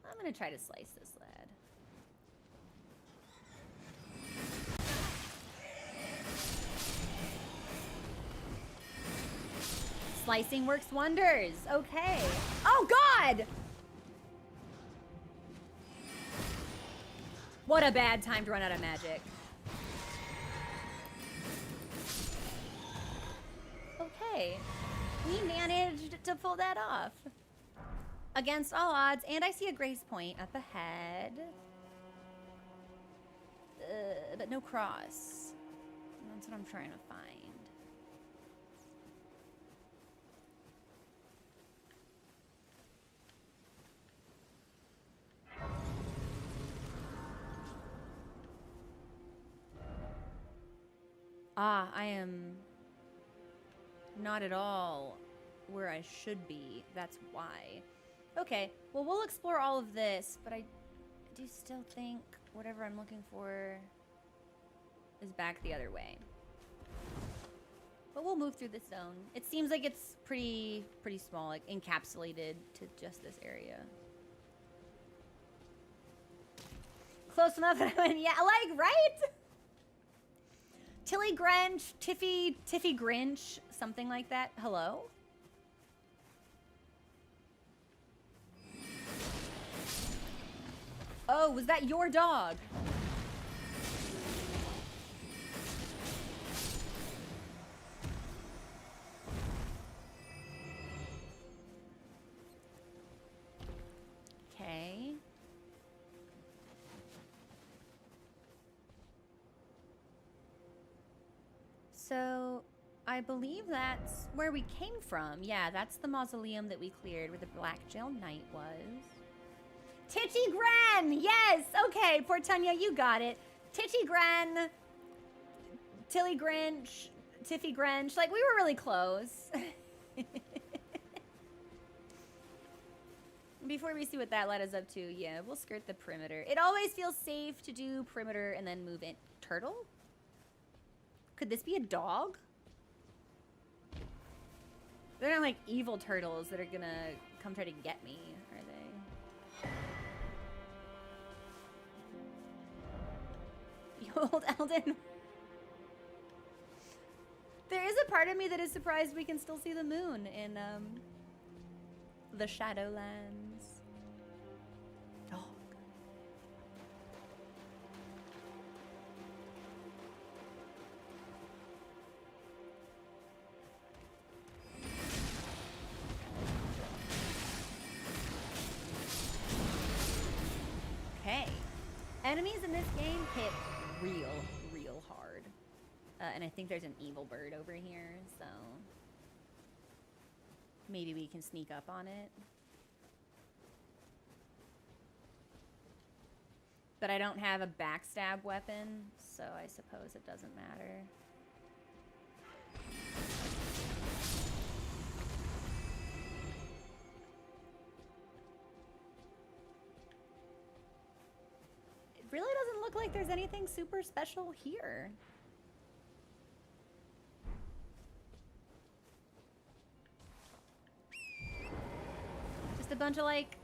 I'm gonna try to slice this lead. Slicing works wonders. Okay. Oh, God! What a bad time to run out of magic. Okay. We managed to pull that off. Against all odds, and I see a grace point up ahead. But no cross. That's what I'm trying to find. Ah, I am not at all where I should be. That's why. Okay, well, we'll explore all of this, but I do still think whatever I'm looking for is back the other way. But we'll move through this zone. It seems like it's pretty small, like encapsulated to just this area. Close enough that I went, yeah, like, right? Tilly Grinch, Tiffy Grinch, something like that. Hello? Oh, was that your dog? I believe that's where we came from. Yeah, that's the mausoleum that we cleared where the Black Gel Knight was. Titchy Gren! Yes! Okay, Portunia, you got it. Titchy Gren, Tilly Grinch, Tiffy Grinch. Like, we were really close. Before we see what that led us up to, yeah, we'll skirt the perimeter. It always feels safe to do perimeter and then move in. Turtle? Could this be a dog? They're not like evil turtles that are gonna come try to get me, are they? You old Eldon. There is a part of me that is surprised we can still see the moon in the Shadowlands. Oh. Okay. Enemies in this game hit real hard. And I think there's an evil bird over here, so maybe we can sneak up on it. But I don't have a backstab weapon, so I suppose it doesn't matter. It really doesn't look like there's anything super special here. Just a bunch of like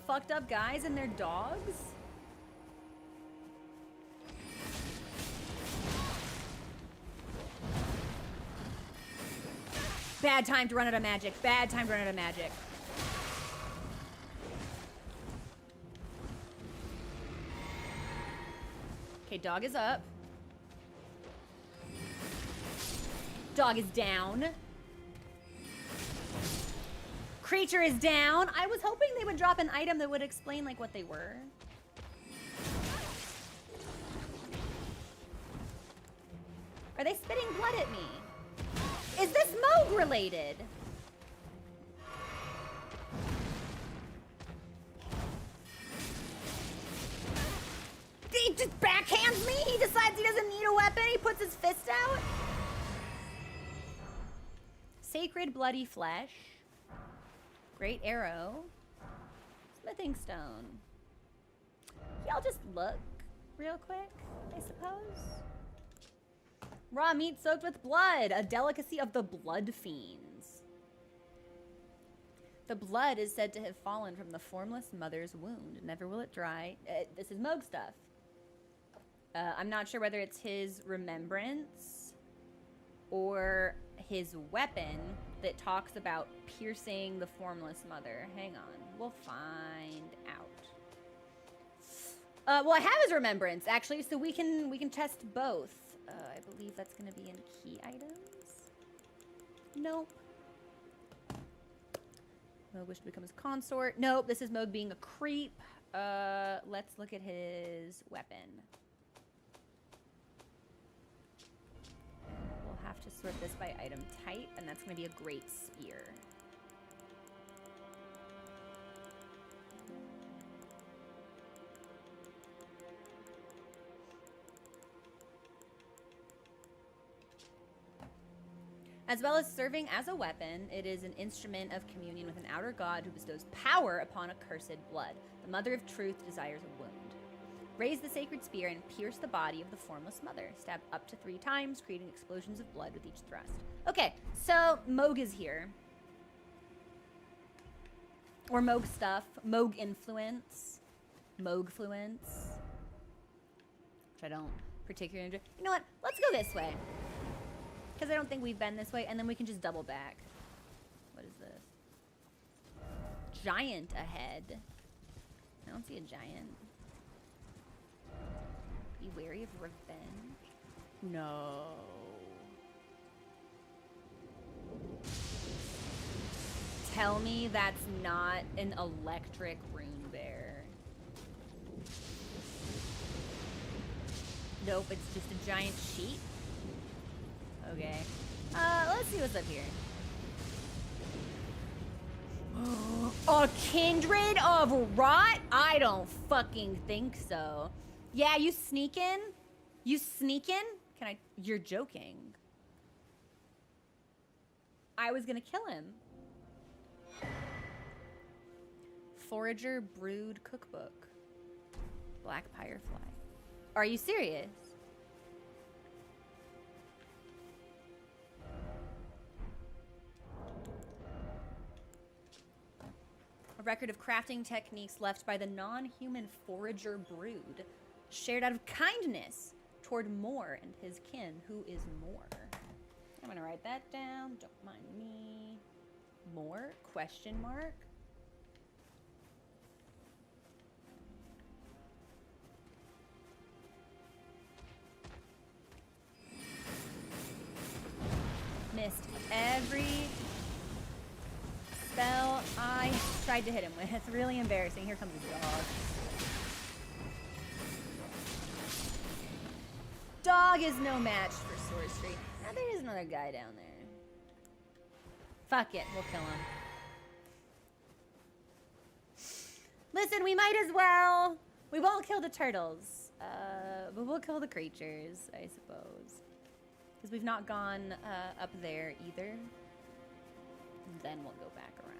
fucked up guys and their dogs. Bad time to run out of magic. Bad time to run out of magic. Okay, dog is up. Dog is down. Creature is down. I was hoping they would drop an item that would explain like what they were. Are they spitting blood at me? Is this Moog related? He just backhands me? He decides he doesn't need a weapon? He puts his fist out? Sacred bloody flesh. Great arrow. Smithing stone. Y'all just look real quick, I suppose. Raw meat soaked with blood, a delicacy of the blood fiends. The blood is said to have fallen from the formless mother's wound. Never will it dry. This is Moog stuff. I'm not sure whether it's his remembrance or his weapon that talks about piercing the formless mother. Hang on, we'll find out. Well, I have his remembrance actually, so we can test both. I believe that's going to be in key items. Nope. Moog wished to become his consort. Nope, this is Moog being a creep. Let's look at his weapon. We'll have to sort this by item type, and that's going to be a great spear. As well as serving as a weapon, it is an instrument of communion with an outer god who bestows power upon accursed blood. The Mother of Truth desires a wound. Raise the sacred spear and pierce the body of the formless mother. Stab up to 3 times, creating explosions of blood with each thrust. Okay, so Moog is here. Or Moog stuff. Moog influence. Moogfluence. Which I don't particularly enjoy. You know what? Let's go this way. Because I don't think we've been this way, and then we can just double back. What is this? Giant ahead. I don't see a giant. Be wary of revenge. No. Tell me that's not an electric rune bear. Nope, it's just a giant sheep. Okay. Let's see what's up here. A kindred of rot? I don't fucking think so. Yeah, you sneaking? You sneaking? Can I? You're joking. I was gonna kill him. Forager Brood Cookbook. Black Firefly. Are you serious? A record of crafting techniques left by the non-human forager brood, shared out of kindness toward Moore and his kin, who is Moore. I'm gonna write that down, don't mind me. Moore, question mark. Missed every spell I tried to hit him with. It's really embarrassing. Here comes the dog. Dog is no match for sorcery. Now there is another guy down there. Fuck it, we'll kill him. Listen, we might as well. We won't kill the turtles, but we'll kill the creatures, I suppose. Because we've not gone up there either. Then we'll go back around.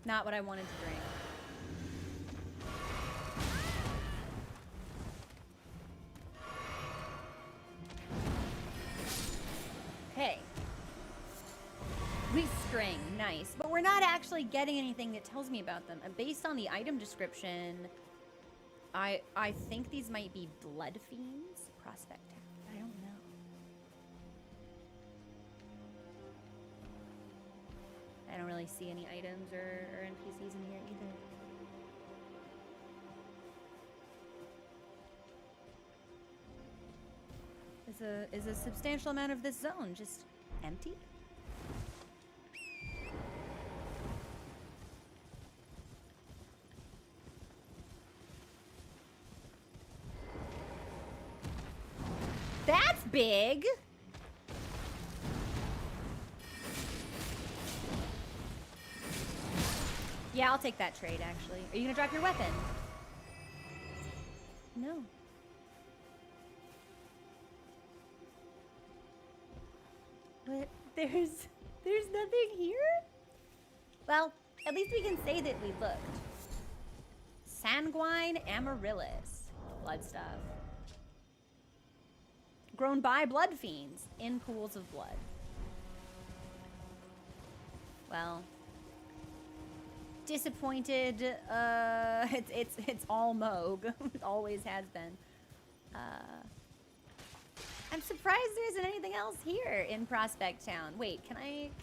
Not what I wanted to drink. Okay. Restring, nice. But we're not actually getting anything that tells me about them. And based on the item description, I think these might be blood fiends. Prospect. I don't know. I don't really see any items or NPCs in here either. Is a substantial amount of this zone just empty? That's big. Yeah, I'll take that trade, actually. Are you gonna drop your weapon? No. But there's nothing here? Well, at least we can say that we looked. Sanguine Amaryllis. Blood stuff. Grown by blood fiends in pools of blood. Well, disappointed. It's all Moog. It always has been. I'm surprised there isn't anything else here in Prospect Town. Wait, can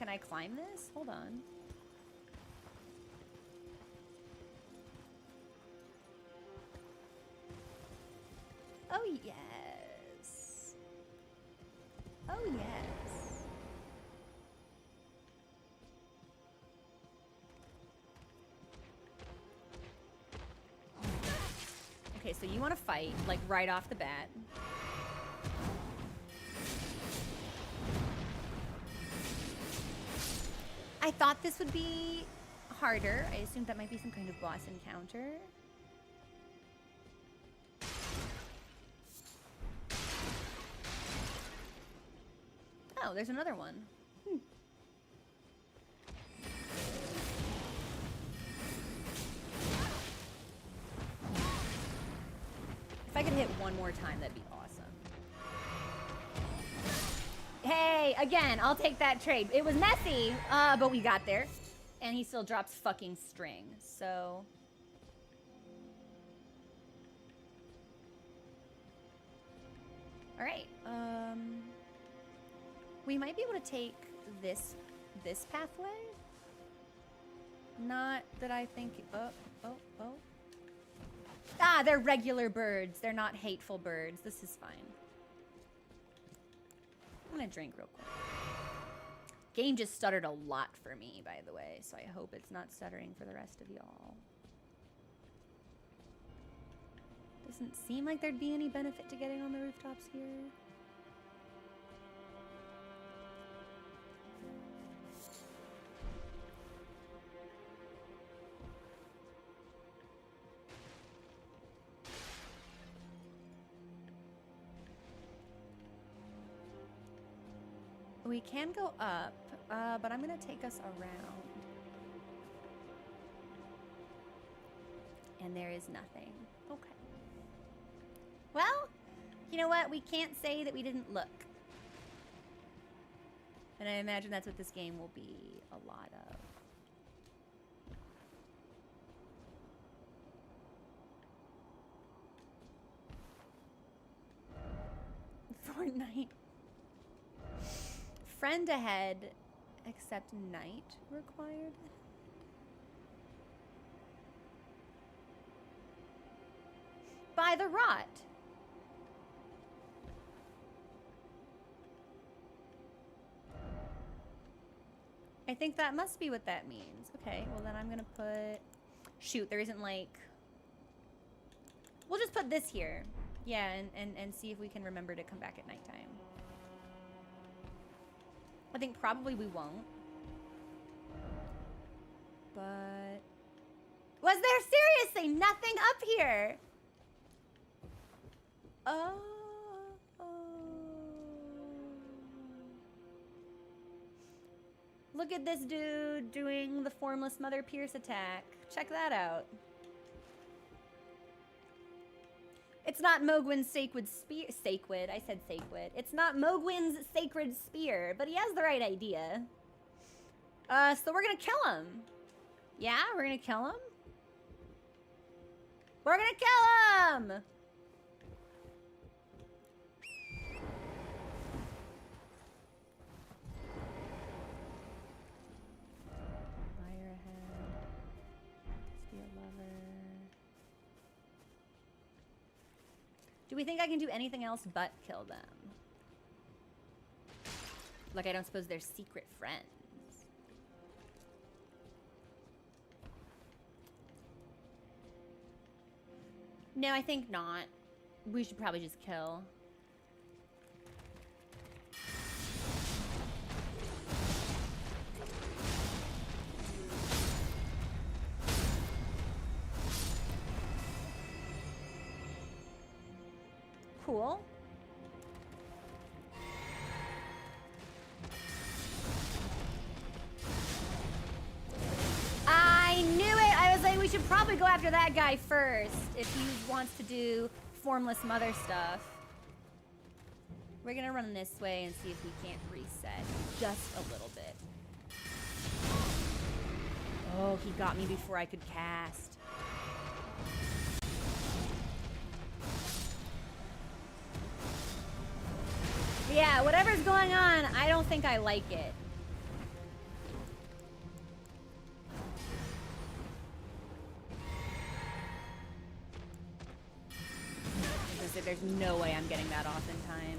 I climb this? Hold on. Oh yes. Oh yes. Okay, so you want to fight, like, right off the bat. I thought this would be harder. I assumed that might be some kind of boss encounter. Oh, there's another one. If I could hit one more time, that'd be awesome. Hey, again, I'll take that trade. It was messy, but we got there. And he still drops fucking string, so... Alright, we might be able to take this pathway. Not that I think... Oh. Ah, they're regular birds. They're not hateful birds. This is fine. I'm gonna drink real quick. Game just stuttered a lot for me, by the way, so I hope it's not stuttering for the rest of y'all. Doesn't seem like there'd be any benefit to getting on the rooftops here. We can go up, but I'm gonna take us around. And there is nothing. Okay. Well, you know what? We can't say that we didn't look. And I imagine that's what this game will be a lot of. Fortnite. Friend ahead, except night required. By the rot. I think that must be what that means. Okay, well then I'm gonna put... Shoot, there isn't like... We'll just put this here. Yeah, and see if we can remember to come back at nighttime. I think probably we won't. But... Was there seriously nothing up here? Oh. Look at this dude doing the formless Mother Pierce attack. Check that out. It's not Mogwin's sacred spear. Sacred. I said sacred. It's not Mogwin's sacred spear, but he has the right idea. So we're gonna kill him. Yeah, we're gonna kill him. We're gonna kill him! Fire ahead. Be a lover. Do we think I can do anything else but kill them? Like, I don't suppose they're secret friends. No, I think not. We should probably just kill. Cool. I knew it! I was like, we should probably go after that guy first if he wants to do formless mother stuff. We're gonna run this way and see if we can't reset just a little bit. Oh, he got me before I could cast. Yeah, whatever's going on, I don't think I like it. There's no way I'm getting that off in time.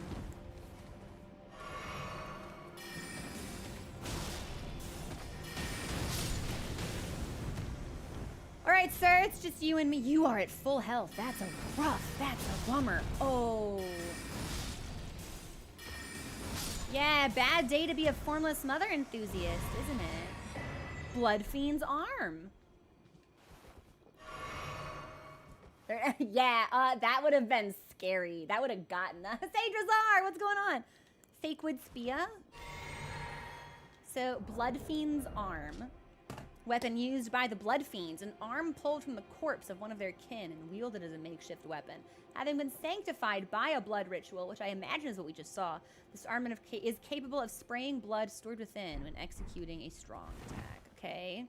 All right, sir, it's just you and me. You are at full health. That's a bummer. Oh. Yeah, bad day to be a formless mother enthusiast, isn't it? Bloodfiend's arm. Yeah, that would have been scary. That would have gotten us. Sadrazar, what's going on? Fakewood Spia. So, Bloodfiend's arm. Weapon used by the Bloodfiends. An arm pulled from the corpse of one of their kin and wielded as a makeshift weapon. Having been sanctified by a blood ritual, which I imagine is what we just saw, this arm is capable of spraying blood stored within when executing a strong attack. Okay.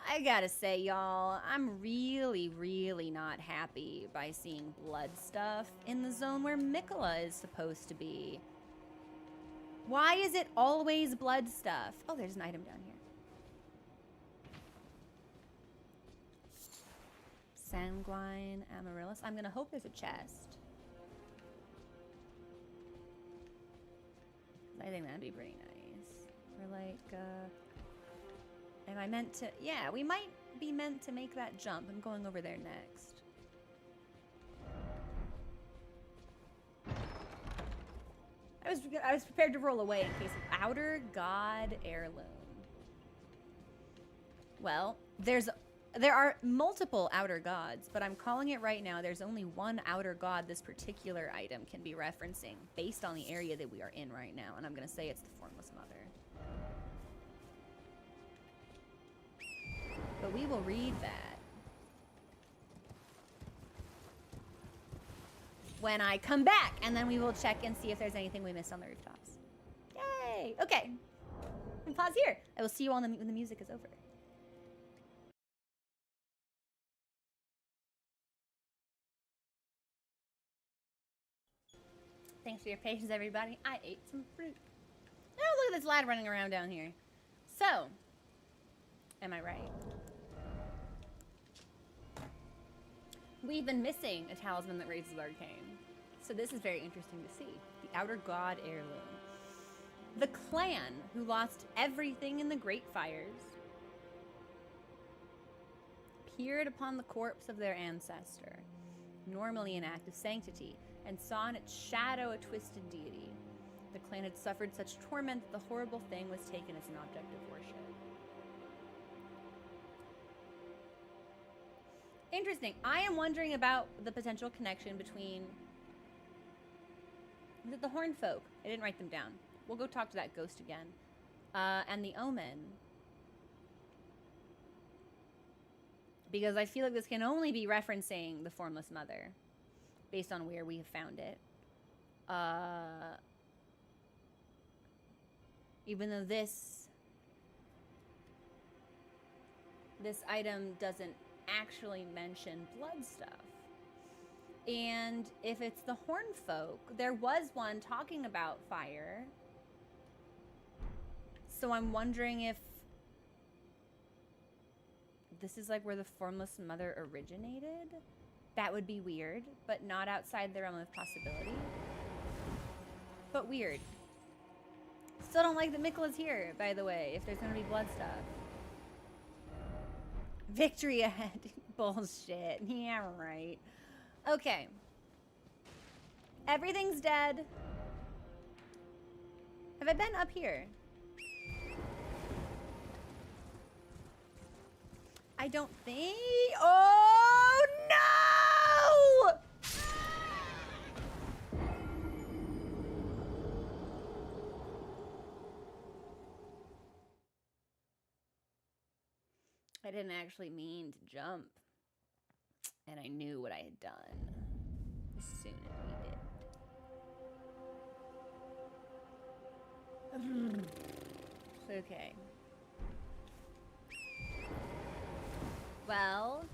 I gotta say, y'all, I'm really, really not happy by seeing blood stuff in the zone where Mikola is supposed to be. Why is it always blood stuff? Oh, there's an item down here. Sanguine Amaryllis. I'm gonna hope there's a chest. I think that'd be pretty nice. Or like, am I meant to? Yeah, we might be meant to make that jump. I'm going over there next. I was prepared to roll away in case of Outer God Heirloom. Well, there are multiple outer gods, but I'm calling it right now. There's only one outer god this particular item can be referencing based on the area that we are in right now, and I'm going to say it's the Formless Mother. But we will read that when I come back, and then we will check and see if there's anything we missed on the rooftops. Yay! Okay. And pause here. I will see you all when the music is over. Thanks for your patience, everybody. I ate some fruit. Oh, look at this lad running around down here. So, am I right? We've been missing a talisman that raises arcane. So this is very interesting to see. The Outer God Heirloom. The clan who lost everything in the Great Fires peered upon the corpse of their ancestor, normally an act of sanctity, and saw in its shadow a twisted deity. The clan had suffered such torment that the horrible thing was taken as an object of worship. Interesting. I am wondering about the potential connection between... Was it the Horn Folk? I didn't write them down. We'll go talk to that ghost again. And the Omen. Because I feel like this can only be referencing the Formless Mother, based on where we have found it. Even though this item doesn't actually mention blood stuff. And if it's the Horn Folk, there was one talking about fire. So I'm wondering if this is like where the Formless Mother originated. That would be weird, but not outside the realm of possibility. But weird. Still don't like that Miquella's here, by the way, if there's gonna be blood stuff. Victory ahead. Bullshit. Yeah, right. Okay. Everything's dead. Have I been up here? I don't think... Oh, no! I didn't actually mean to jump. And I knew what I had done as soon as we did. Okay. Well,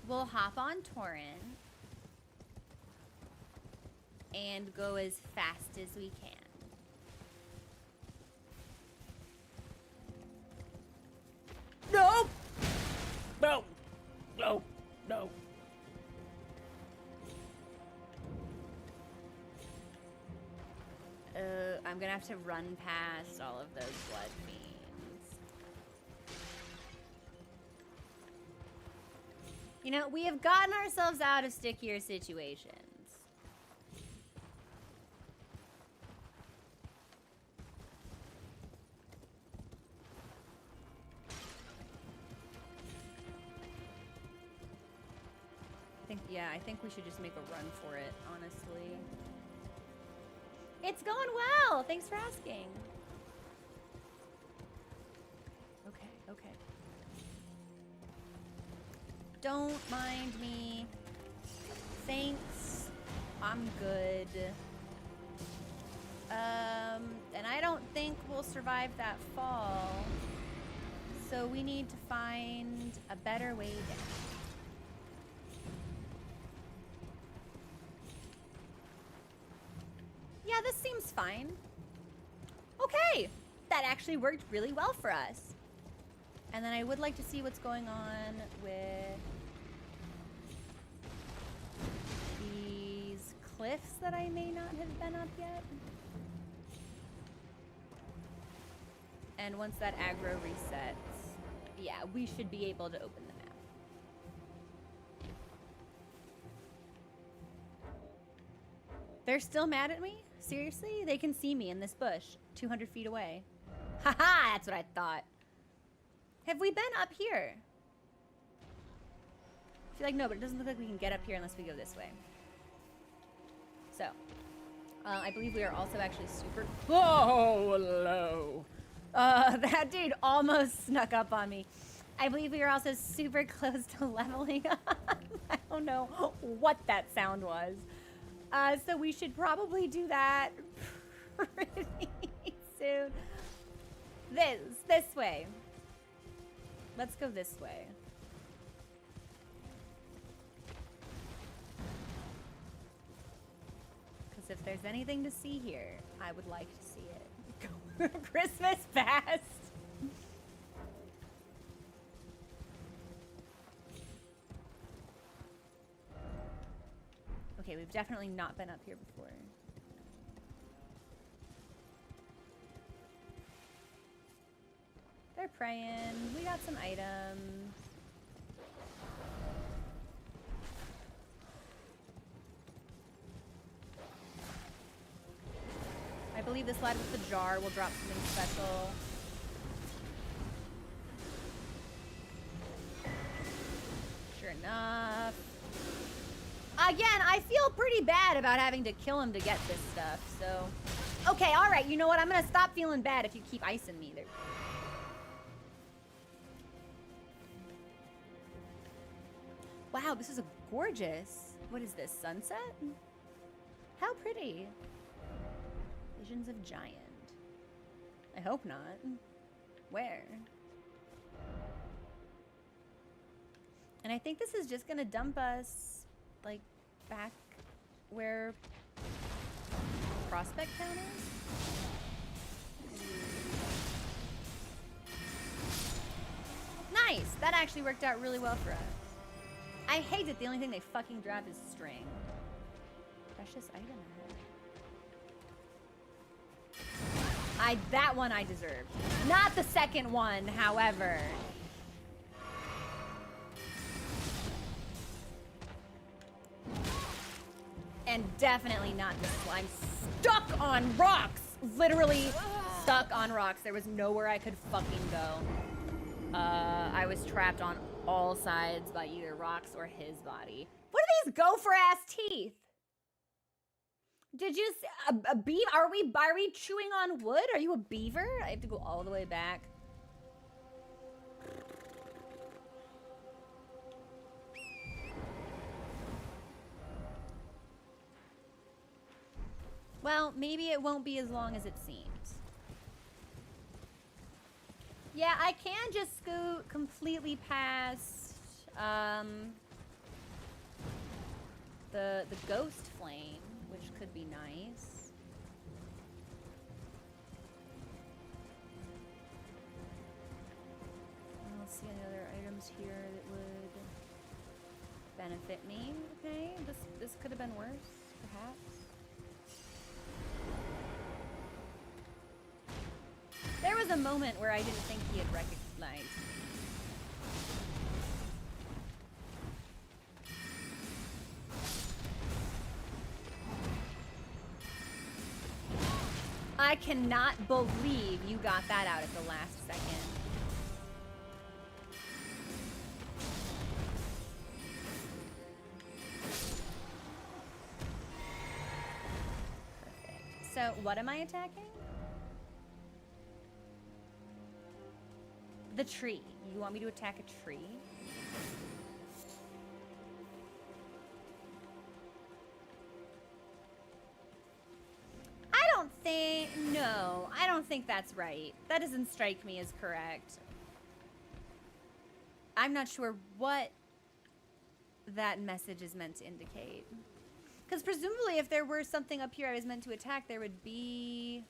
we'll hop on Torin and go as fast as we can. No! No! No! No! I'm gonna have to run past all of those blood fiends. You know, we have gotten ourselves out of stickier situations. I think we should just make a run for it, honestly. It's going well! Thanks for asking. Okay, okay. Don't mind me. Thanks. I'm good. And I don't think we'll survive that fall. So we need to find a better way down. Yeah, this seems fine. Okay, that actually worked really well for us. And then I would like to see what's going on with these cliffs that I may not have been up yet. And once that aggro resets, yeah, we should be able to open the map. They're still mad at me? Seriously? They can see me in this bush, 200 feet away. Haha, that's what I thought. Have we been up here? I feel like no, but it doesn't look like we can get up here unless we go this way. So, I believe we are also actually super... Oh, hello. That dude almost snuck up on me. I believe we are also super close to leveling up. I don't know what that sound was. So we should probably do that pretty soon. This way. Let's go this way. Because if there's anything to see here, I would like to see it. Christmas past. Okay, we've definitely not been up here before. They're praying. We got some items. I believe this slide with the jar will drop something special. Sure enough. Again, I feel pretty bad about having to kill him to get this stuff, so... Okay, alright, you know what? I'm gonna stop feeling bad if you keep icing me. Wow, this is a gorgeous... What is this, sunset? How pretty. Visions of Giant. I hope not. Where? And I think this is just gonna dump us, like, back where Prospect Town is? Nice! That actually worked out really well for us. I hate it. The only thing they fucking drop is string. Precious item ahead. That one I deserved. Not the second one, however. And definitely not this slime. Stuck on rocks! Literally stuck on rocks. There was nowhere I could fucking go. I was trapped on all sides by either rocks or his body. What are these gopher-ass teeth? Did you a beaver? Are we chewing on wood? Are you a beaver? I have to go all the way back. Well, maybe it won't be as long as it seems. Yeah, I can just scoot completely past the ghost flame, which could be nice. I don't see any other items here that would benefit me. Okay, this could have been worse, perhaps. There was a moment where I didn't think he had recognized me. I cannot believe you got that out at the last second. Perfect. So, what am I attacking? The tree. You want me to attack a tree? No, I don't think that's right. That doesn't strike me as correct. I'm not sure what that message is meant to indicate. Because presumably if there were something up here I was meant to attack, there would be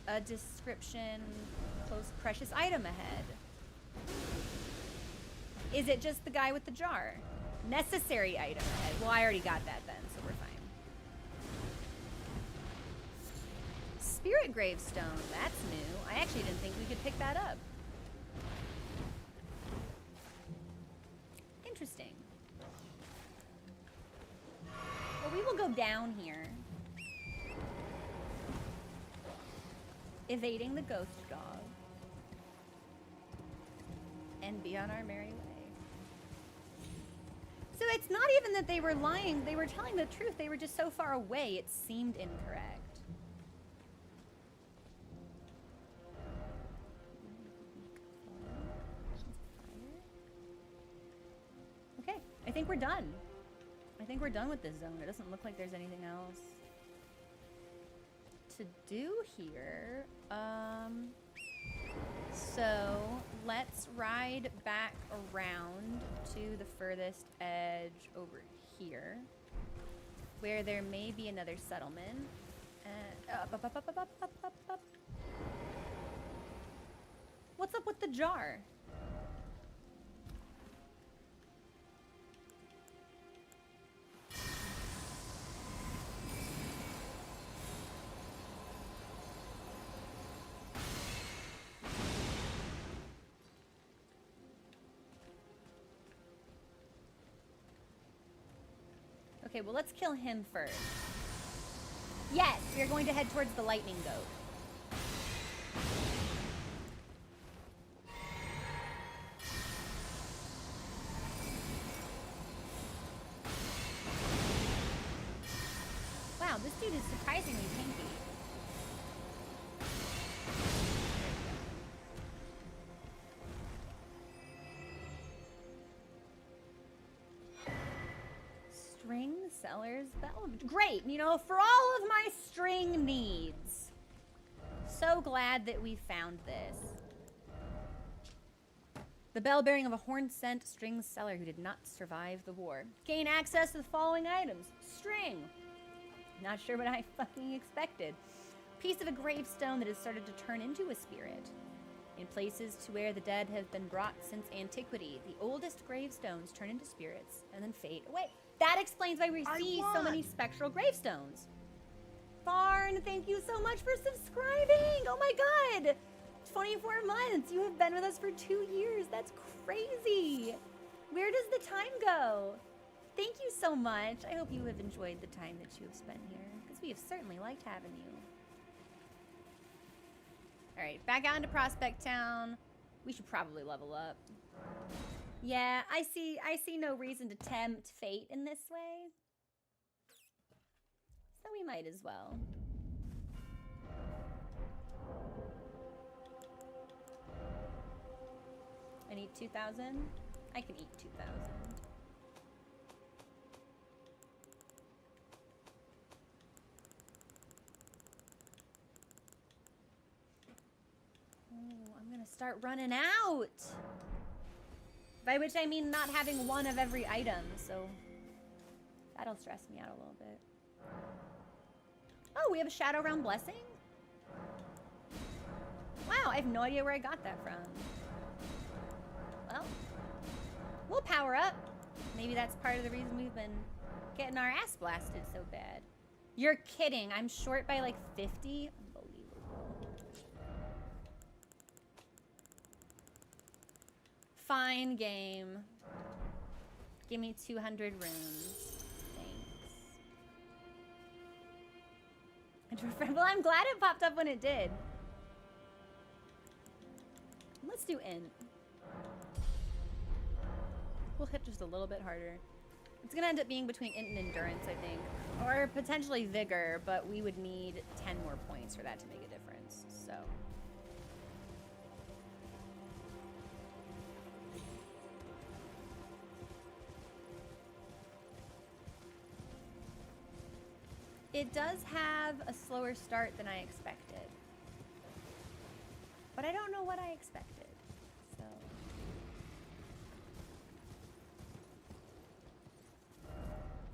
a description, close precious item ahead. Is it just the guy with the jar? Necessary item ahead. Well, I already got that then, so we're fine. Spirit gravestone. That's new. I actually didn't think we could pick that up. Interesting. Well, we will go down here. Evading the ghost dog. And be on our merry way. So it's not even that they were lying. They were telling the truth. They were just so far away, it seemed incorrect. Okay, I think we're done. I think we're done with this zone. It doesn't look like there's anything else to do here. So let's ride back around to the furthest edge over here, where there may be another settlement. Up. What's up with the jar? Okay, well, let's kill him first. Yes, we are going to head towards the lightning goat. Wow, this dude is surprisingly tanky. String seller's bell. Great, you know, for all of my string needs. So glad that we found this. The bell bearing of a horn sent string seller who did not survive the war. Gain access to the following items. String. Not sure what I fucking expected. Piece of a gravestone that has started to turn into a spirit. In places to where the dead have been brought since antiquity, the oldest gravestones turn into spirits and then fade away. That explains why we see so many spectral gravestones. Farn, thank you so much for subscribing. Oh my god. 24 months. You have been with us for 2 years. That's crazy. Where does the time go? Thank you so much. I hope you have enjoyed the time that you have spent here, because we have certainly liked having you. All right, back out into Prospect Town. We should probably level up. Yeah, I see no reason to tempt fate in this way. So we might as well. I need 2,000. I can eat 2,000. Oh, I'm gonna start running out. By which I mean not having one of every item, so that'll stress me out a little bit. Oh, we have a Shadow Realm Blessing? Wow, I have no idea where I got that from. Well, we'll power up. Maybe that's part of the reason we've been getting our ass blasted so bad. You're kidding. I'm short by like 50? Unbelievable. Fine, game. Give me 200 runes. Thanks. Well, I'm glad it popped up when it did. Let's do int. We'll hit just a little bit harder. It's gonna end up being between int and endurance, I think. Or potentially vigor, but we would need 10 more points for that to make a difference, so. It does have a slower start than I expected. But I don't know what I expected, so.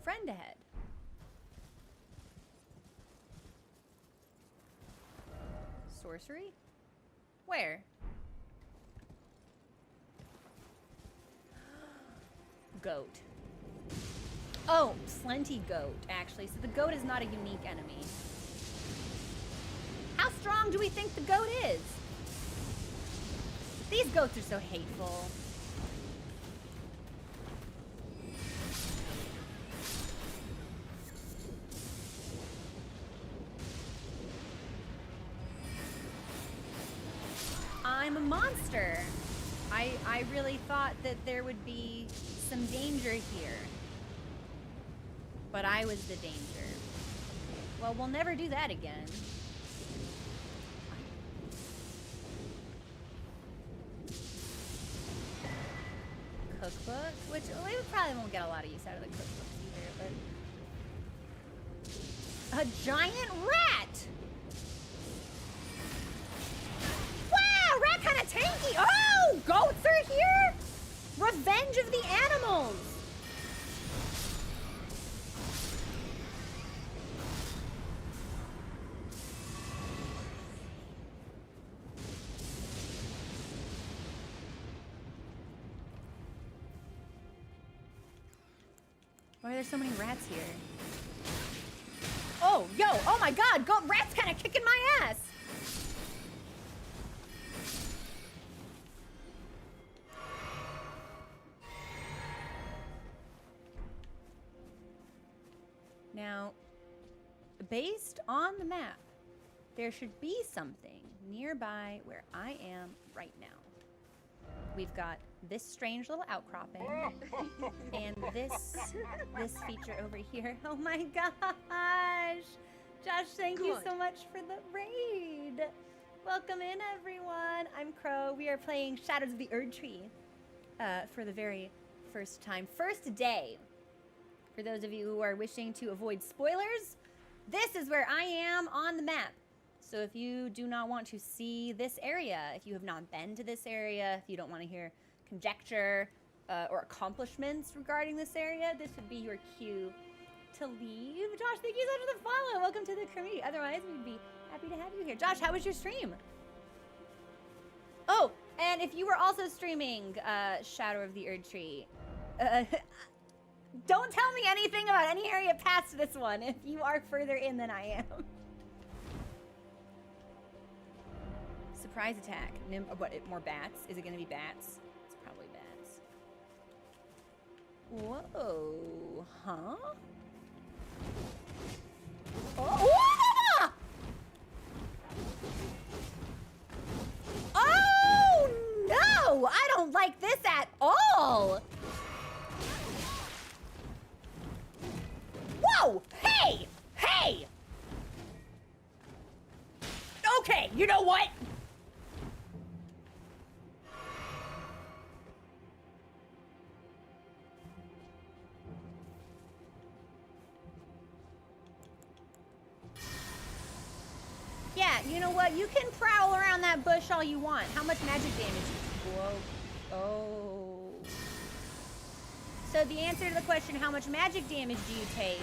Friend ahead. Sorcery? Where? Goat. Oh, plenty goat, actually. So the goat is not a unique enemy. How strong do we think the goat is? These goats are so hateful. I'm a monster. I really thought that there would be some danger here. But I was the danger. Well, we'll never do that again. Cookbook, which we probably won't get a lot of use out of the cookbooks either, but... A giant rat! Wow, rat kind of tanky! Oh, goats are here? Revenge of the animals! Why are there so many rats here? Oh, yo, oh my god, rat's kind of kicking my ass! Now, based on the map, there should be something nearby where I am right now. We've got this strange little outcropping and this feature over here. Oh my gosh! Josh, thank you so much for the raid. Welcome in, everyone. I'm Crow. We are playing Shadows of the Erdtree for the very first time. First day. For those of you who are wishing to avoid spoilers, this is where I am on the map. So if you do not want to see this area, if you have not been to this area, if you don't want to hear conjecture or accomplishments regarding this area, this would be your cue to leave. Josh, thank you so much for the follow. Welcome to the community. Otherwise, we'd be happy to have you here. Josh, how was your stream? Oh, and if you were also streaming Shadow of the Erdtree, don't tell me anything about any area past this one if you are further in than I am. Surprise attack. What, more bats? Is it going to be bats? It's probably bats. Whoa. Huh? Oh! Oh, no! I don't like this at all! Whoa! Hey! Hey! Okay, you know what? Yeah, you know what? You can prowl around that bush all you want. How much magic damage? Whoa. Oh. So the answer to the question, how much magic damage do you take,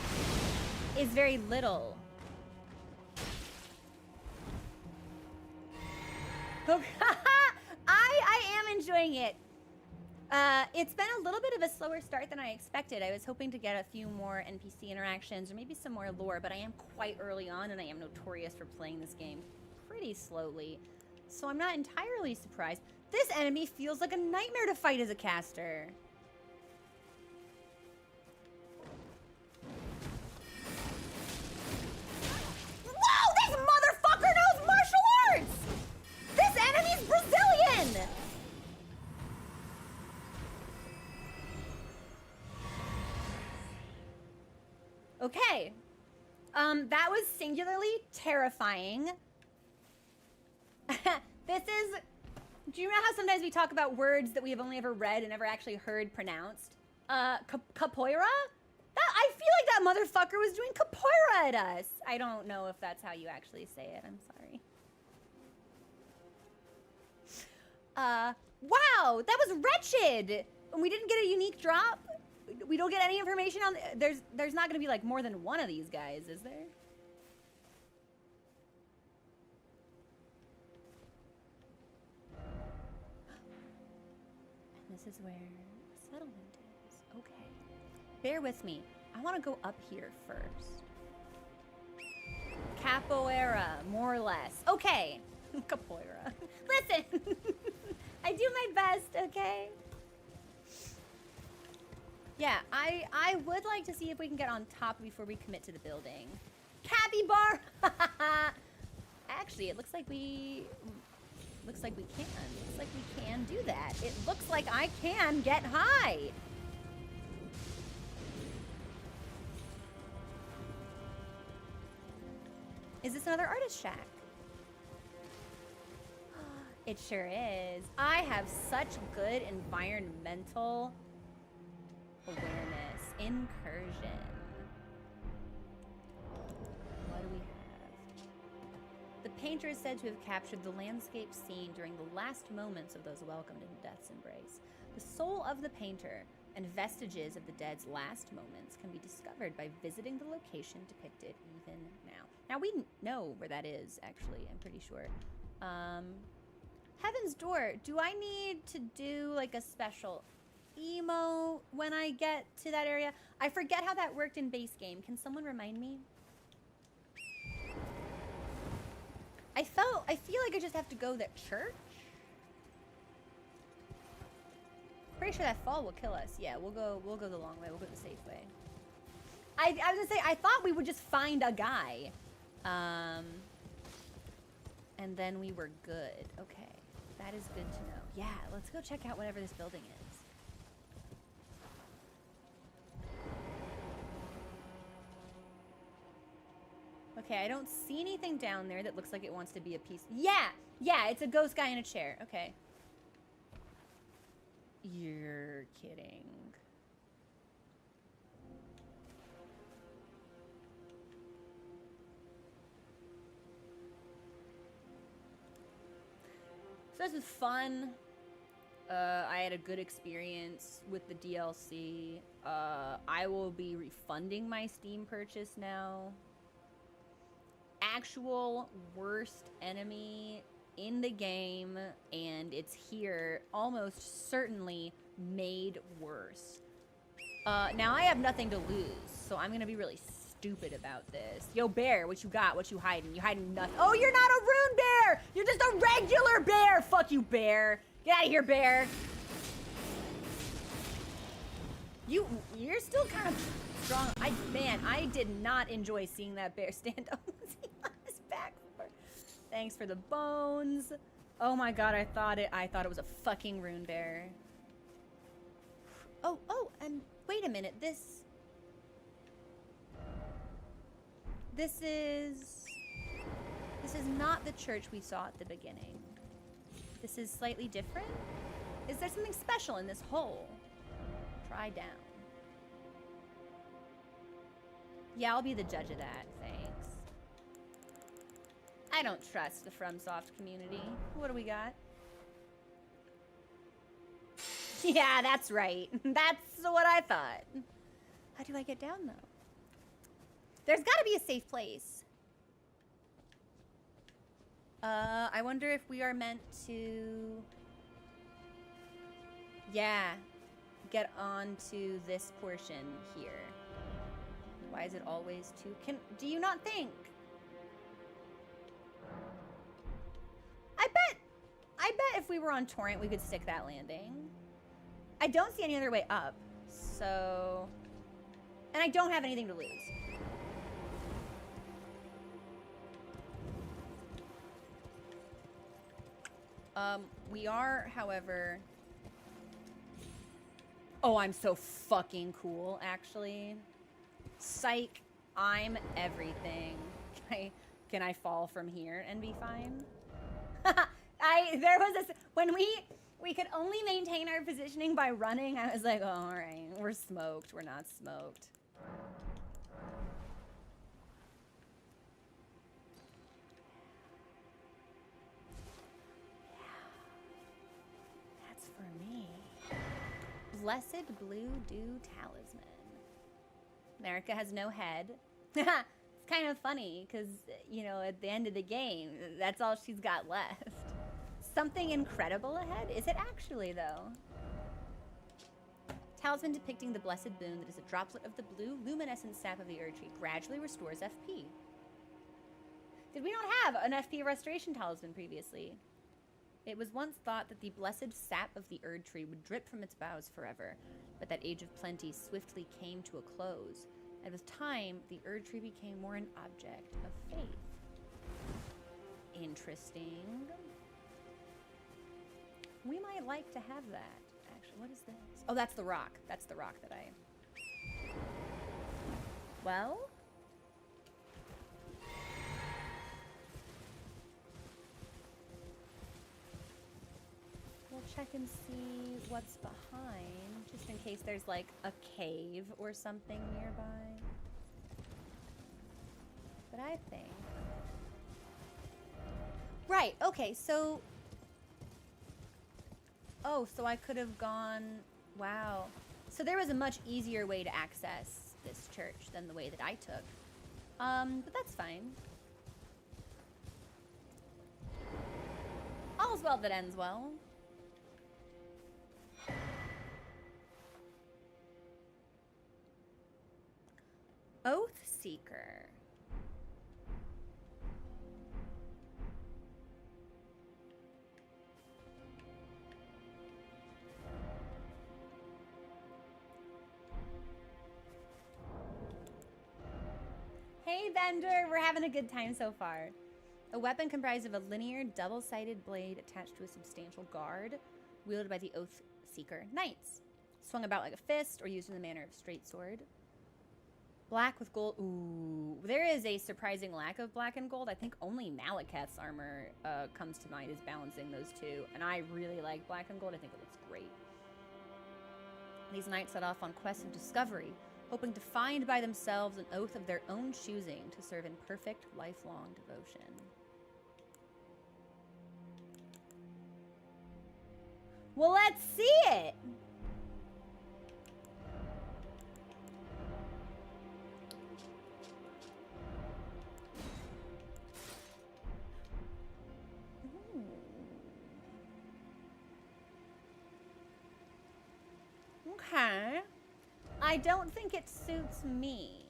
is very little. I am enjoying it. It's been a little bit of a slower start than I expected. I was hoping to get a few more NPC interactions or maybe some more lore, but I am quite early on and I am notorious for playing this game pretty slowly. So I'm not entirely surprised. This enemy feels like a nightmare to fight as a caster. Whoa! This motherfucker knows martial arts! This enemy's Brazilian! Okay. That was singularly terrifying. This is... Do you know how sometimes we talk about words that we have only ever read and never actually heard pronounced? Capoeira? I feel like that motherfucker was doing capoeira at us. I don't know if that's how you actually say it. I'm sorry. Wow, that was wretched. And we didn't get a unique drop. We don't get any information on... There's not going to be like more than one of these guys, is there? And this is where settlement is. Okay. Bear with me. I want to go up here first. Capoeira, more or less. Okay. Capoeira. Listen. I do my best, okay? Yeah, I would like to see if we can get on top before we commit to the building. Capybara! Actually, it looks like we can. Looks like we can do that. It looks like I can get high. Is this another artist shack? It sure is. I have such good environmental awareness. Incursion. What do we have? The painter is said to have captured the landscape scene during the last moments of those welcomed in death's embrace. The soul of the painter and vestiges of the dead's last moments can be discovered by visiting the location depicted even now. Now we know where that is, actually, I'm pretty sure. Heaven's Door, do I need to do like a special emo when I get to that area? I forget how that worked in base game. Can someone remind me? I feel like I just have to go to church. Pretty sure that fall will kill us. Yeah, we'll go the long way. We'll go the safe way. I was gonna say, I thought we would just find a guy. And then we were good. Okay. That is good to know. Yeah, let's go check out whatever this building is. Okay, I don't see anything down there that looks like it wants to be a piece. Yeah! Yeah, it's a ghost guy in a chair. Okay. You're kidding. So this is fun. I had a good experience with the DLC. I will be refunding my Steam purchase now. Actual worst enemy in the game, and it's here, almost certainly made worse. Now I have nothing to lose, so I'm gonna be really stupid about this. Yo, bear, what you got? What you hiding? You hiding nothing? Oh, you're not a rune bear! You're just a regular bear! Fuck you, bear! Get out of here, bear! You're still kind of strong. Man, I did not enjoy seeing that bear stand up on his back. Thanks for the bones. Oh my god, I thought it was a fucking rune bear. Oh, and wait a minute. This is not the church we saw at the beginning. This is slightly different. Is there something special in this hole? Try down. Yeah, I'll be the judge of that, thanks. I don't trust the FromSoft community. What do we got? Yeah, that's right. That's what I thought. How do I get down, though? There's gotta be a safe place. I wonder if we are meant to... Yeah. Get onto this portion here. Why is it always two? Do you not think? I bet if we were on Torrent, we could stick that landing. I don't see any other way up, so... And I don't have anything to lose. We are, however... Oh, I'm so fucking cool, actually. Psych, I'm everything. Can I fall from here and be fine? There was this, when we could only maintain our positioning by running, I was like, oh, all right, we're smoked, we're not smoked. That's for me. Blessed Blue Dew Talisman. America has no head. It's kind of funny, because, you know, at the end of the game, that's all she's got left. Something incredible ahead? Is it actually, though? Talisman depicting the blessed boon that is a droplet of the blue luminescent sap of the Erdtree gradually restores FP. Did we not have an FP restoration talisman previously? It was once thought that the blessed sap of the Erdtree would drip from its boughs forever, but that age of plenty swiftly came to a close, and with time, the Erdtree became more an object of faith. Interesting. We might like to have that. Actually, what is this? Oh, that's the rock. That's the rock that I... Well... We'll check and see what's behind, just in case there's like a cave or something nearby. But I think... Right, okay, so... Oh, so I could have gone... Wow. So there was a much easier way to access this church than the way that I took. But that's fine. All's well that ends well. Oath Seeker. Hey vendor, we're having a good time so far. A weapon comprised of a linear, double-sided blade attached to a substantial guard, wielded by the Oath Seeker Knights. Swung about like a fist or used in the manner of a straight sword. Black with gold. Ooh, there is a surprising lack of black and gold. I think only Malekith's armor comes to mind as balancing those two. And I really like black and gold. I think it looks great. These knights set off on quests of discovery, hoping to find by themselves an oath of their own choosing to serve in perfect, lifelong devotion. Well, let's see it! Okay. I don't think it suits me.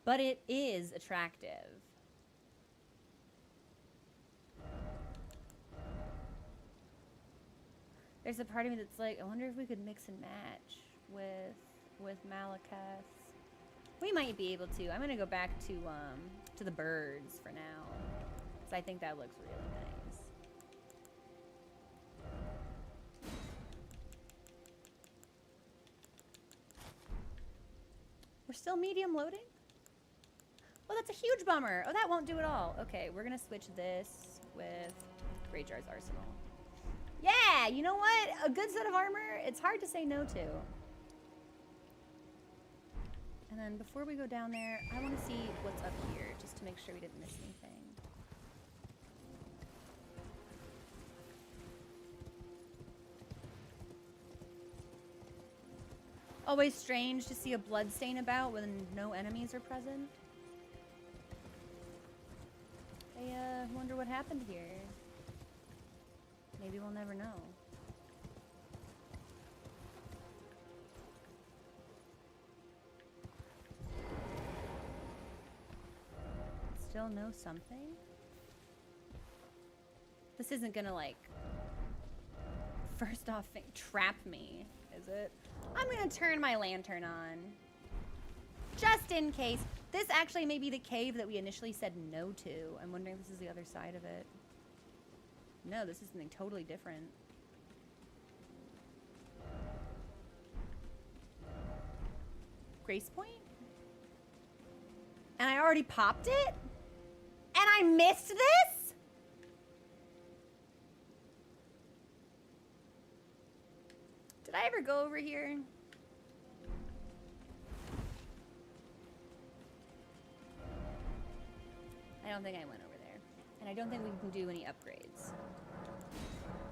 But it is attractive. There's a part of me that's like, I wonder if we could mix and match with Malekith. We might be able to. I'm gonna go back to the birds for now, because I think that looks really nice. We're still medium loading? Oh, that's a huge bummer. Oh, that won't do it all. Okay, we're gonna switch this with Greyjar's Arsenal. Yeah, you know what? A good set of armor, it's hard to say no to. And then before we go down there, I want to see what's up here, just to make sure we didn't miss anything. Always strange to see a bloodstain about when no enemies are present. I wonder what happened here. Maybe we'll never know. Still know something? This isn't gonna, like, first off, trap me, is it? I'm gonna turn my lantern on. Just in case. This actually may be the cave that we initially said no to. I'm wondering if this is the other side of it. No, this is something totally different. Grace Point? And I already popped it? And I missed this? Did I ever go over here? I don't think I went over there. And I don't think we can do any upgrades.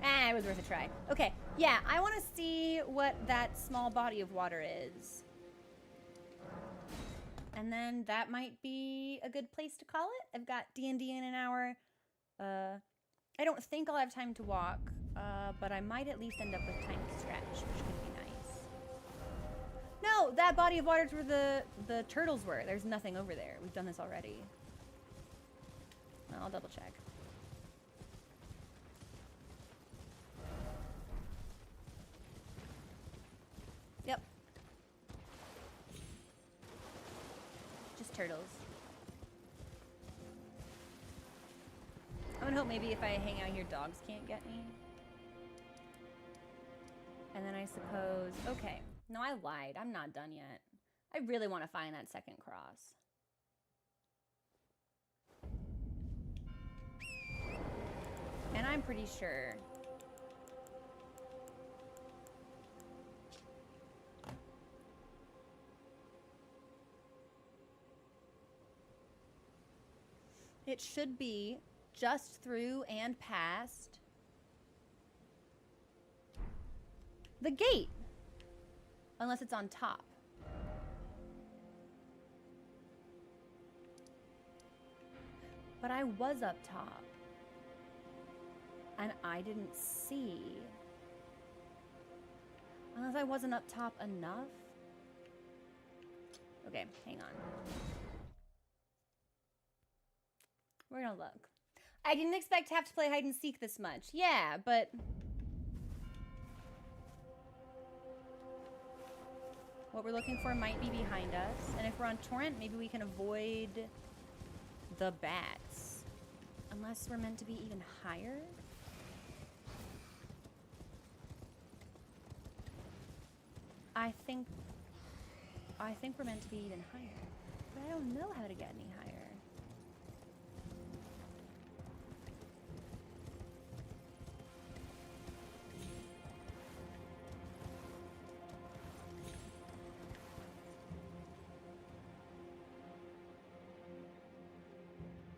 It was worth a try. Okay, yeah, I want to see what that small body of water is. And then that might be a good place to call it. I've got D&D in an hour. I don't think I'll have time to walk But I might at least end up with tiny stretch, which could be nice. No, that body of water is where the turtles were. There's nothing over there. We've done this already. I'll double check. Yep. Just turtles. I would hope maybe if I hang out here, dogs can't get me. And then I suppose... Okay. No, I lied. I'm not done yet. I really want to find that second cross. And I'm pretty sure... it should be just through and past the gate. Unless it's on top. But I was up top. And I didn't see. Unless I wasn't up top enough. Okay, hang on. We're gonna look. I didn't expect to have to play hide and seek this much. Yeah, but... what we're looking for might be behind us. And if we're on Torrent, maybe we can avoid the bats. Unless we're meant to be even higher? I think we're meant to be even higher. But I don't know how to get any higher.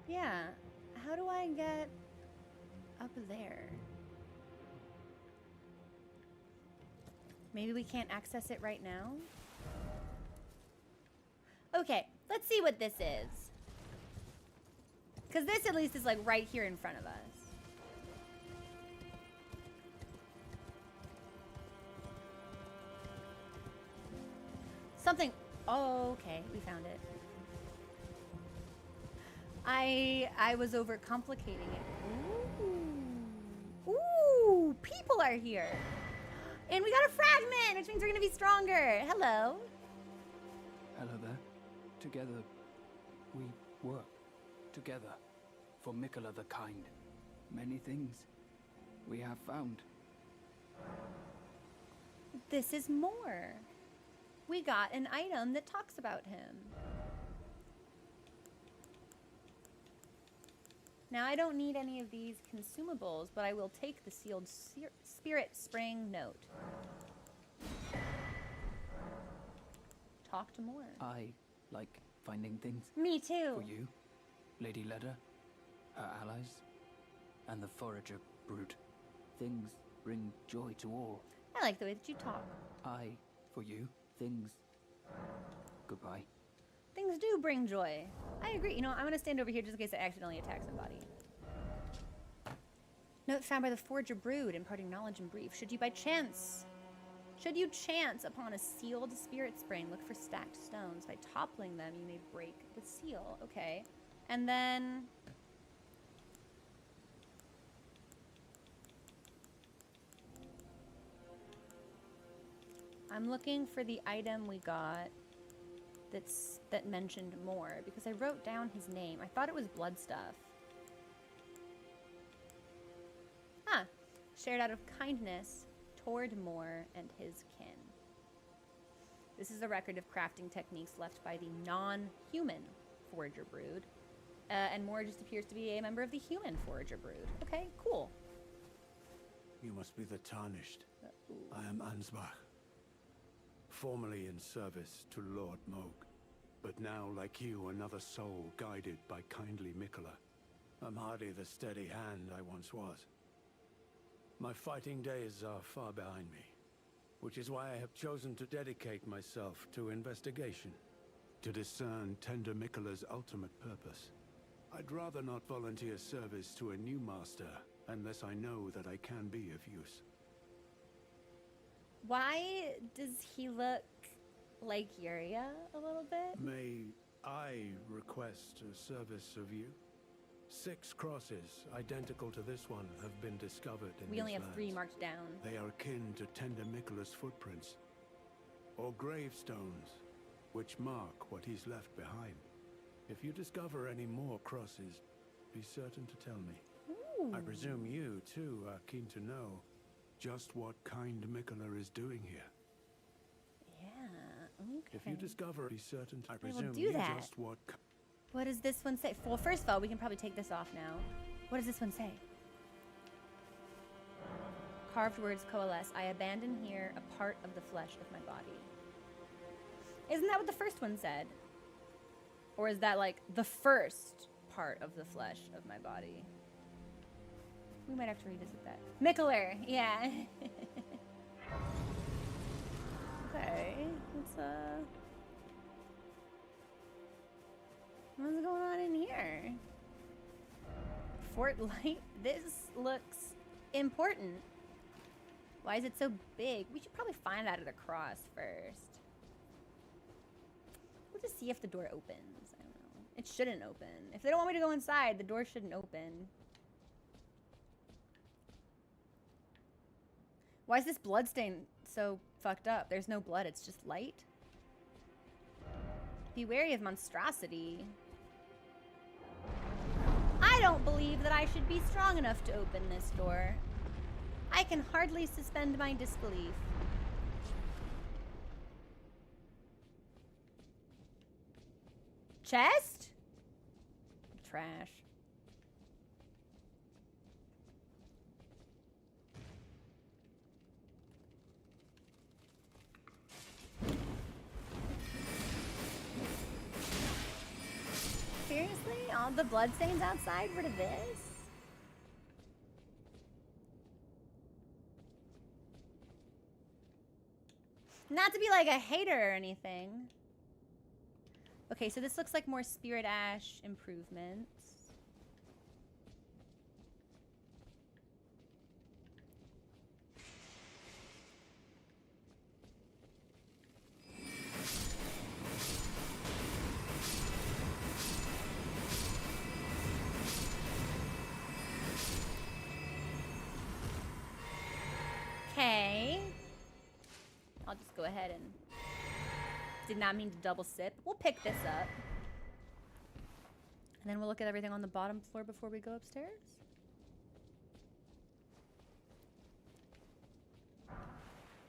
Yeah, how do I get up there? Maybe we can't access it right now? Okay, let's see what this is. Because this at least is like right here in front of us. Something, oh, okay, we found it. I was overcomplicating it. Ooh. Ooh, people are here. And we got a fragment, which means we're gonna be stronger. Hello. Hello there. Together, we work. Together, for Mikola the Kind. Many things we have found. This is more. We got an item that talks about him. Now, I don't need any of these consumables, but I will take the sealed spirit spring note. Talk to more. I like finding things. Me too. For you, Lady Leda, her allies, and the forager brood. Things bring joy to all. I like the way that you talk. I, for you, things. Goodbye. Things do bring joy. I agree. You know, I'm going to stand over here just in case I accidentally attack somebody. Note found by the Forager Brood, imparting knowledge and brief. Should you chance upon a sealed spirit spring, look for stacked stones. By toppling them, you may break the seal. Okay. And then... I'm looking for the item we got that mentioned more, because I wrote down his name. I thought it was blood stuff. Huh. Shared out of kindness toward Moore and his kin. This is a record of crafting techniques left by the non-human Forager Brood. And Moore just appears to be a member of the human Forager Brood. Okay, cool. You must be the Tarnished. I am Ansbach. Formerly in service to Lord Moog, but now, like you, another soul guided by kindly Mikola. I'm hardly the steady hand I once was. My fighting days are far behind me, which is why I have chosen to dedicate myself to investigation, to discern tender Mikola's ultimate purpose. I'd rather not volunteer service to a new master unless I know that I can be of use. Why does he look like Yuria a little bit? May I request a service of you? 6 crosses identical to this one have been discovered in We only these have 3 lands. marked down. They are akin to Tender Mikkela's footprints, or gravestones, which mark what he's left behind. If you discover any more crosses, be certain to tell me. Ooh. I presume you, too, are keen to know just what kind Mikkela is doing here. Yeah, okay. If you discover, be certain to... I will presume do you that. just what... What does this one say? Well, first of all, we can probably take this off now. What does this one say? Carved words coalesce. I abandon here a part of the flesh of my body. Isn't that what the first one said? Or is that like the first part of the flesh of my body? We might have to revisit that. Mikkler, yeah. Okay, what's going on in here? Fort Light? This looks important. Why is it so big? We should probably find out at the cross first. We'll just see if the door opens. I don't know. It shouldn't open. If they don't want me to go inside, the door shouldn't open. Why is this blood stain so fucked up? There's no blood, it's just light. Be wary of monstrosity. I don't believe that I should be strong enough to open this door. I can hardly suspend my disbelief. Chest? Trash. Seriously? All the bloodstains outside were to this? Not to be like a hater or anything. Okay, so this looks like more Spirit Ash improvements. Okay. I'll just go ahead and... Did not mean to double sip. We'll pick this up. And then we'll look at everything on the bottom floor before we go upstairs.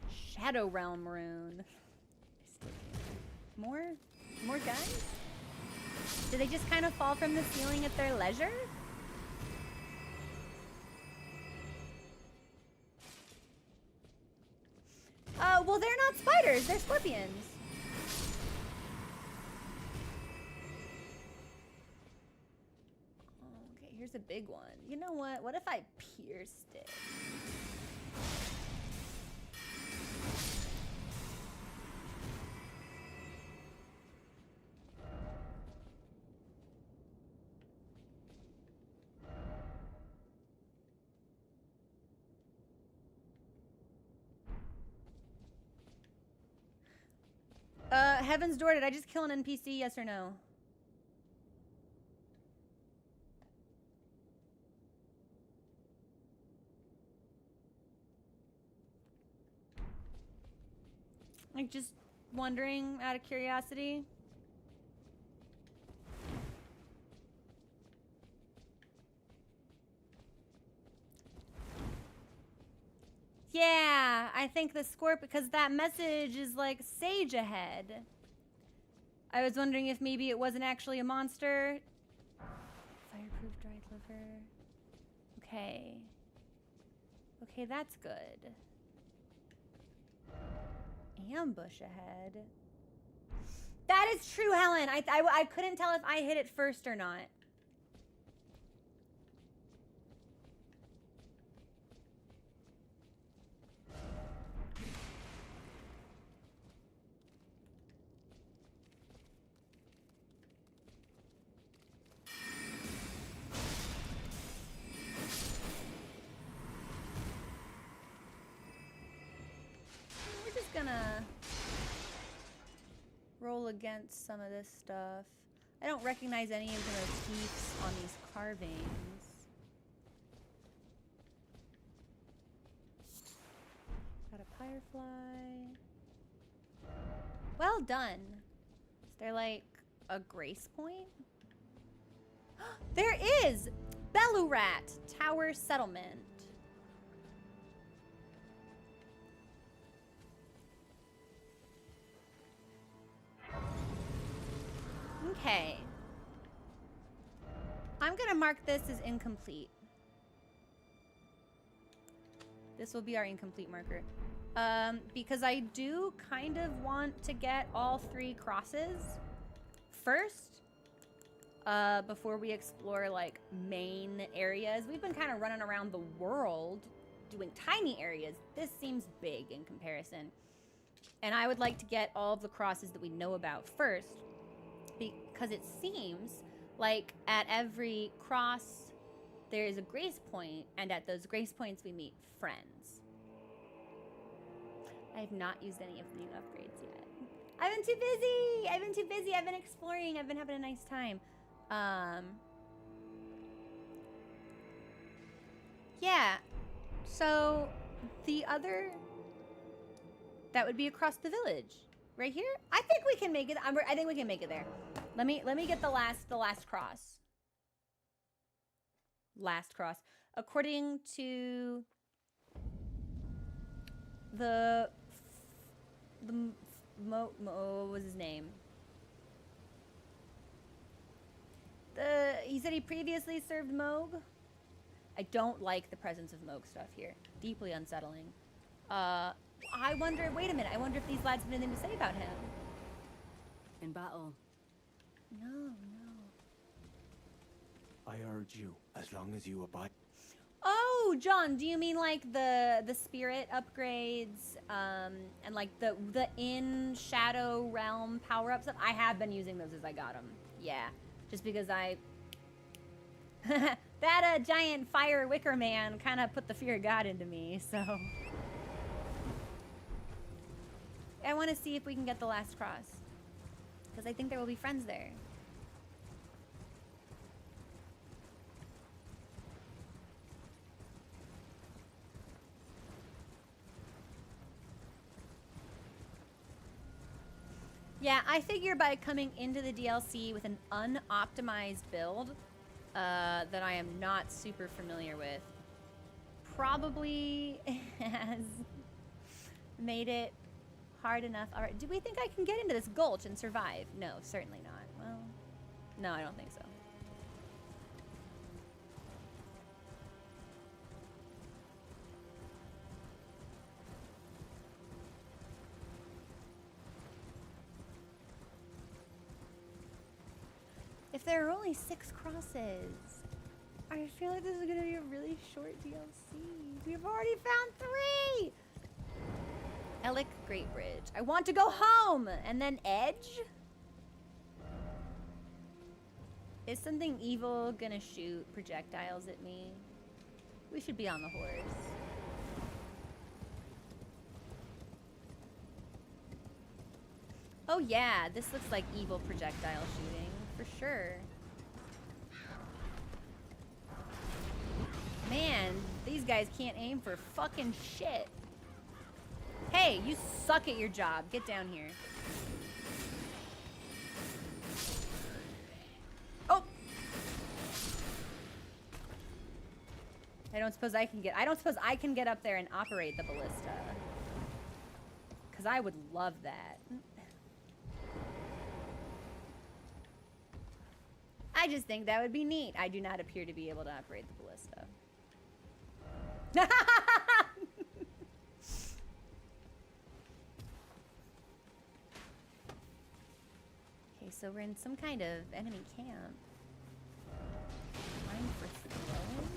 Shadow Realm rune. More guns? Do they just kind of fall from the ceiling at their leisure? Well, they're not spiders, they're scorpions. Okay, here's a big one. You know what? What if I pierced it? Heaven's Door, did I just kill an NPC, yes or no? Like, just wondering out of curiosity. Yeah, I think the Scorp, because that message is like sage ahead. I was wondering if maybe it wasn't actually a monster. Fireproof dried liver. Okay. Okay, that's good. Ambush ahead. That is true, Helen. I couldn't tell if I hit it first or not. against some of this stuff. I don't recognize any of the motifs on these carvings. Got a firefly. Well done. Is there like a grace point? There is! Belurat Tower Settlement. Okay. I'm gonna mark this as incomplete. This will be our incomplete marker. Because I do kind of want to get all 3 crosses first. Before we explore like main areas. We've been kind of running around the world doing tiny areas. This seems big in comparison. And I would like to get all of the crosses that we know about first, because it seems like at every cross there is a grace point, and at those grace points we meet friends. I have not used any of the new upgrades yet. I've been too busy! I've been exploring. I've been having a nice time. Yeah, so the other, that would be across the village right here. I think we can make it. I think we can make it there. Let me get the last cross. Last cross. According to what was his name? He said he previously served Moog. I don't like the presence of Moog stuff here. Deeply unsettling. I wonder, wait a minute, I wonder if these lads have anything to say about him. In battle. No. I urge you, as long as you abide. Oh, John, do you mean like the spirit upgrades, and like the in Shadow Realm power-ups? I have been using those as I got them. Yeah. Just because I... that giant fire wicker man kind of put the fear of God into me, so... I want to see if we can get the last cross. Because I think there will be friends there. Yeah, I figure by coming into the DLC with an unoptimized build that I am not super familiar with, probably has made it hard enough. All right, do we think I can get into this gulch and survive? No, certainly not. Well, no, I don't think so. If there are only 6 crosses, I feel like this is gonna be a really short DLC. We've already found 3! Ellic Great Bridge. I want to go home! And then Edge? Is something evil gonna shoot projectiles at me? We should be on the horse. Oh yeah, this looks like evil projectile shooting, for sure. Man, these guys can't aim for fucking shit. Hey, you suck at your job. Get down here. Oh! I don't suppose I can get up there and operate the ballista. 'Cause I would love that. I just think that would be neat. I do not appear to be able to operate the ballista. Okay, so we're in some kind of enemy camp. Time for throwing?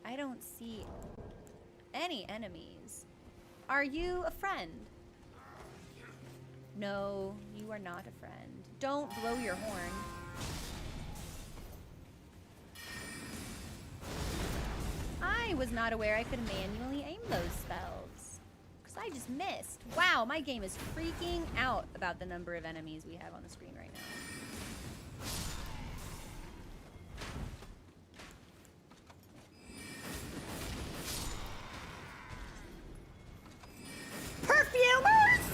I don't see any enemies. Are you a friend? No, you are not a friend. Don't blow your horn. I was not aware I could manually aim those spells. Because I just missed. Wow, my game is freaking out about the number of enemies we have on the screen right now. Perfumers!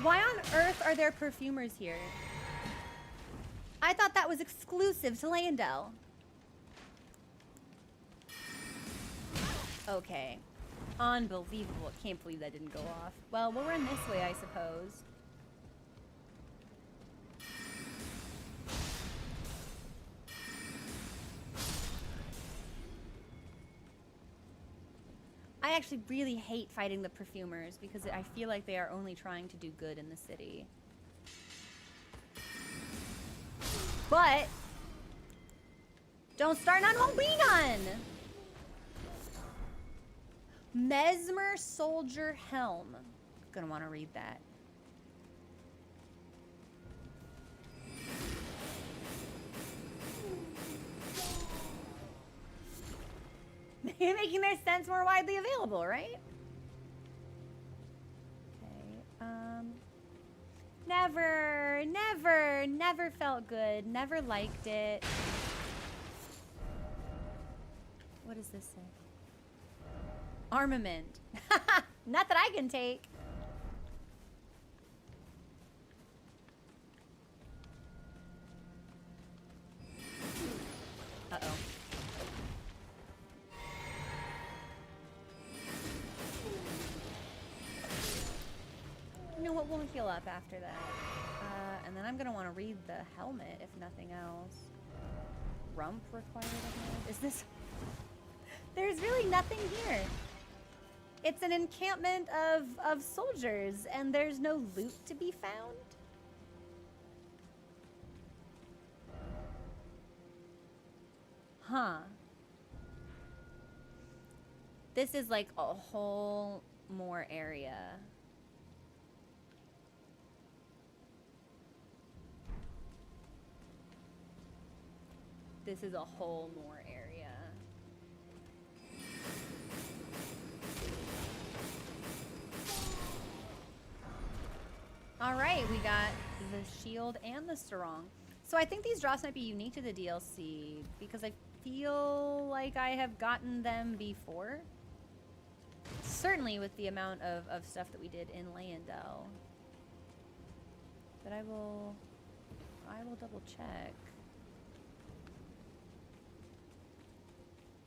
Why on earth are there perfumers here? I thought that was exclusive to Landell. Okay. Unbelievable. Can't believe that didn't go off. Well, we'll run this way, I suppose. I actually really hate fighting the perfumers because I feel like they are only trying to do good in the city. But don't start none won't be none. Mesmer Soldier Helm. Gonna want to read that. Making their sense more widely available, right? Okay. Never felt good. Never liked it. What does this say? Armament. Not that I can take. Uh-oh. You know what? We'll heal up after that. And then I'm going to want to read the helmet, if nothing else. Rump required ahead? Is this... There's really nothing here. It's an encampment of soldiers, and there's no loot to be found. Huh. This is like a whole more area. This is a whole more area. All right, we got the shield and the sarong. So I think these drops might be unique to the DLC because I feel like I have gotten them before. Certainly with the amount of stuff that we did in Landell. But I will double check.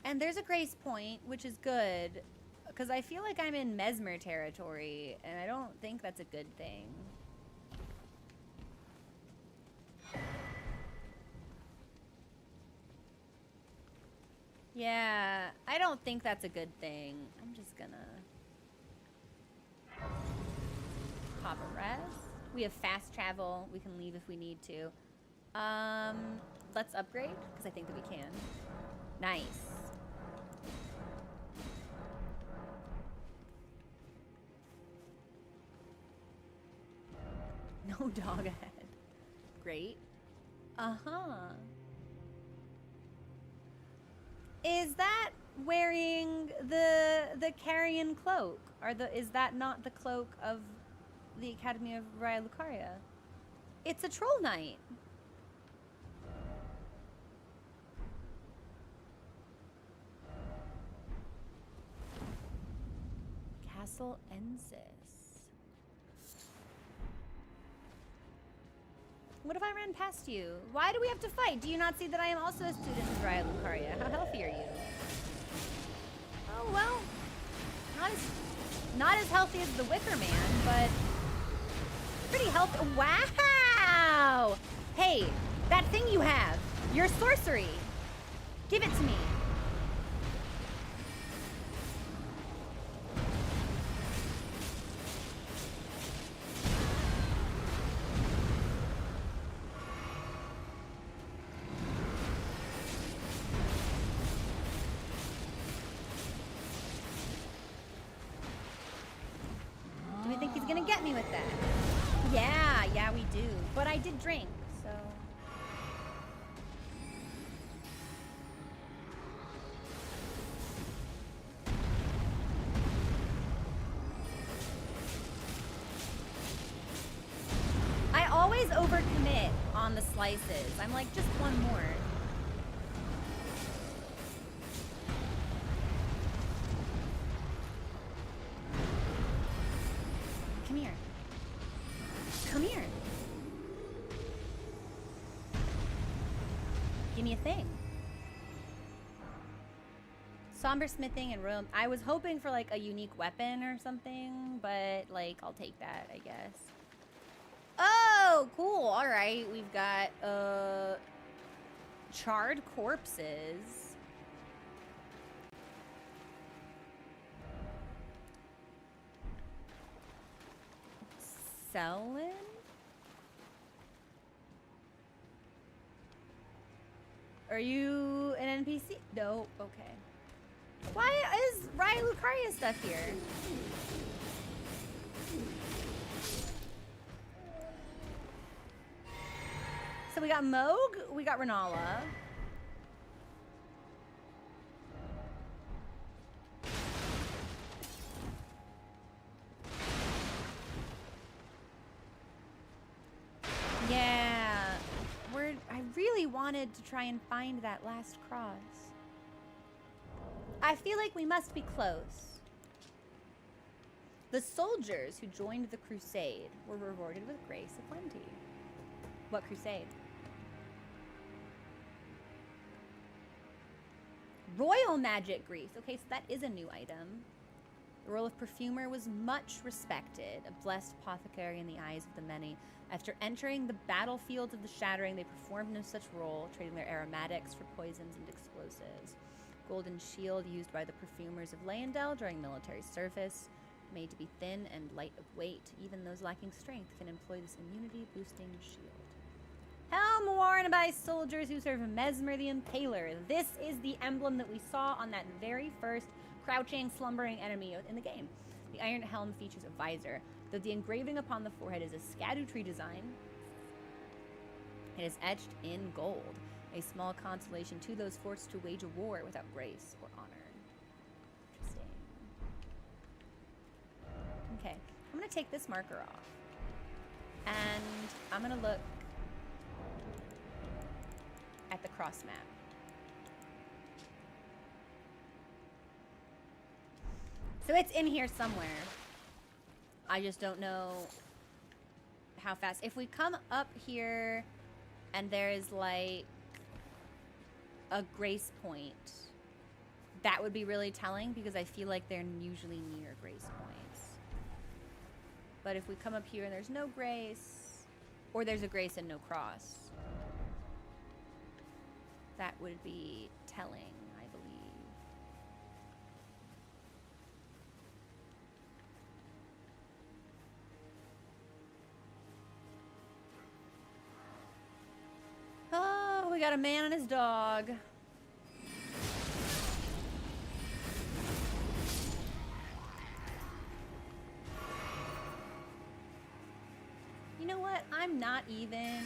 And there's a grace point, which is good, because I feel like I'm in Mesmer territory, and I don't think that's a good thing. Yeah, I don't think that's a good thing. I'm just gonna pop a rest. We have fast travel. We can leave if we need to. Let's upgrade, because I think that we can. Nice. No dog ahead. Great. Uh-huh. Is that wearing the carrion cloak? Is that not the cloak of the Academy of Raya Lucaria? It's a troll knight. Castle Ensis. What if I ran past you? Why do we have to fight? Do you not see that I am also a student of Raya Lucaria? How healthy are you? Oh, well, not as healthy as the Wicker Man, but pretty healthy. Wow! Hey, that thing you have, your sorcery. Give it to me. Get me with that. Yeah, we do. But I did drink, so. always overcommit on the slices. I'm like, just one more. Come here. Come here. Give me a thing. Somber smithing and room. I was hoping for like a unique weapon or something, but like I'll take that, I guess. Oh, cool. All right, we've got charred corpses. Selling? Are you an NPC? No. Okay. Why is Raya Lucaria stuff here? So we got Moog, we got Renala. Yeah, I really wanted to try and find that last cross. I feel like we must be close. The soldiers who joined the crusade were rewarded with grace aplenty. What crusade? Royal magic grease. Okay, so that is a new item. The role of perfumer was much respected, a blessed apothecary in the eyes of the many. After entering the battlefields of the Shattering, they performed no such role, trading their aromatics for poisons and explosives. Golden shield used by the perfumers of Leyendell during military service, made to be thin and light of weight. Even those lacking strength can employ this immunity-boosting shield. Helm worn by soldiers who serve Mesmer the Impaler. This is the emblem that we saw on that very first crouching, slumbering enemy in the game. The iron helm features a visor, though the engraving upon the forehead is a Erdtree design. It is etched in gold, a small consolation to those forced to wage a war without grace or honor. Interesting. Okay, I'm gonna take this marker off, and I'm gonna look at the cross map. So it's in here somewhere. I just don't know how fast. If we come up here and there is like a grace point, that would be really telling because I feel like they're usually near grace points. But if we come up here and there's no grace, or there's a grace and no cross, that would be telling, I believe. Oh, we got a man and his dog. You know what? I'm not even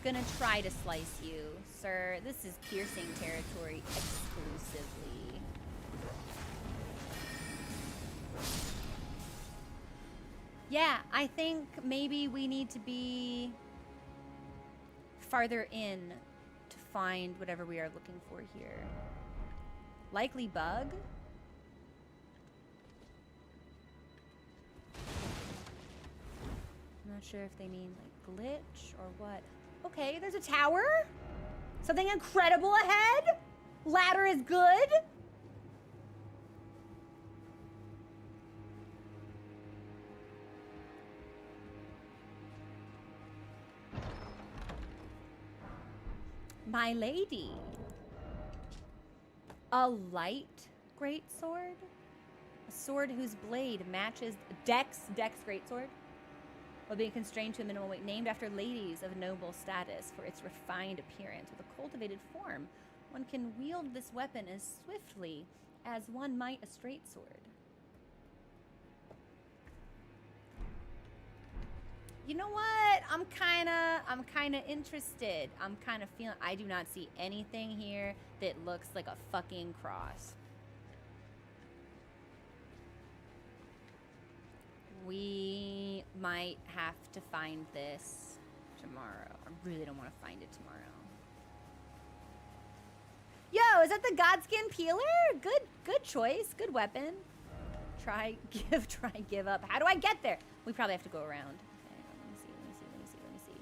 gonna try to slice you, sir. This is piercing territory exclusively. Yeah, I think maybe we need to be farther in to find whatever we are looking for here. Likely bug? I'm not sure if they mean like glitch or what. Okay, there's a tower? Something incredible ahead? Ladder is good? My lady. A light greatsword? A sword whose blade matches Dex greatsword? While being constrained to a minimal weight, named after ladies of noble status for its refined appearance with a cultivated form. One can wield this weapon as swiftly as one might a straight sword. You know what? I'm kinda interested. I'm kinda feeling, I do not see anything here that looks like a fucking cross. We might have to find this tomorrow. I really don't want to find it tomorrow. Yo, is that the Godskin Peeler? Good choice. Good weapon. Try, give up. How do I get there? We probably have to go around. Okay, let me see.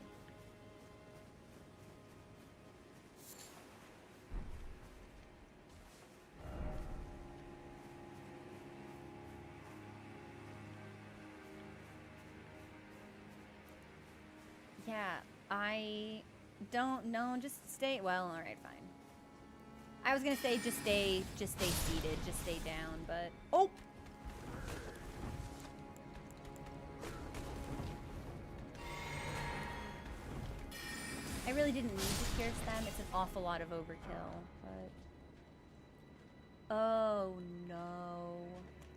Yeah, I don't know. Just stay. Well, all right, fine. I was gonna say just stay seated, just stay down, but oh. I really didn't need to pierce them. It's an awful lot of overkill, but oh no.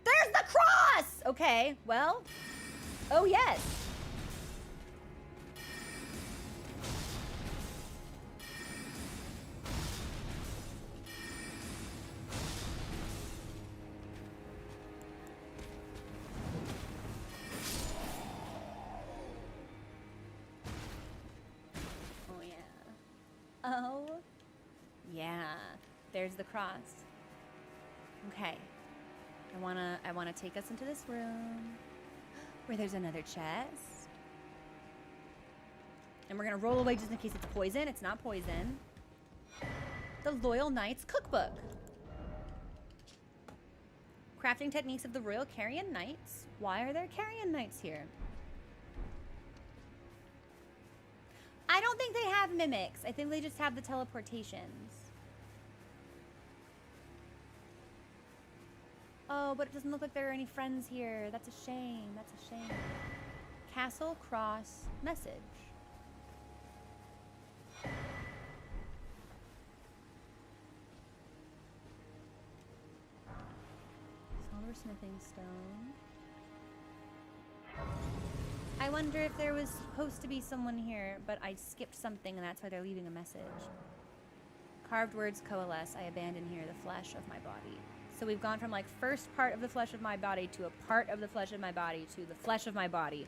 There's the cross. Okay, well. Oh yes. Oh, yeah. There's the cross. Okay. I wanna take us into this room where there's another chest. And we're gonna roll away just in case it's poison. It's not poison. The Loyal Knights Cookbook. Crafting techniques of the Royal Carrion Knights. Why are there Carrion Knights here? I don't think they have mimics. I think they just have the teleportations. Oh, but it doesn't look like there are any friends here. That's a shame. That's a shame. Castle Cross message. Silversmithing stone. I wonder if there was supposed to be someone here, but I skipped something and that's why they're leaving a message. Carved words coalesce. I abandon here the flesh of my body. So we've gone from like first part of the flesh of my body to a part of the flesh of my body to the flesh of my body.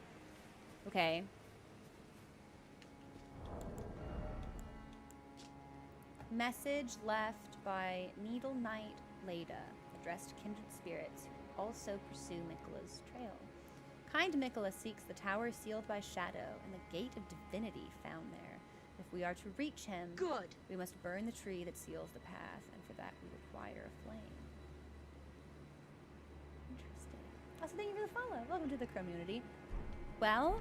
Okay. Message left by Needle Knight Leda, addressed to kindred spirits who also pursue Miquella's trail. Kind Miquella seeks the tower sealed by shadow and the gate of divinity found there. If we are to reach him, Good. we must burn the tree that seals the path, and for that we require a flame. Interesting. Also, thank you for the follow. Welcome to the community. Well,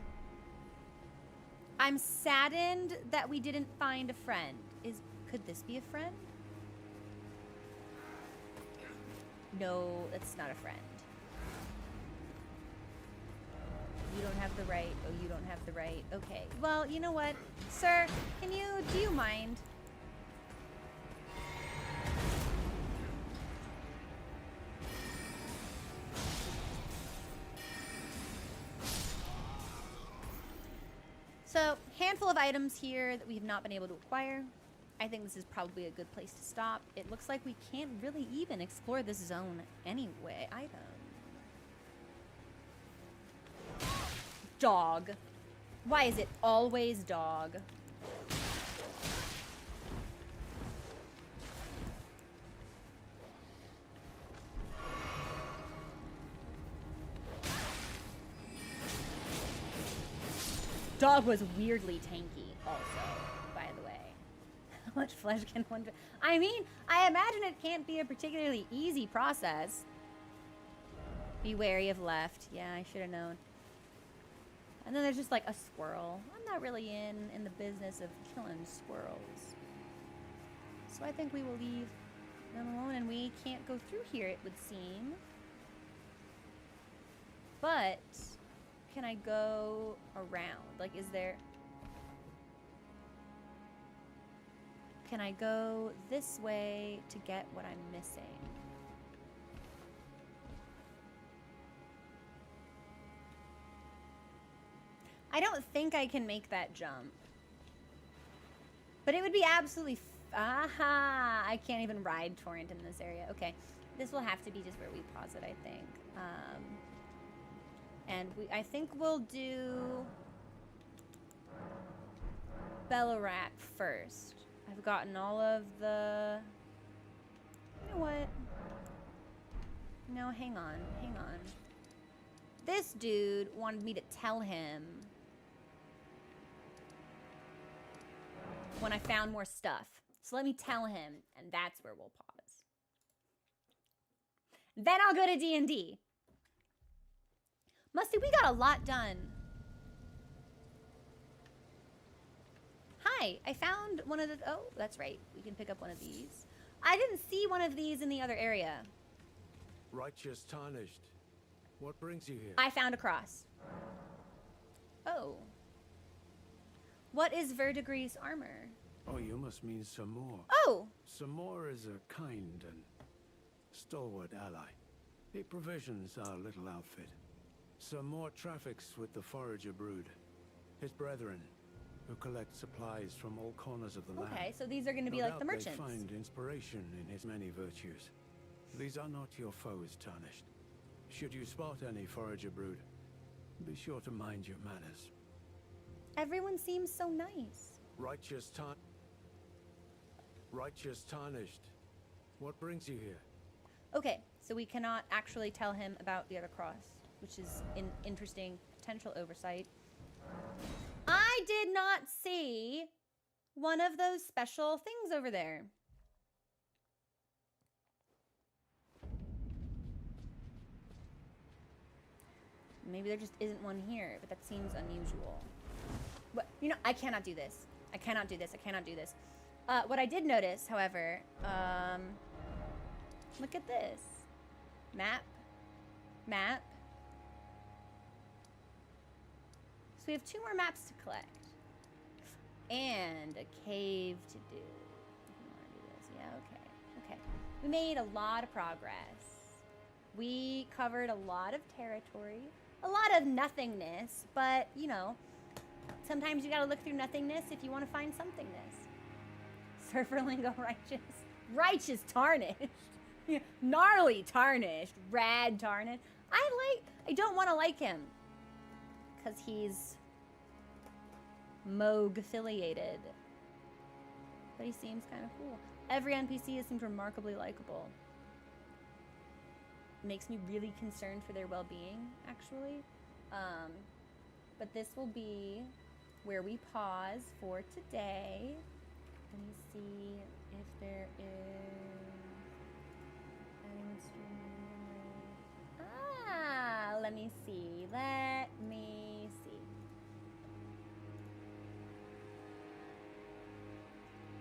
I'm saddened that we didn't find a friend. Could this be a friend? No, that's not a friend. You don't have the right. Oh, you don't have the right. Okay. Well, you know what? Sir, do you mind? So, handful of items here that we have not been able to acquire. I think this is probably a good place to stop. It looks like we can't really even explore this zone anyway. Item. Dog. Why is it always dog? Dog was weirdly tanky also, by the way. How much flesh can one... I mean, I imagine it can't be a particularly easy process. Be wary of left. Yeah, I should have known. And then there's just like a squirrel. I'm not really in the business of killing squirrels. So I think we will leave them alone, and we can't go through here, it would seem. But can I go around? Like, is there... Can I go this way to get what I'm missing? I don't think I can make that jump. But it would be absolutely... Aha! I can't even ride Torrent in this area. Okay. This will have to be just where we pause it, I think. And I think we'll do... Bellarat first. I've gotten all of the... You know what? No, hang on. Hang on. This dude wanted me to tell him when I found more stuff. So let me tell him, and that's where we'll pause. Then I'll go to D&D. Musty, we got a lot done. Hi, I found one of the... Oh, that's right. We can pick up one of these. I didn't see one of these in the other area. Righteous Tarnished. What brings you here? I found a cross. Oh. What is Verdigris armor? Oh, you must mean Samor. Oh! Samor is a kind and stalwart ally. He provisions our little outfit. Samor traffics with the Forager Brood, his brethren, who collect supplies from all corners of the land. Okay, so these are going to be No like the doubt merchants. They find inspiration in his many virtues. These are not your foes, Tarnished. Should you spot any Forager Brood, be sure to mind your manners. Everyone seems so nice. Righteous Tarnished. What brings you here? Okay, so we cannot actually tell him about the other cross, which is an interesting potential oversight. I did not see one of those special things over there. Maybe there just isn't one here, but that seems unusual. But, you know, I cannot do this. I cannot do this. I cannot do this. What I did notice, however, look at this. Map. Map. So we have 2 more maps to collect. And a cave to do. I want to do this. Yeah, okay. Okay. We made a lot of progress. We covered a lot of territory. A lot of nothingness. But, you know, sometimes you gotta look through nothingness if you want to find somethingness. Surfer lingo righteous. Righteous tarnished. Gnarly tarnished. Rad tarnished. I don't want to like him. Because he's Moog affiliated. But he seems kind of cool. Every NPC seems remarkably likable. Makes me really concerned for their well-being, actually. But this will be where we pause for today. Let me see if there is anyone streaming. Ah, let me see. Let me see.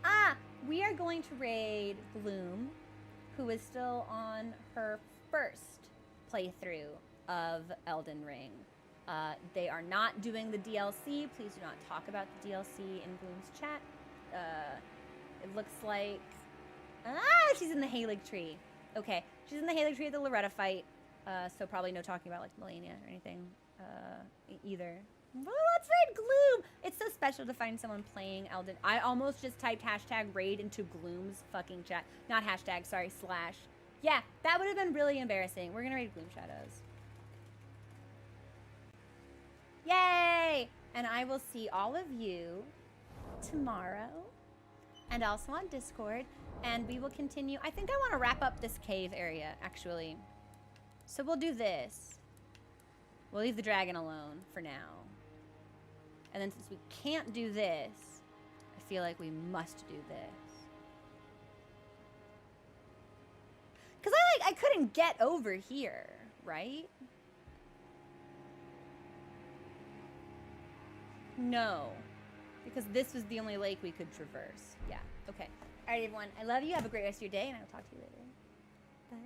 Ah, we are going to raid Gloom, who is still on her first playthrough of Elden Ring. They are not doing the DLC. Please do not talk about the DLC in Gloom's chat. It looks like... Ah, she's in the Halig Tree. Okay, she's in the Halig Tree at the Loretta fight. So probably no talking about like Melania or anything either. Well, let's raid Gloom! It's so special to find someone playing Elden. I almost just typed hashtag raid into Gloom's fucking chat. Not hashtag, sorry, slash. Yeah, that would have been really embarrassing. We're gonna raid Gloom Shadows. Yay! And I will see all of you tomorrow. And also on Discord. And we will continue. I think I want to wrap up this cave area, actually. So we'll do this. We'll leave the dragon alone for now. And then since we can't do this, I feel like we must do this. Because I couldn't get over here, right? No. Because this was the only lake we could traverse. Yeah, okay. All right, everyone. I love you. Have a great rest of your day, and I will talk to you later. Bye.